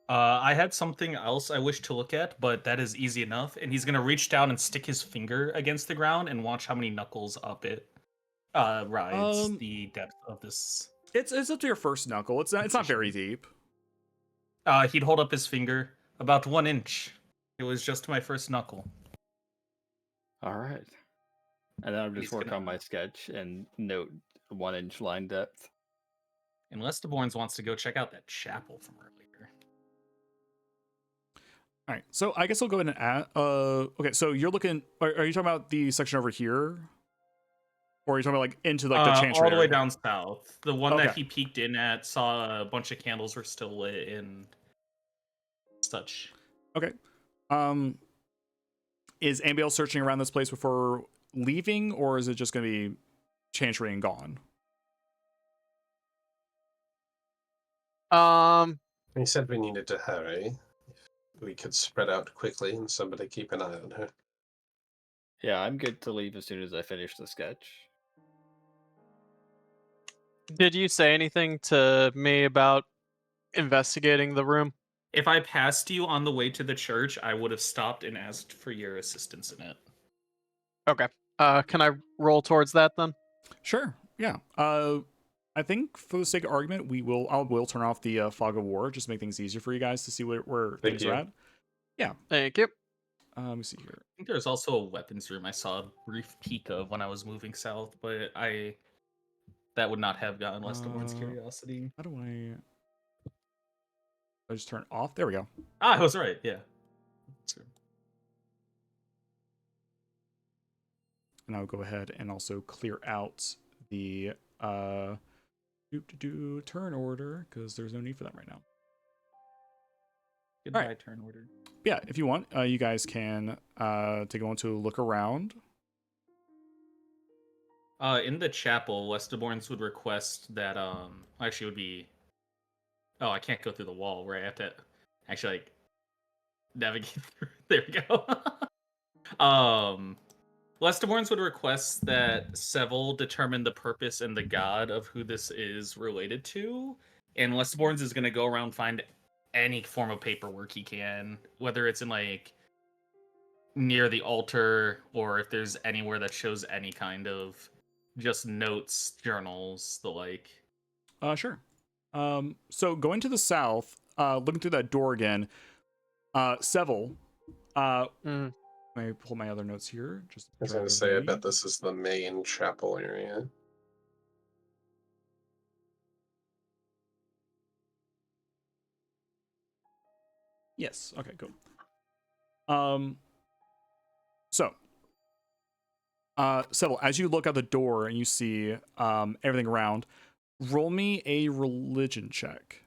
I had something else I wish to look at, but that is easy enough. And he's gonna reach down and stick his finger against the ground and watch how many knuckles up it rides the depth of this. It's up to your first knuckle. It's not very deep. He'd hold up his finger about 1 inch. It was just my first knuckle. All right. And then I'll just He's work gonna- on my sketch and note 1 inch line depth. Unless DeBorns wants to go check out that chapel from earlier. All right, so I guess I'll go ahead and add. Okay, so you're looking. Are you talking about the section over here, or are you talking about like into like the chantry all the way area? down south. The one that Okay. he peeked in at saw a bunch of candles were still lit and such. Okay. Is anybody else searching around this place before leaving, or is it just going to be chantry and gone? He said we needed to hurry. If we could spread out quickly and somebody keep an eye on her. Yeah, I'm good to leave as soon as I finish the sketch. Did you say anything to me about investigating the room? If I passed you on the way to the church, I would have stopped and asked for your assistance in it. Okay. Can I roll towards that then? Sure. Yeah. I think for the sake of argument, I will turn off the fog of war, just to make things easier for you guys to see where Thank things you. are at. Yeah. Thank you. Let me see here. I think there's also a weapons room I saw a brief peek of when I was moving south, but that would not have gotten less DeBorn's curiosity. How do I just turn it off? There we go. I was right, yeah. And I'll go ahead and also clear out the turn order because there's no need for that right now. Goodbye, Alright. turn order. Yeah, if you want, you guys can take a moment to look around. In the chapel, Westeborns would request that actually it would be I can't go through the wall, right? I have to actually like navigate through. There we go. Westeborns would request that Seville determine the purpose and the god of who this is related to. And Westeborns is gonna go around find any form of paperwork he can, whether it's in like near the altar or if there's anywhere that shows any kind of just notes, journals, the like. Sure. So going to the south, looking through that door again, Seville. Let me pull my other notes here. Just I was going to say, I bet this is the main chapel area. Yes. Okay. Cool. So, Seville, as you look out the door and you see everything around, roll me a religion check.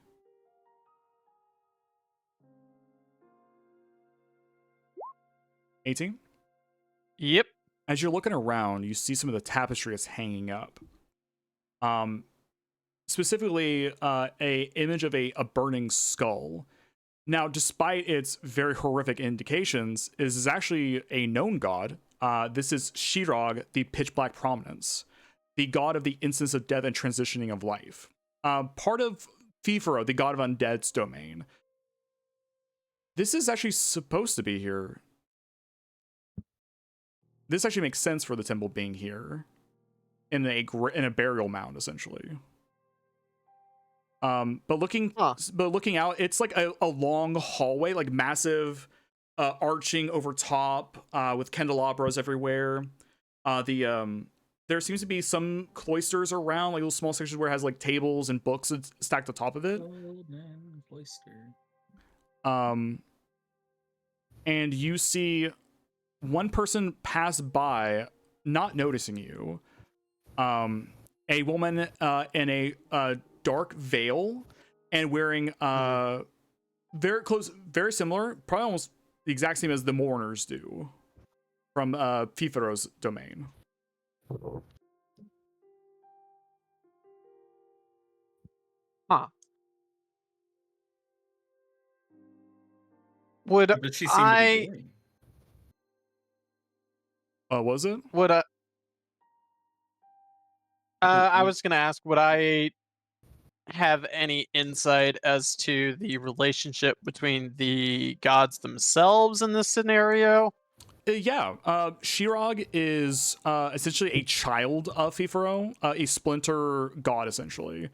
18? Yep. As you're looking around, you see some of the tapestry that's hanging up. Specifically, a image of a burning skull. Now, despite its very horrific indications, this is actually a known god. This is Shirog, the Pitch Black Prominence, the god of the instance of death and transitioning of life. Part of Fifaro, the god of undead's domain. This is actually supposed to be here. This actually makes sense for the temple being here in a burial mound, essentially. But looking out, it's like a long hallway, like massive, arching over top, with candelabras everywhere. There seems to be some cloisters around, like little small sections where it has like tables and books stacked on top of it. And you see one person pass by, not noticing you. A woman in a dark veil and wearing very close, very similar, probably almost the exact same as the mourners do from Fifaro's domain. Huh. What did she seem to be doing? Was it? Would I was gonna ask, would I have any insight as to the relationship between the gods themselves in this scenario? Yeah, Shirog is essentially a child of Fifaro, a splinter god, essentially.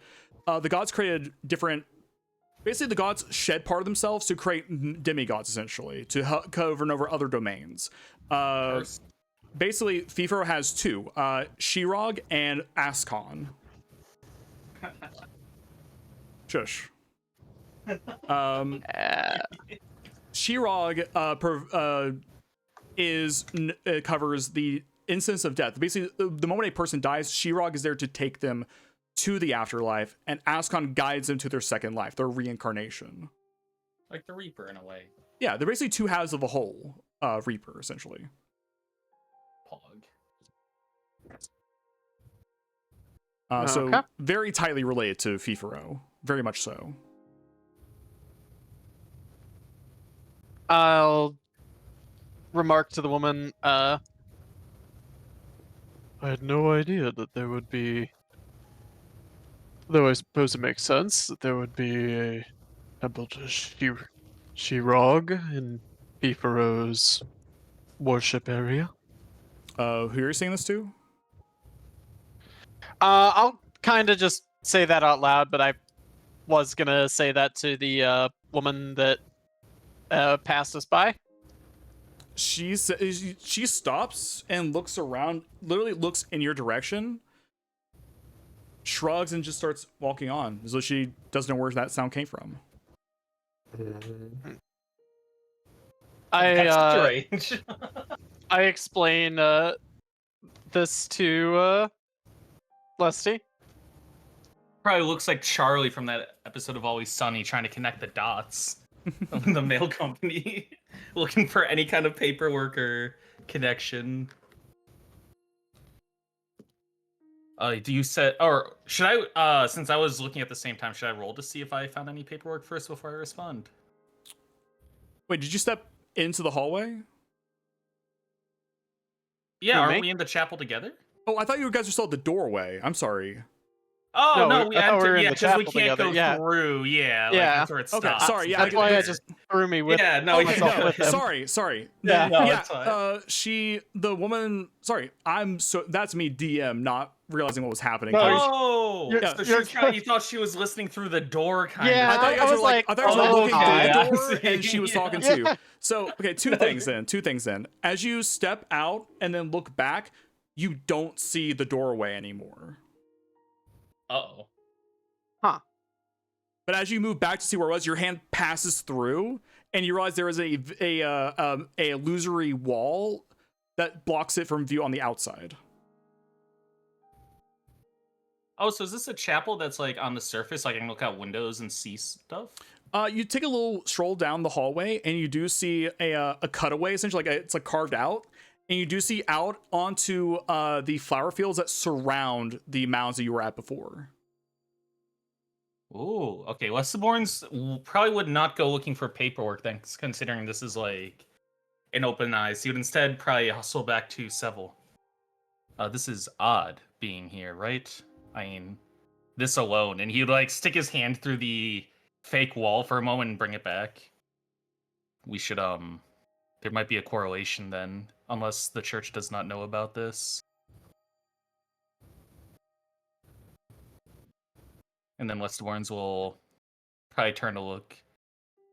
The gods created different. Basically, the gods shed part of themselves to create demigods, essentially, to cover and over other domains. Basically, Fifaro has two, Shirog and Ascon. Shush. Shirog covers the instance of death. Basically, the moment a person dies, Shirog is there to take them to the afterlife, and Ascon guides them to their second life, their reincarnation. Like the Reaper in a way. Yeah, they're basically two halves of a whole Reaper, essentially. Pog. So very tightly related to Fifaro, very much so. I'll remark to the woman, I had no idea that there would be. Though I suppose it makes sense that there would be a temple to Shirog in Beefaro's worship area. Who are you saying this to? I'll kind of just say that out loud, but I was gonna say that to the woman that passed us by. She stops and looks around, literally looks in your direction, shrugs, and just starts walking on, as though she doesn't know where that sound came from. That's I strange. I explain this to Lusty. Probably looks like Charlie from that episode of Always Sunny trying to connect the dots of the mail company, looking for any kind of paperwork or connection. Do you set, or should I? Since I was looking at the same time, should I roll to see if I found any paperwork first before I respond? Wait, did you step into the hallway? Yeah, Who, aren't me? we in the chapel together? Oh, I thought you guys were still at the doorway. I'm sorry. Oh No, no, we I thought we entered. were in Yeah, the because we chapel can't together, go yeah. through. Yeah, like Yeah. that's where it Okay, stops. sorry, yeah, That's why I just threw me with. Yeah, no, Okay, myself no, with him. sorry. Yeah. No, yeah. it's fine. The woman. Sorry, that's me, DM, not realizing what was happening. No, Oh, you're- so you're you thought she was listening through the door, kind Yeah, of. I thought you guys I were was like, I thought you guys were oh, looking okay, through I the door, see. and she was talking Yeah. to you. So, okay, two things then. As you step out and then look back, you don't see the doorway anymore. Uh-oh. But as you move back to see where it was, your hand passes through, and you realize there is a illusory wall that blocks it from view on the outside. Oh, so is this a chapel that's like on the surface? Like I can look out windows and see stuff? You take a little stroll down the hallway, and you do see a cutaway, essentially, it's like carved out, and you do see out onto the flower fields that surround the mounds that you were at before. Ooh, okay. Westerborns probably would not go looking for paperwork then, considering this is like an open eyes. He would instead probably hustle back to Seville. This is odd being here, right? I mean, this alone. And he would like stick his hand through the fake wall for a moment and bring it back. We should, there might be a correlation then, unless the church does not know about this. And then Westerborns will probably turn to look.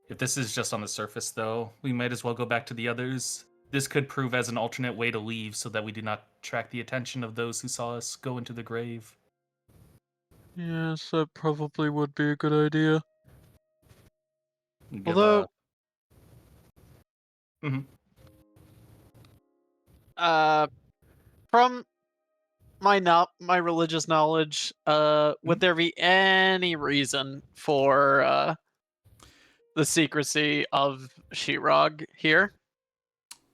If this is just on the surface, though, we might as well go back to the others. This could prove as an alternate way to leave so that we do not attract the attention of those who saw us go into the grave. Yes, that probably would be a good idea. Give, Although, Mhm. from my religious knowledge, would there be any reason for the secrecy of Shirog here?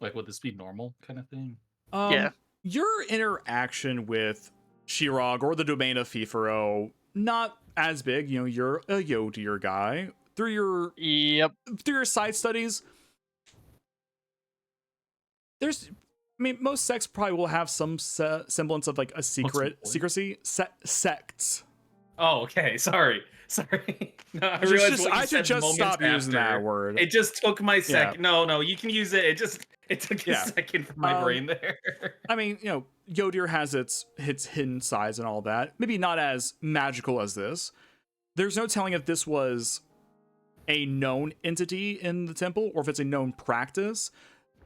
Like, would this be normal kind of thing? Yeah. Your interaction with Shirog or the domain of Fifaro, not as big. You know, you're a Yodir guy. Through Yep. your side studies, there's I mean, most sects probably will have some semblance of like a secrecy. Sects. Oh, okay. Sorry. No, I It's realized just, what you I said should just moments stop using that after. word. It just took my Yeah. second. No, you can use it. It took a Yeah. second for my brain there. I mean, Yodir has its hidden size and all that. Maybe not as magical as this. There's no telling if this was a known entity in the temple or if it's a known practice.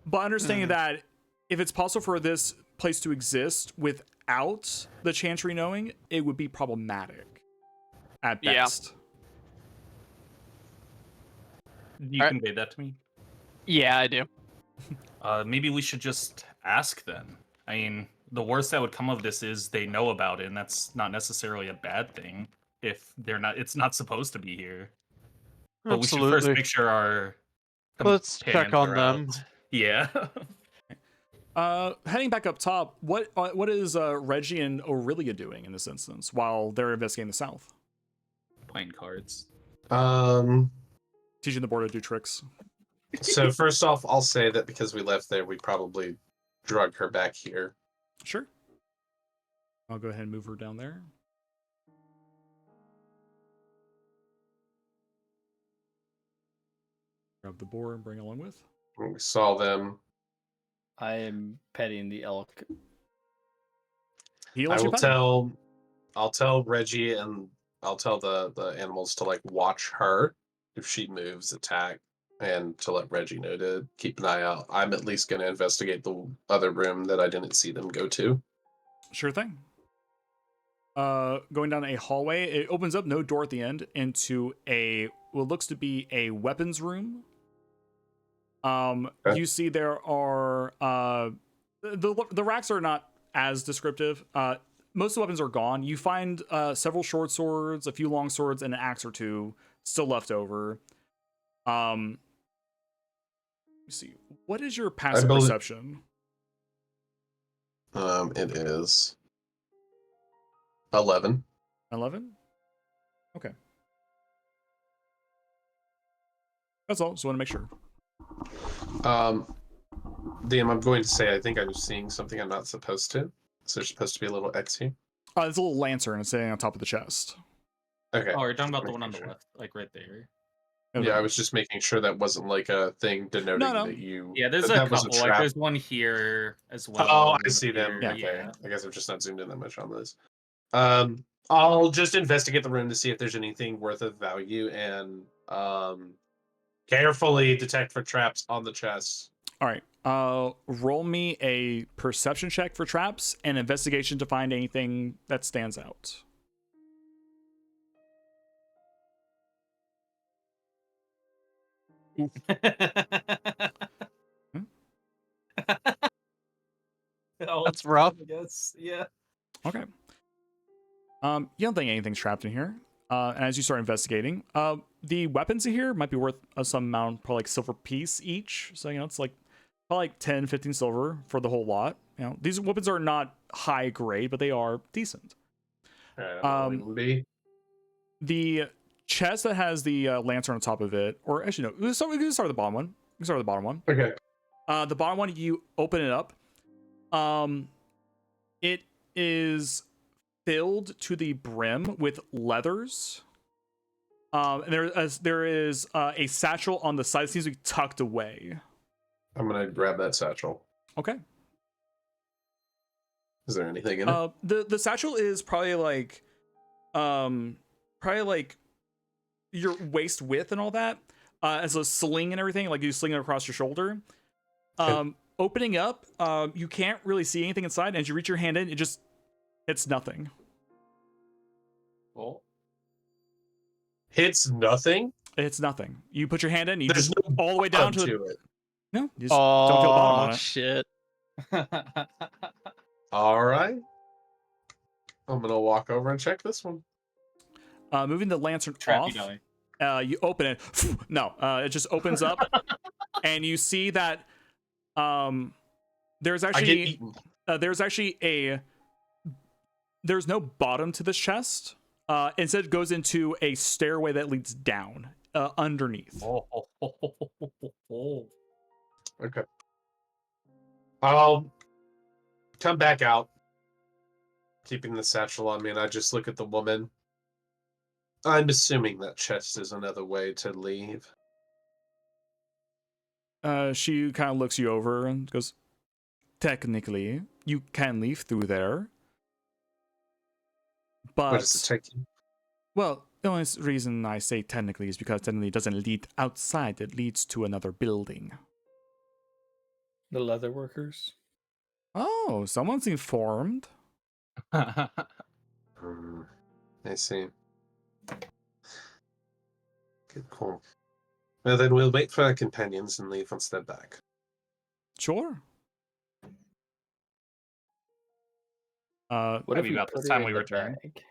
But understanding that if it's possible for this place to exist without the Chantry knowing, it would be problematic at Yeah. best. You Alright. conveyed that to me. Yeah, I do. Maybe we should just ask then. I mean, the worst that would come of this is they know about it, and that's not necessarily a bad thing if they're not. It's not supposed to be here. But we should first Absolutely. make sure our Let's check companions on are them. out. Yeah. Heading back up top, what is Reggie and Aurelia doing in this instance while they're investigating the south? Playing cards. Teaching the board to do tricks. So first off, I'll say that because we left there, we probably drug her back here. Sure. I'll go ahead and move her down there. Grab the boar and bring along with. We saw them. I am petting the elk. He I lets you will pet him. I'll tell Reggie and I'll tell the animals to like watch her. If she moves, attack, and to let Reggie know to keep an eye out. I'm at least going to investigate the other room that I didn't see them go to. Sure thing. Going down a hallway, it opens up, no door at the end, into what looks to be a weapons room. Okay. You see there are the racks are not as descriptive. Most of the weapons are gone. You find several short swords, a few long swords, and an axe or two still left over. Let me see. What is your passive perception? It is 11. 11? Okay. That's all. Just want to make sure. DM, I'm going to say I think I'm seeing something I'm not supposed to. So there's supposed to be a little X here. There's a little lantern and sitting on top of the chest. Okay. Oh, you're talking about the one on Making the sure. left, like right there. Yeah, I was just making sure that wasn't like a thing denoting No. that you. Yeah, there's that a that was couple. Like trap. there's one here as well. Oh, and I one see up them. here. Okay. Yeah. I guess I've just not zoomed in that much on this. I'll just investigate the room to see if there's anything worth of value and carefully detect for traps on the chest. All right. Roll me a perception check for traps and investigation to find anything that stands out. Oh, That's rough. I guess. Yeah. Okay. You don't think anything's trapped in here. And as you start investigating, the weapons in here might be worth some amount, probably like silver piece each. So, it's like probably like 10, 15 silver for the whole lot. These weapons are not high grade, but they are decent. Be. The chest that has the lantern on top of it, or actually no, we can start with the bottom one. We can start with the bottom one. Okay. The bottom one, you open it up. It is filled to the brim with leathers. And there is a satchel on the side that seems to be tucked away. I'm gonna grab that satchel. Okay. Is there anything in it? The satchel is probably like your waist width and all that. As a sling and everything, like you sling it across your shoulder. Opening up, you can't really see anything inside. And as you reach your hand in, it's nothing. Oh. Hits nothing. It's nothing. You put your hand in, you There's just no all the way down bottom to it. No, you just don't feel the bottom on it. Shit. All right. I'm gonna walk over and check this one. Moving the lantern Trappy off, belly. you open it. No, it just opens up, and you see that there's I get actually eaten. there's no bottom to this chest. Instead, it goes into a stairway that leads down underneath. Okay. I'll come back out, keeping the satchel on me, and I just look at the woman. I'm assuming that chest is another way to leave. She kind of looks you over and goes, technically, you can leave through there. But, Where does it take you? well, the only reason I say technically is because technically it doesn't lead outside, it leads to another building. The leather workers. Oh, someone's informed. I see. Good call. Well, then we'll wait for our companions and leave once they're back. Sure. What Maybe if we about put this her time in we the return. bag?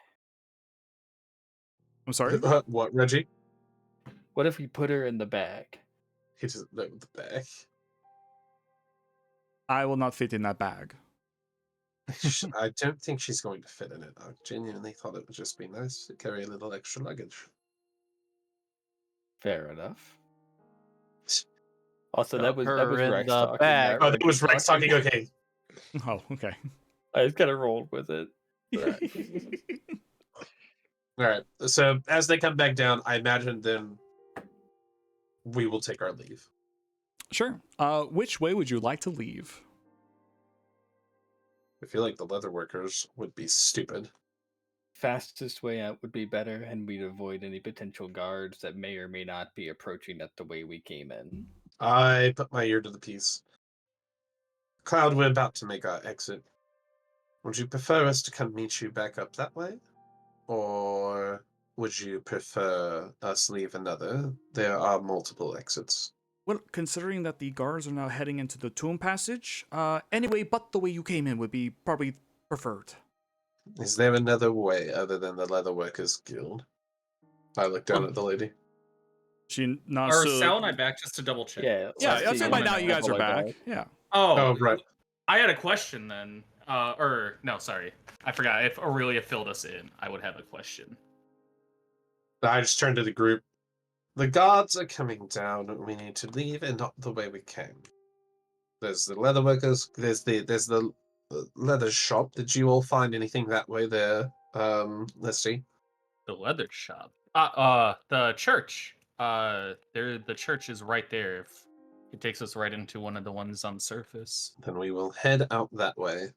I'm sorry? What, Reggie? What if we put her in the bag? He doesn't know the bag. I will not fit in that bag. I don't think she's going to fit in it. I genuinely thought it would just be nice to carry a little extra luggage. Fair enough. Also, Put that was her in Rex the talking. bag. not Oh, that Reggie was Rex talking. Okay. Oh, okay. I just kind of rolled with it. All right. So as they come back down, I imagine then we will take our leave. Sure. Which way would you like to leave? I feel like the leather workers would be stupid. Fastest way out would be better, and we'd avoid any potential guards that may or may not be approaching us the way we came in. I put my ear to the piece. Cloud, we're about to make our exit. Would you prefer us to come meet you back up that way? Or would you prefer us leave another? There are multiple exits. Well, considering that the guards are now heading into the tomb passage, anyway but the way you came in would be probably preferred. Is there another way other than the Leatherworkers Guild? I look down at the lady. She nods Are to... Sal and I back just to double check? Yeah, Yeah, let's I'd say see. by wanna now know. you guys are Double back. back. Yeah. Oh, right. I had a question then. Or no, sorry, I forgot. If Aurelia filled us in, I would have a question. I just turned to the group. The guards are coming down. We need to leave and not the way we came. There's the leatherworkers. There's the leather shop. Did you all find anything that way there? Let's see. The leather shop. The church. The church is right there. If it takes us right into one of the ones on the surface. Then we will head out that way.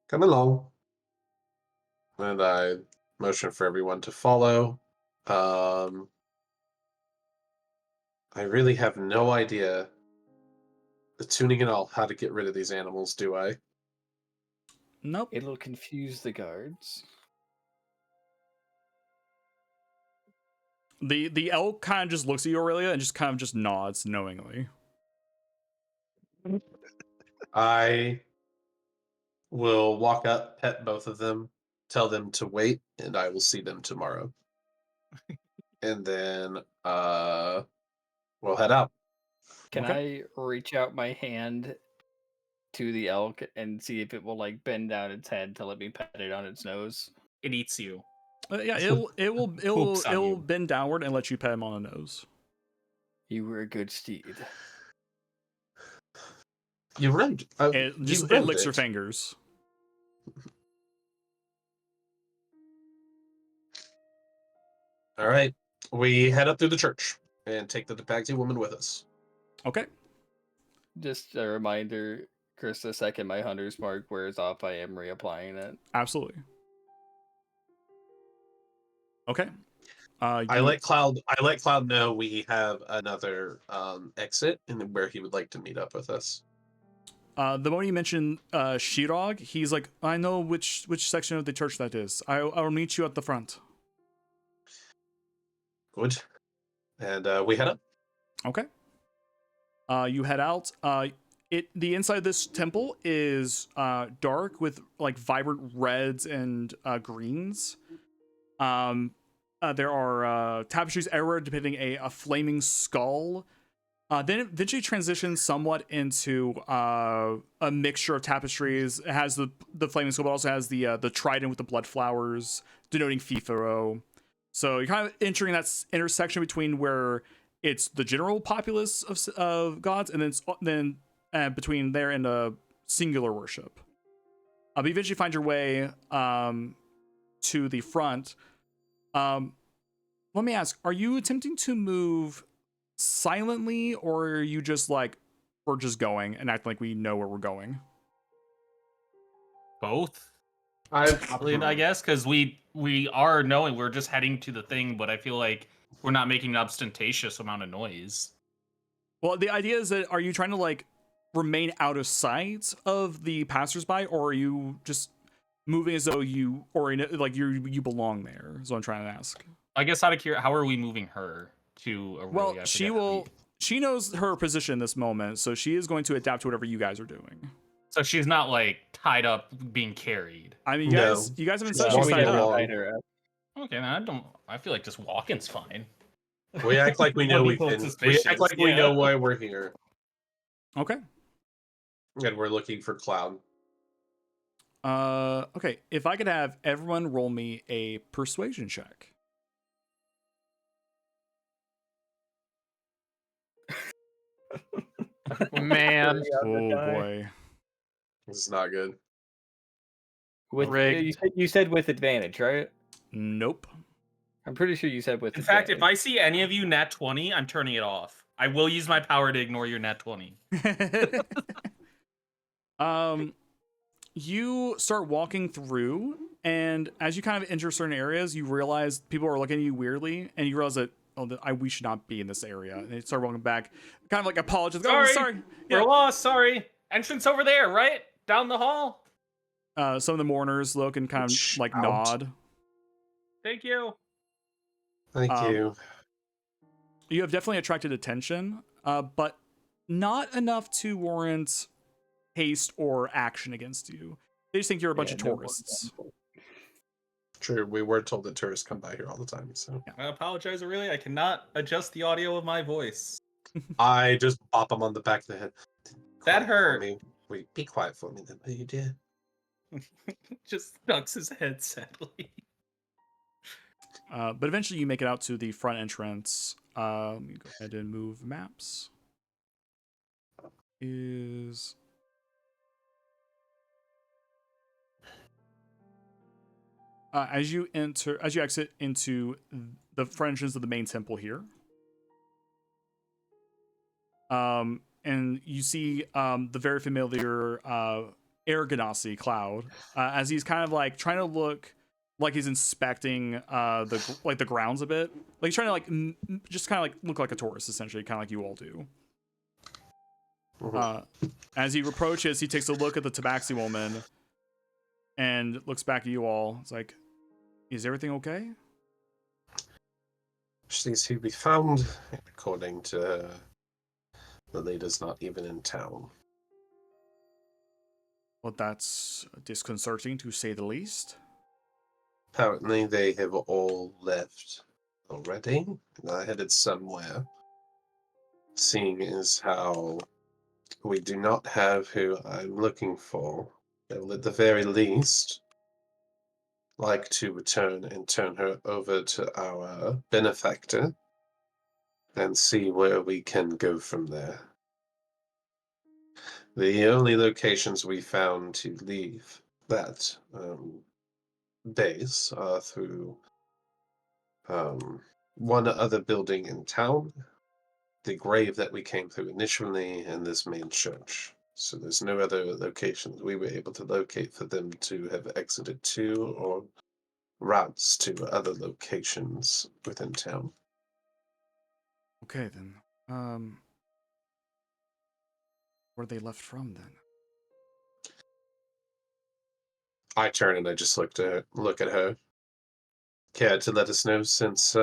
Come along. And I motion for everyone to follow. I really have no idea, the tuning and all, how to get rid of these animals, do I? Nope. It'll confuse the guards. The elk kind of just looks at you, Aurelia, and just kind of just nods knowingly. I will walk up, pet both of them, tell them to wait, and I will see them tomorrow. And then we'll head out. Can Okay. I reach out my hand to the elk and see if it will like bend down its head to let me pet it on its nose? It eats you. Yeah, it will Poops on you. bend downward and let you pet him on the nose. You were a good steed. You rode. It you just rode licks your it. fingers. All right. We head up through the church and take the Depacti woman with us. Okay. Just a reminder, Chris, the second my hunter's mark wears off, I am reapplying it. Absolutely. Okay. I let Cloud know we have another exit and where he would like to meet up with us. The moment you mention Shirog, he's like, I know which section of the church that is. I'll meet you at the front. Good. And we head up. Okay. You head out. The inside of this temple is dark with like vibrant reds and greens. There are tapestries everywhere depicting a flaming skull. Then it eventually transitions somewhat into a mixture of tapestries. It has the flaming skull, but also has the trident with the blood flowers, denoting Fifaro. So you're kind of entering that intersection between where it's the general populace of gods, and then between there and a singular worship. But you eventually find your way to the front. Let me ask, are you attempting to move silently, or are you just like, we're just going and acting like we know where we're going? Both, I I guess, because we are knowing we're just heading to the thing, but I feel like we're not making an ostentatious amount of noise. Well, the idea is that, are you trying to like remain out of sight of the passersby, or are you just moving as though you you belong there? Is what I'm trying to ask. I guess out of curiosity, how are we moving her to a Well, really? she knows her position in this moment, so she is going to adapt to whatever you guys are doing. So she's not like tied up, being carried. I mean, No. you guys haven't said She's she's walking tied up. along. Okay, man, I feel like just walking's fine. We act like we know we People can. We suspicious, act like we yeah. know why we're here, Okay. and we're looking for Cloud. Okay. If I could have everyone roll me a persuasion check. Man, Oh boy. This is not good. With Rigged. you said with advantage, right? Nope. I'm pretty sure you said with. In fact, if I see any of you nat 20, I'm turning it off. I will use my power to ignore your nat 20. You start walking through, and as you kind of enter certain areas, you realize people are looking at you weirdly, and you realize that we should not be in this area. And they start walking back, kind of like apologize. Sorry, sorry. We're lost. Sorry. Entrance over there, right down the hall. Some of the mourners look and kind of like Out. nod. Thank you. Thank you. You have definitely attracted attention, but not enough to warrant haste or action against you. They just think you're a bunch of tourists. True, we were told that tourists come by here all the time, so I apologize, really. I cannot adjust the audio of my voice. I just bop him on the back of the head. That Quiet hurt. for me. Wait, be quiet for me then. Oh, you did. Just ducks his head sadly. But eventually you make it out to the front entrance. Let me go ahead and move maps. As you exit into the front entrance of the main temple here. And you see the very familiar Air Ganassi Cloud, as he's kind of like trying to look like he's inspecting the grounds a bit. Like he's trying to like just kind of like look like a tourist, essentially, kind of like you all do. As he approaches, he takes a look at the Tabaxi woman and looks back at you all. It's like, is everything okay? She needs to be found, according to the leader's not even in town. Well, that's disconcerting to say the least. Apparently, they have all left already, and are headed somewhere. Seeing as how we do not have who I'm looking for, I will at the very least like to return and turn her over to our benefactor and see where we can go from there. The only locations we found to leave that base are through one other building in town, the grave that we came through initially, and this main church. So there's no other locations we were able to locate for them to have exited to, or routes to other locations within town. Okay then. Where they left from then? I turn and I just look at her. Care to let us know, since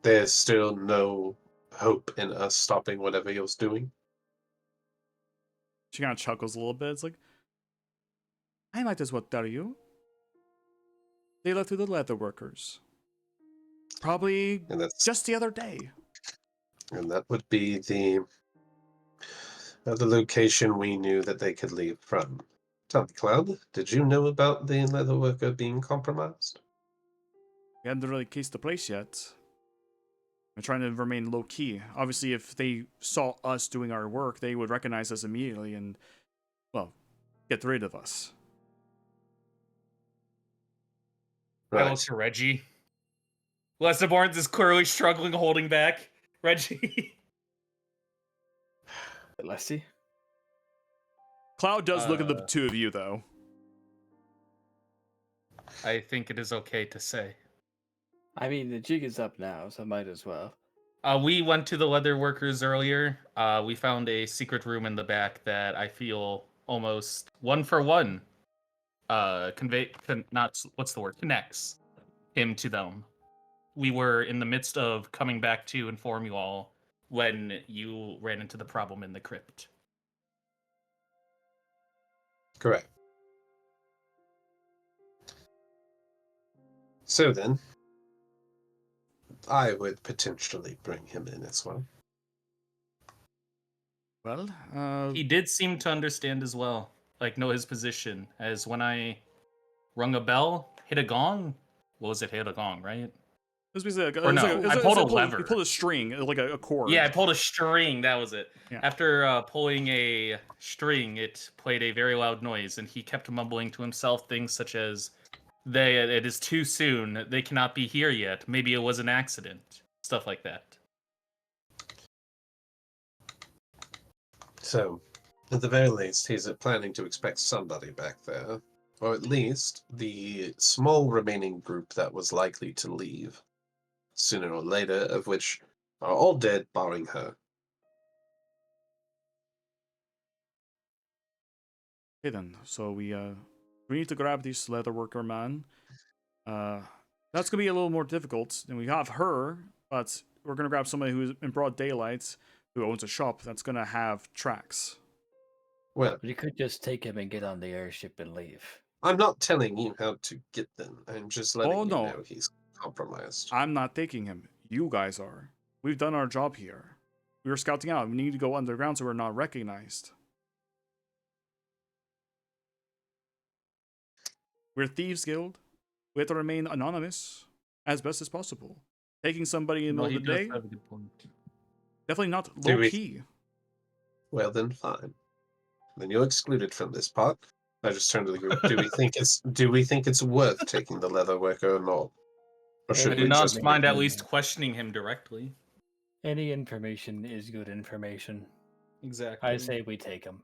there's still no hope in us stopping whatever you're doing? She kind of chuckles a little bit. It's like, I might as well tell you. They left with the leather workers. Probably And that's just the other day. and that would be the other location we knew that they could leave from. Tell me, Cloud, did you know about the leather worker being compromised? We hadn't really cased the place yet. I'm trying to remain low key. Obviously, if they saw us doing our work, they would recognize us immediately and, well, get rid of us. I look Right. to Reggie. Lester Barnes is clearly struggling, holding back. Reggie. Let's see. Cloud does look at the two of you, though. I think it is okay to say. I mean, the jig is up now, so might as well. We went to the leather workers earlier. We found a secret room in the back that I feel almost one for one connects him to them. We were in the midst of coming back to inform you all when you ran into the problem in the crypt. Correct. So then, I would potentially bring him in as well. Well, He did seem to understand as well, like know his position. As when I rung a bell, hit a gong. What was it? Hit a gong, right? this was like, Or no, I pulled a lever. You pulled a string, like a cord. Yeah, I pulled a string. That was it. Yeah. After pulling a string, it played a very loud noise, and he kept mumbling to himself things such as, it is too soon. They cannot be here yet. Maybe it was an accident." Stuff like that. So, at the very least, he's planning to expect somebody back there. Or at least the small remaining group that was likely to leave. Sooner or later, of which are all dead, barring her. Okay then, so we need to grab this leather worker man. That's gonna be a little more difficult. And we have her, but we're gonna grab somebody who's in broad daylight, who owns a shop that's gonna have tracks. Well, But you could just take him and get on the airship and leave. I'm not telling you how to get them. I'm just letting you no. know he's compromised. I'm not taking him. You guys are. We've done our job here. We were scouting out. We need to go underground so we're not recognized. We're Thieves Guild. We have to remain anonymous as best as possible. Taking somebody in the middle of the day, have a good point. definitely not Do low we- key. Well then, fine. Then you're excluded from this part. I just turned to the group. Do we think it's worth taking the leather worker or not? Or I should do we not just mind at least questioning him directly. Any information is good information. Exactly. I say we take him.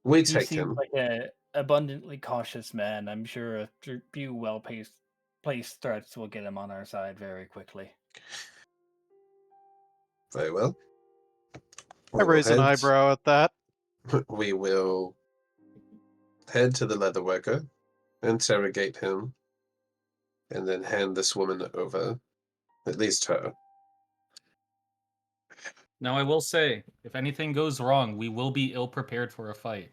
we He take seems him? like a abundantly cautious man. I'm sure a few placed threats will get him on our side very quickly. Very well. I raise an eyebrow at that. We will head to the leather worker, interrogate him, and then hand this woman over. At least her. Now, I will say, if anything goes wrong, we will be ill prepared for a fight.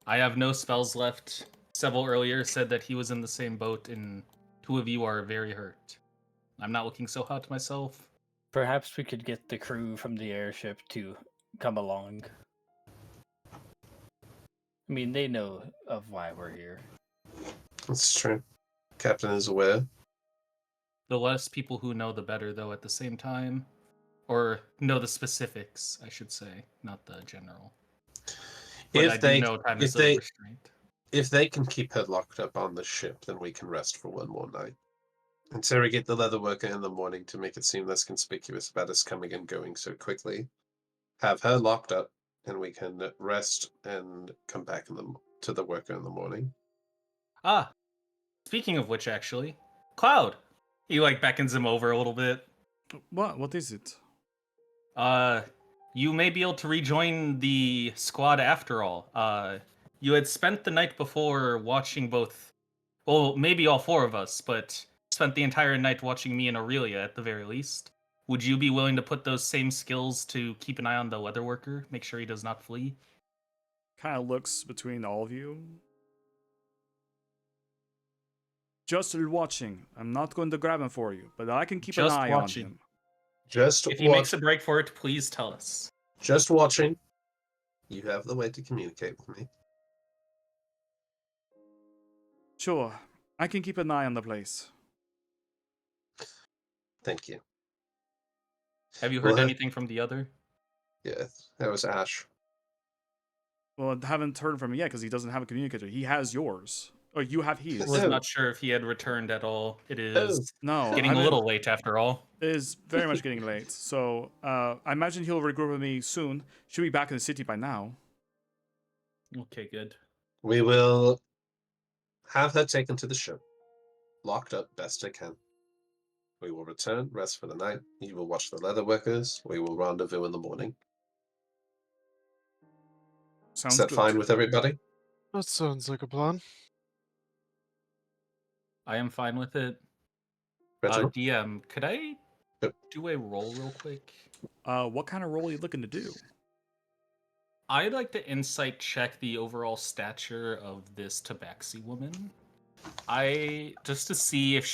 I have no spells left. Several earlier said that he was in the same boat, and two of you are very hurt. I'm not looking so hot myself. Perhaps we could get the crew from the airship to come along. I mean, they know of why we're here. That's true. Captain is aware. The less people who know, the better, though, at the same time. Or know the specifics, I should say, not the general. But I do know time is a restraint. If they can keep her locked up on the ship, then we can rest for one more night. Interrogate the leather worker in the morning to make it seem less conspicuous about us coming and going so quickly. Have her locked up, and we can rest and come back to the worker in the morning. Ah, speaking of which, actually, Cloud. He beckons him over a little bit. What? What is it? You may be able to rejoin the squad after all. You had spent the night before watching both, well, maybe all four of us, but spent the entire night watching me and Aurelia at the very least. Would you be willing to put those same skills to keep an eye on the leather worker, make sure he does not flee? Kind of looks between all of you. Just watching. I'm not going to grab him for you, but I can keep an eye on him. If he makes a break for it, please tell us. Just watching. You have the way to communicate with me. Sure. I can keep an eye on the place. Thank you. Have you heard Well, anything from the other? Yeah, that was Ash. Well, I haven't heard from him yet because he doesn't have a communicator. He has yours. Or you have his. Was Oh. not sure if he had returned at all. It Oh, is No, getting I a mean, little late after all. it is very much getting late. So I imagine he'll regroup with me soon. Should be back in the city by now. Okay, good. we will have her taken to the ship, locked up best I can. We will return, rest for the night. You will watch the leather workers. We will rendezvous in the morning. Sounds Is that good. fine with everybody? That sounds like a plan. I am fine with it. Reginald? DM, could I Yep. do a roll real quick? What kind of role are you looking to do? I'd like to insight check the overall stature of this Tabaxi woman. Just to see if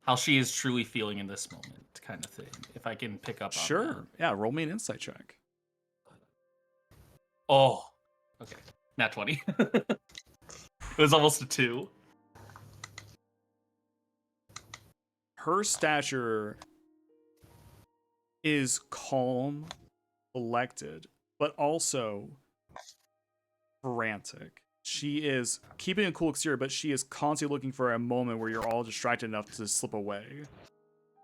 how she is truly feeling in this moment, kind of thing. If I can pick up on Sure. Yeah, roll me an insight check. that. Oh, okay. Nat 20. It was almost a 2. Her stature is calm, collected, but also frantic. She is keeping a cool exterior, but she is constantly looking for a moment where you're all distracted enough to slip away.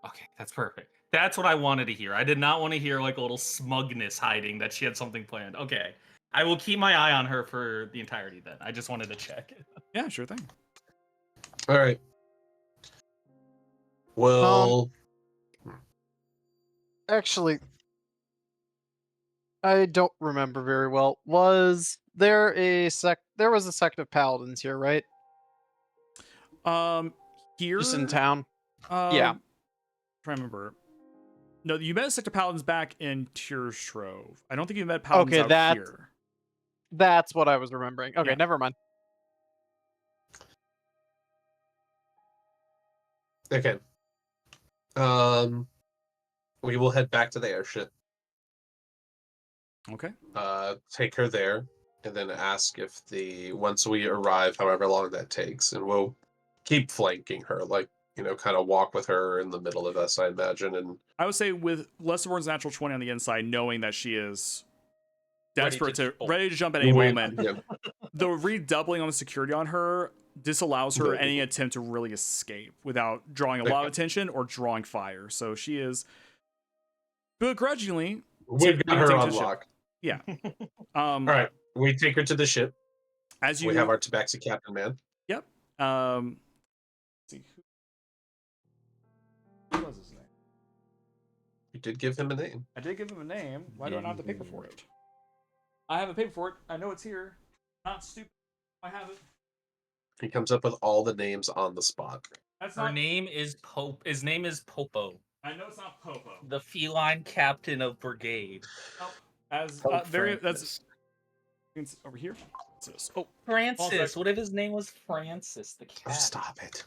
Okay, that's perfect. That's what I wanted to hear. I did not want to hear like a little smugness hiding that she had something planned. Okay. I will keep my eye on her for the entirety then. I just wanted to check. Yeah, sure thing. All right. Well, Actually, I don't remember very well. Was there there was a sect of paladins here, right? Here, Just in town. Yeah. Try to remember. No, you met Sector Paladins back in Tierstrove. I don't think you met Paladins Okay, out here. That's what I was remembering. Okay, Yeah. never mind. okay. We will head back to the airship. Okay. Take her there, and then ask if once we arrive, however long that takes, and we'll keep flanking her, like kind of walk with her in the middle of us, I imagine, and I would say with Lesterborn's natural 20 on the inside, knowing that she is desperate ready to jump at any moment. Yeah. The redoubling on the security on her disallows her any attempt to really escape without drawing a lot of attention or drawing fire. So she is begrudgingly We've got her taken to on the ship. lock. Yeah. All right, we take her to the ship. As you We have our Tabaxi captain man. Yep. Let's see who was his name? You did give him a name. I did give him a name. Why do I not have the paper for it? I have a paper for it. I know it's here. Not stupid. I have it. He comes up with all the names on the spot. That's Her not. name is Pope. His name is Popo, I know it's not Popo. the feline captain of brigade. Oh, as Pope very Francis. that's over here. What's this? Oh, Francis. What if his name was Francis the cat? Oh, stop it.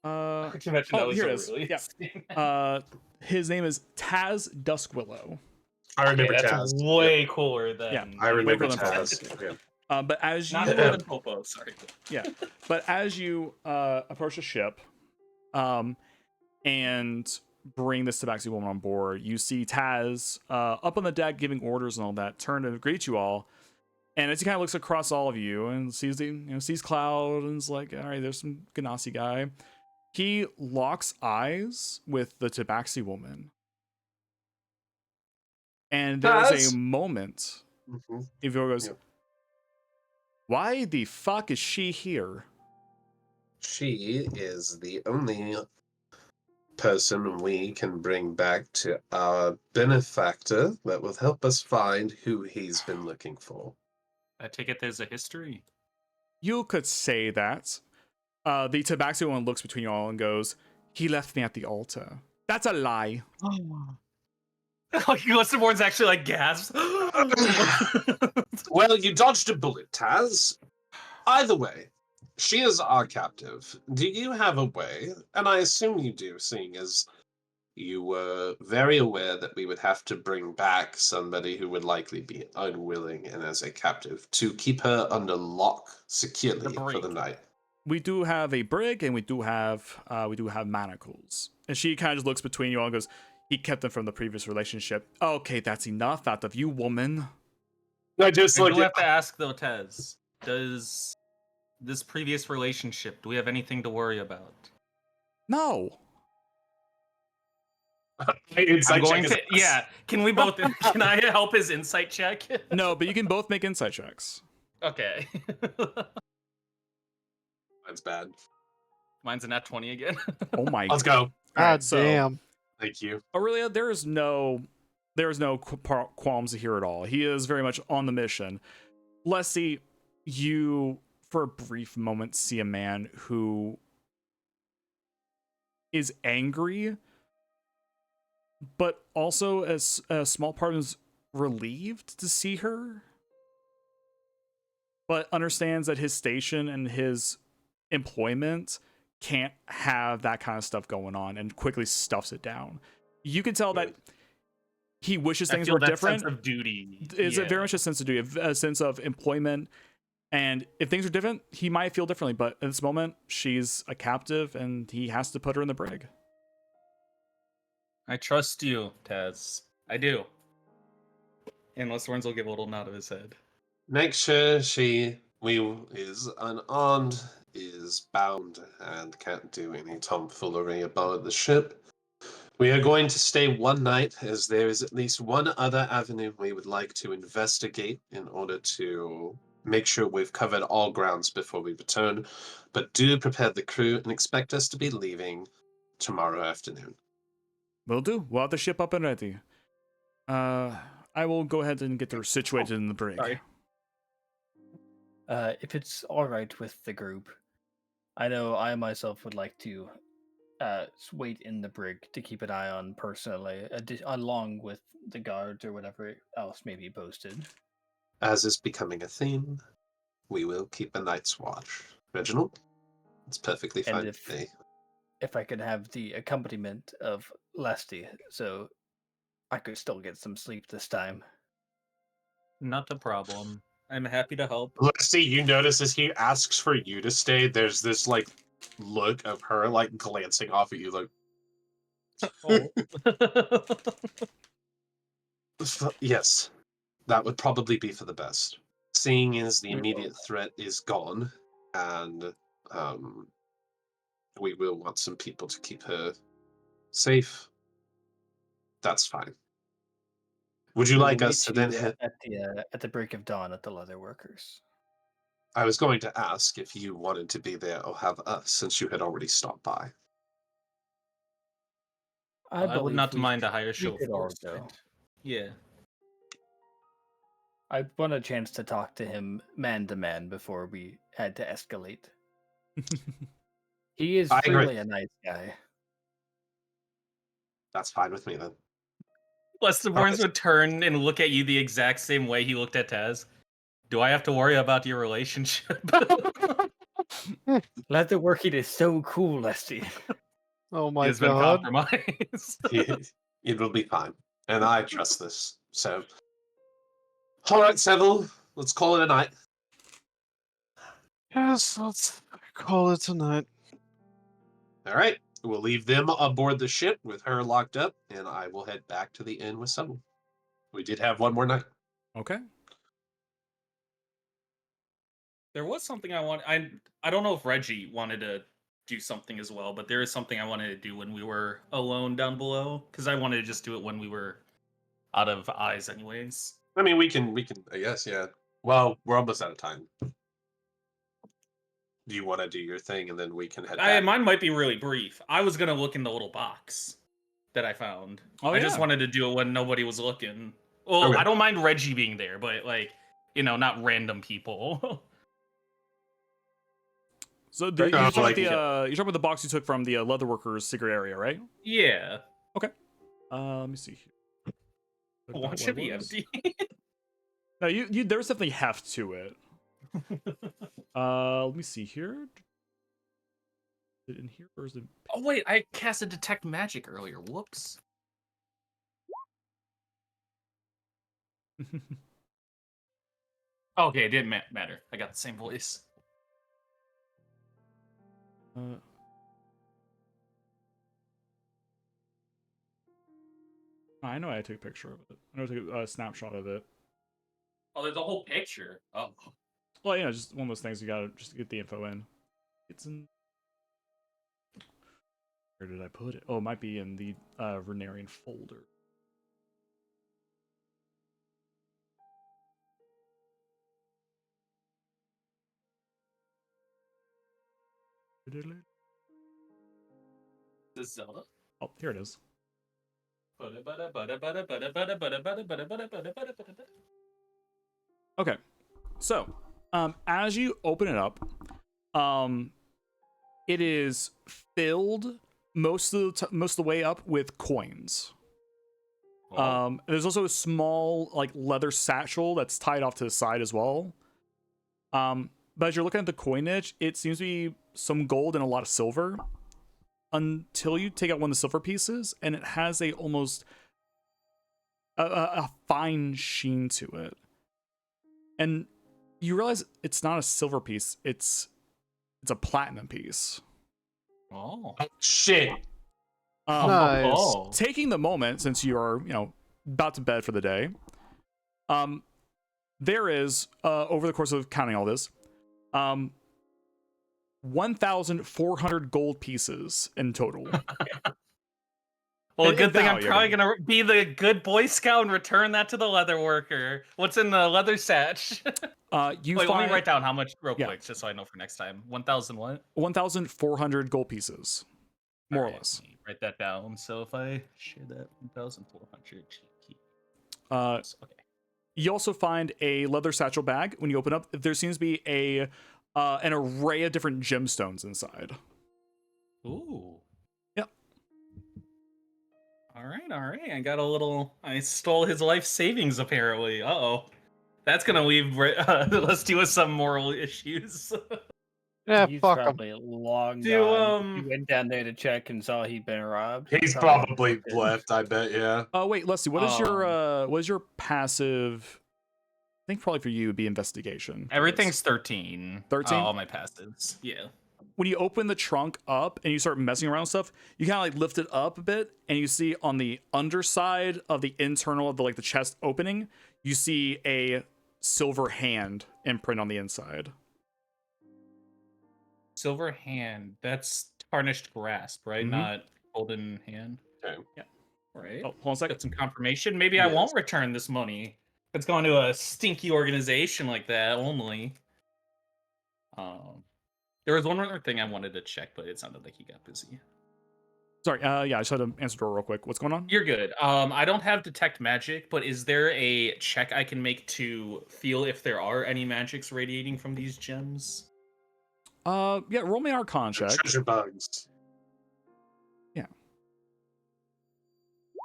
uh, I can imagine that was here a it is. really Yeah. His name is Taz Duskwillow. I remember that's Taz. way Yep. cooler than. Yeah, I remember Way cooler than Taz. Okay. But as you Not cooler than Popo. Sorry. but as you approach the ship, and bring this Tabaxi woman on board, you see Taz up on the deck giving orders and all that, turn to greet you all. And as he kind of looks across all of you and sees sees Cloud and is like, all right, there's some Ganassi guy. He locks eyes with the Tabaxi woman. And there's Taz? a moment. Mm-hmm. If he goes, Yep. why the fuck is she here? She is the only person we can bring back to our benefactor that will help us find who he's been looking for. I take it there's a history. You could say that. The Tabaxi one looks between you all and goes, he left me at the altar. That's a lie. Lesterborn's actually like gasps. Well, you dodged a bullet, Taz. Either way, she is our captive. Do you have a way, and I assume you do, seeing as you were very aware that we would have to bring back somebody who would likely be unwilling and as a captive, to keep her under lock securely for the night? we do have a brig and we do have manacles. And she kind of just looks between you all and goes, he kept them from the previous relationship. Okay, that's enough out of you, woman. I just I looked do at. have to ask though, Tez. Does this previous relationship, do we have anything to worry about? No. I'm Insight going check to. is Yeah. Can we both? Can I help his insight check? No, but you can both make insight checks. Okay. That's bad. Mine's a nat 20 again. Oh my Let's god. go. All God right, so damn. Thank you. Aurelia, there is no qualms here at all. He is very much on the mission. Leslie, you for a brief moment see a man who is angry, but also as a small part is relieved to see her, but understands that his station and his employment can't have that kind of stuff going on, and quickly stuffs it down. You can tell that he wishes I things feel were that different. sense of duty. Is it very much a sense of duty, a sense of employment, and if things are different, he might feel differently. But at this moment, she's a captive, and he has to put her in the brig. I trust you, Taz. I do. Unless Lorenzo will give a little nod of his head. Make sure we is unarmed, is bound, and can't do any tomfoolery aboard the ship. We are going to stay one night, as there is at least one other avenue we would like to investigate in order to make sure we've covered all grounds before we return. But do prepare the crew and expect us to be leaving tomorrow afternoon. Will do. We'll have the ship up and ready. I will go ahead and get her situated in the brig. Sorry. If it's all right with the group, I know I myself would like to wait in the brig to keep an eye on personally, along with the guards or whatever else may be posted. As is becoming a theme, we will keep a night's watch. Reginald, it's perfectly And fine with me. if I could have the accompaniment of Lesty, so I could still get some sleep this time. Not a problem. I'm happy to help. Let's see, you notice as he asks for you to stay, there's this like look of her like glancing off at you like Oh. yes, that would probably be for the best. Seeing as the We immediate threat is gone, and we will want some people to keep her safe. That's fine. Would you will like us meet to then you hit? at the break of dawn at the leather workers. I was going to ask if you wanted to be there or have us, since you had already stopped by. I I would believe not we mind a could- higher we show could all force. go. Yeah. I want a chance to talk to him man to man before we had to escalate. He is I agree. really a nice guy. That's fine with me then. Lester Burns would turn and look at you the exact same way he looked at Taz. Do I have to worry about your relationship? Leather working is so cool, Lesty. Oh He my has been god. compromised. It will be fine, and I trust this. So, all right, Seville, let's call it a night. Yes, let's call it tonight. All right, we'll leave them aboard the ship with her locked up, and I will head back to the inn with Seville. We did have one more night. Okay. There was something I don't know if Reggie wanted to do something as well, but there is something I wanted to do when we were alone down below, because I wanted to just do it when we were out of eyes anyways. I mean, we can, I guess, yeah. Well, we're almost out of time. Do you want to do your thing, and then we can head back? Mine might be really brief. I was gonna look in the little box that I found. Oh, I just yeah. wanted to do it when nobody was looking. Well, Okay. I don't mind Reggie being there, but like, not random people. So Right. you're talking Like- about you're talking about the box you took from the leatherworkers' secret area, right? Yeah. Let me see here. One should be empty. No, you there's definitely heft to it. Let me see here. Is it in here or is it? Oh wait, I casted detect magic earlier. Whoops. Okay, it didn't matter. I got the same voice. I know I took a picture of it. I know I took a snapshot of it. Oh, there's a whole picture. Oh. Well, just one of those things you gotta just get the info in. It's in. Where did I put it? Oh, it might be in the Runerion folder. This is Zelda. Oh, here it is. Okay, so as you open it up, it is filled most of the way up with coins. There's also a small like leather satchel that's tied off to the side as well. But as you're looking at the coinage, it seems to be some gold and a lot of silver. Until you take out one of the silver pieces, and it has a almost a fine sheen to it, and you realize it's not a silver piece; it's a platinum piece. Oh. Shit. Nice. Taking the moment, since you are about to bed for the day, there is over the course of counting all this, 1,400 gold pieces in total. Well, In good thing I'm value, probably gonna be the good Boy Scout and return that to the leather worker. What's in the leather satch? You Wait, let find me write down how much real Yeah. quick, just so I know for next time. 1,000 what? 1,400 gold pieces, more or Alright, less. let me write that down. So if I share that 1,400 cheeky. Okay. You also find a leather satchel bag. When you open up, there seems to be an array of different gemstones inside. Ooh. Yep. All right. I stole his life savings apparently. Uh-oh. That's gonna leave Lusty with some moral issues. Yeah, He's fuck 'em. probably long Do, gone. He went down there to check and saw he'd been robbed. He's probably left, I bet, yeah. Oh wait, Leslie, what is your passive? I think probably for you would be investigation. Everything's 13. 13? All my passives. Yeah. When you open the trunk up and you start messing around with stuff, you kind of like lift it up a bit, and you see on the underside of the internal of the chest opening, you see a silver hand imprint on the inside. Silver hand. That's tarnished grasp, right? Mhm. Not golden hand. Okay. Yeah. Right. Oh, hold on a second. Got some confirmation. Maybe I Yes. won't return this money. It's going to a stinky organization like that only. There was one other thing I wanted to check, but it sounded like he got busy. Sorry, yeah, I just had to answer the door real quick. What's going on? You're good. I don't have detect magic, but is there a check I can make to feel if there are any magics radiating from these gems? Yeah, roll me an Arcana check. Treasure bugs.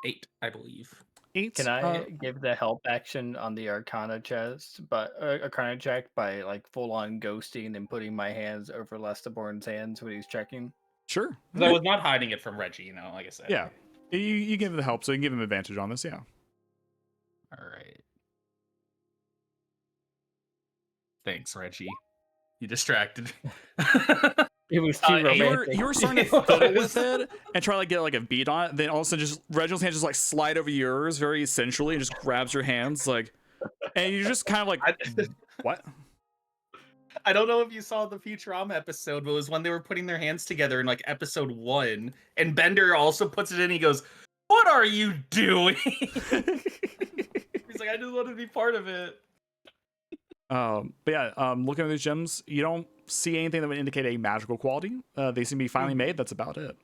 8, I believe. 8. Can I give the help action on the Arcana chest, but Arcana check by full on ghosting and putting my hands over Lestaborn's hands when he's checking? Sure. Because I was not hiding it from Reggie, like I said. Yeah. You give him the help, so you can give him advantage on this, yeah. All right. Thanks, Reggie. You distracted. It was too romantic. You were starting to fiddle with it and try to get a beat on it. Then all of a sudden, just Reginald's hand just slide over yours very sensually and just grabs your hands and you're just kind of what? I don't know if you saw the Futurama episode, but it was when they were putting their hands together in episode 1, and Bender also puts it in. He goes, "What are you doing?" He's like, "I just want to be part of it." But yeah, looking at these gems, you don't see anything that would indicate a magical quality. They seem to be finely made. That's about it.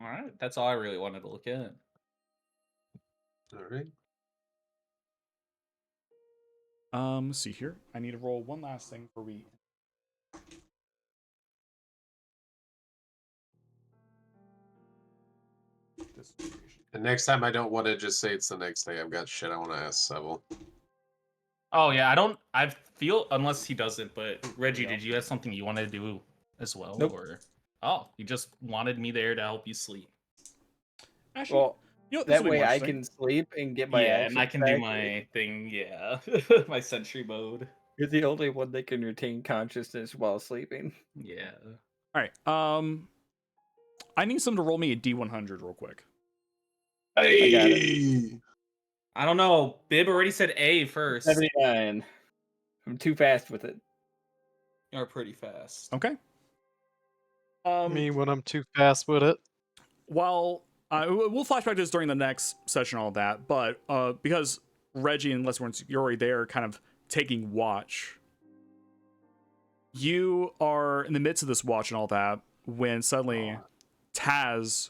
All right, that's all I really wanted to look at. All right. Let's see here. I need to roll one last thing for we. And next time I don't want to just say it's the next day. I've got shit I want to ask Seville. Oh yeah, I feel, unless he doesn't, but Reggie, did you have something you wanted to do as well? Nope. Or you just wanted me there to help you sleep? Actually, Well, this will that be way more I interesting. can sleep and get my Yeah, action and I can back. do my thing. Yeah, my sentry mode. You're the only one that can retain consciousness while sleeping. Yeah. All right. I need someone to roll me a D100 real quick. I got it. I don't know. Bib already said A first. 79. I'm too fast with it. You're pretty fast. Okay. Me when I'm too fast with it. While we'll flashback to this during the next session, all that, but because Reggie and Leslie, you're already there, kind of taking watch. You are in the midst of this watch and all that when suddenly Taz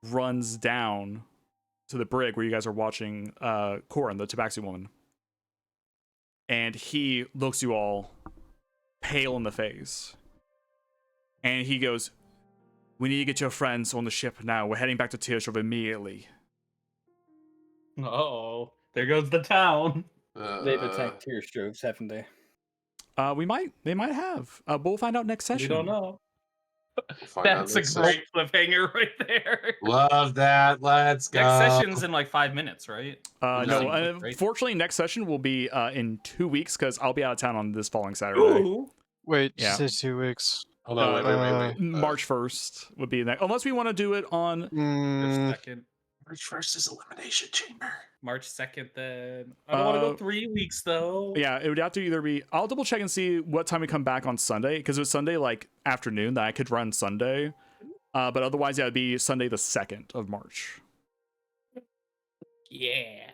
runs down to the brig where you guys are watching Corin, the Tabaxi woman, and he looks you all pale in the face, and he goes, "We need to get your friends on the ship now. We're heading back to Tearshore immediately." Oh, there goes the town. They've attacked tear strokes, haven't they? They might have. But we'll find out next session. We don't know. We'll find out That's a next great cliffhanger right there. Love that. Let's go. Next session's in like 5 minutes, right? No, Right? fortunately, next session will be in 2 weeks because I'll be out of town on this following Saturday. Ooh. Wait, Yeah. you said 2 weeks. Hold on, wait. March 1st would be next, unless we want to do it on. March 2nd. March 1st is Elimination Chamber. March 2nd, then. I don't want to go 3 weeks, though. Yeah, it would have to either be. I'll double check and see what time we come back on Sunday because it was Sunday like afternoon that I could run Sunday. But otherwise, yeah, it'd be Sunday the 2nd of March. Yeah.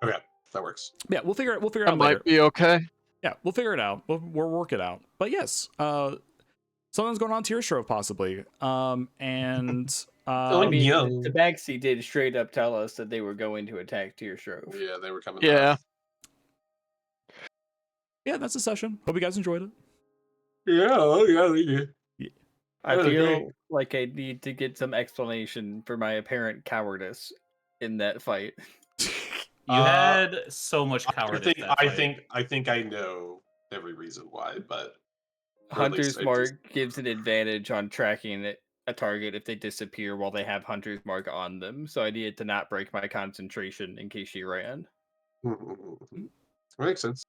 Okay, that works. Yeah, we'll figure it That out later. might be okay. Yeah, we'll figure it out. We'll work it out. But yes, something's going on to your show possibly. And Oh, I mean, yeah. Tabaxi did straight up tell us that they were going to attack Tear Shrove. Yeah, they were coming. Yeah. yeah, that's the session. Hope you guys enjoyed it. Yeah. I That was feel great. like I need to get some explanation for my apparent cowardice in that fight. You had so much cowardice. I think I know every reason why, but or at least Hunter's I Mark gives an advantage on tracking a target if they disappear while they have Hunter's Mark on them, so I needed to not break my concentration in case she ran. Makes sense.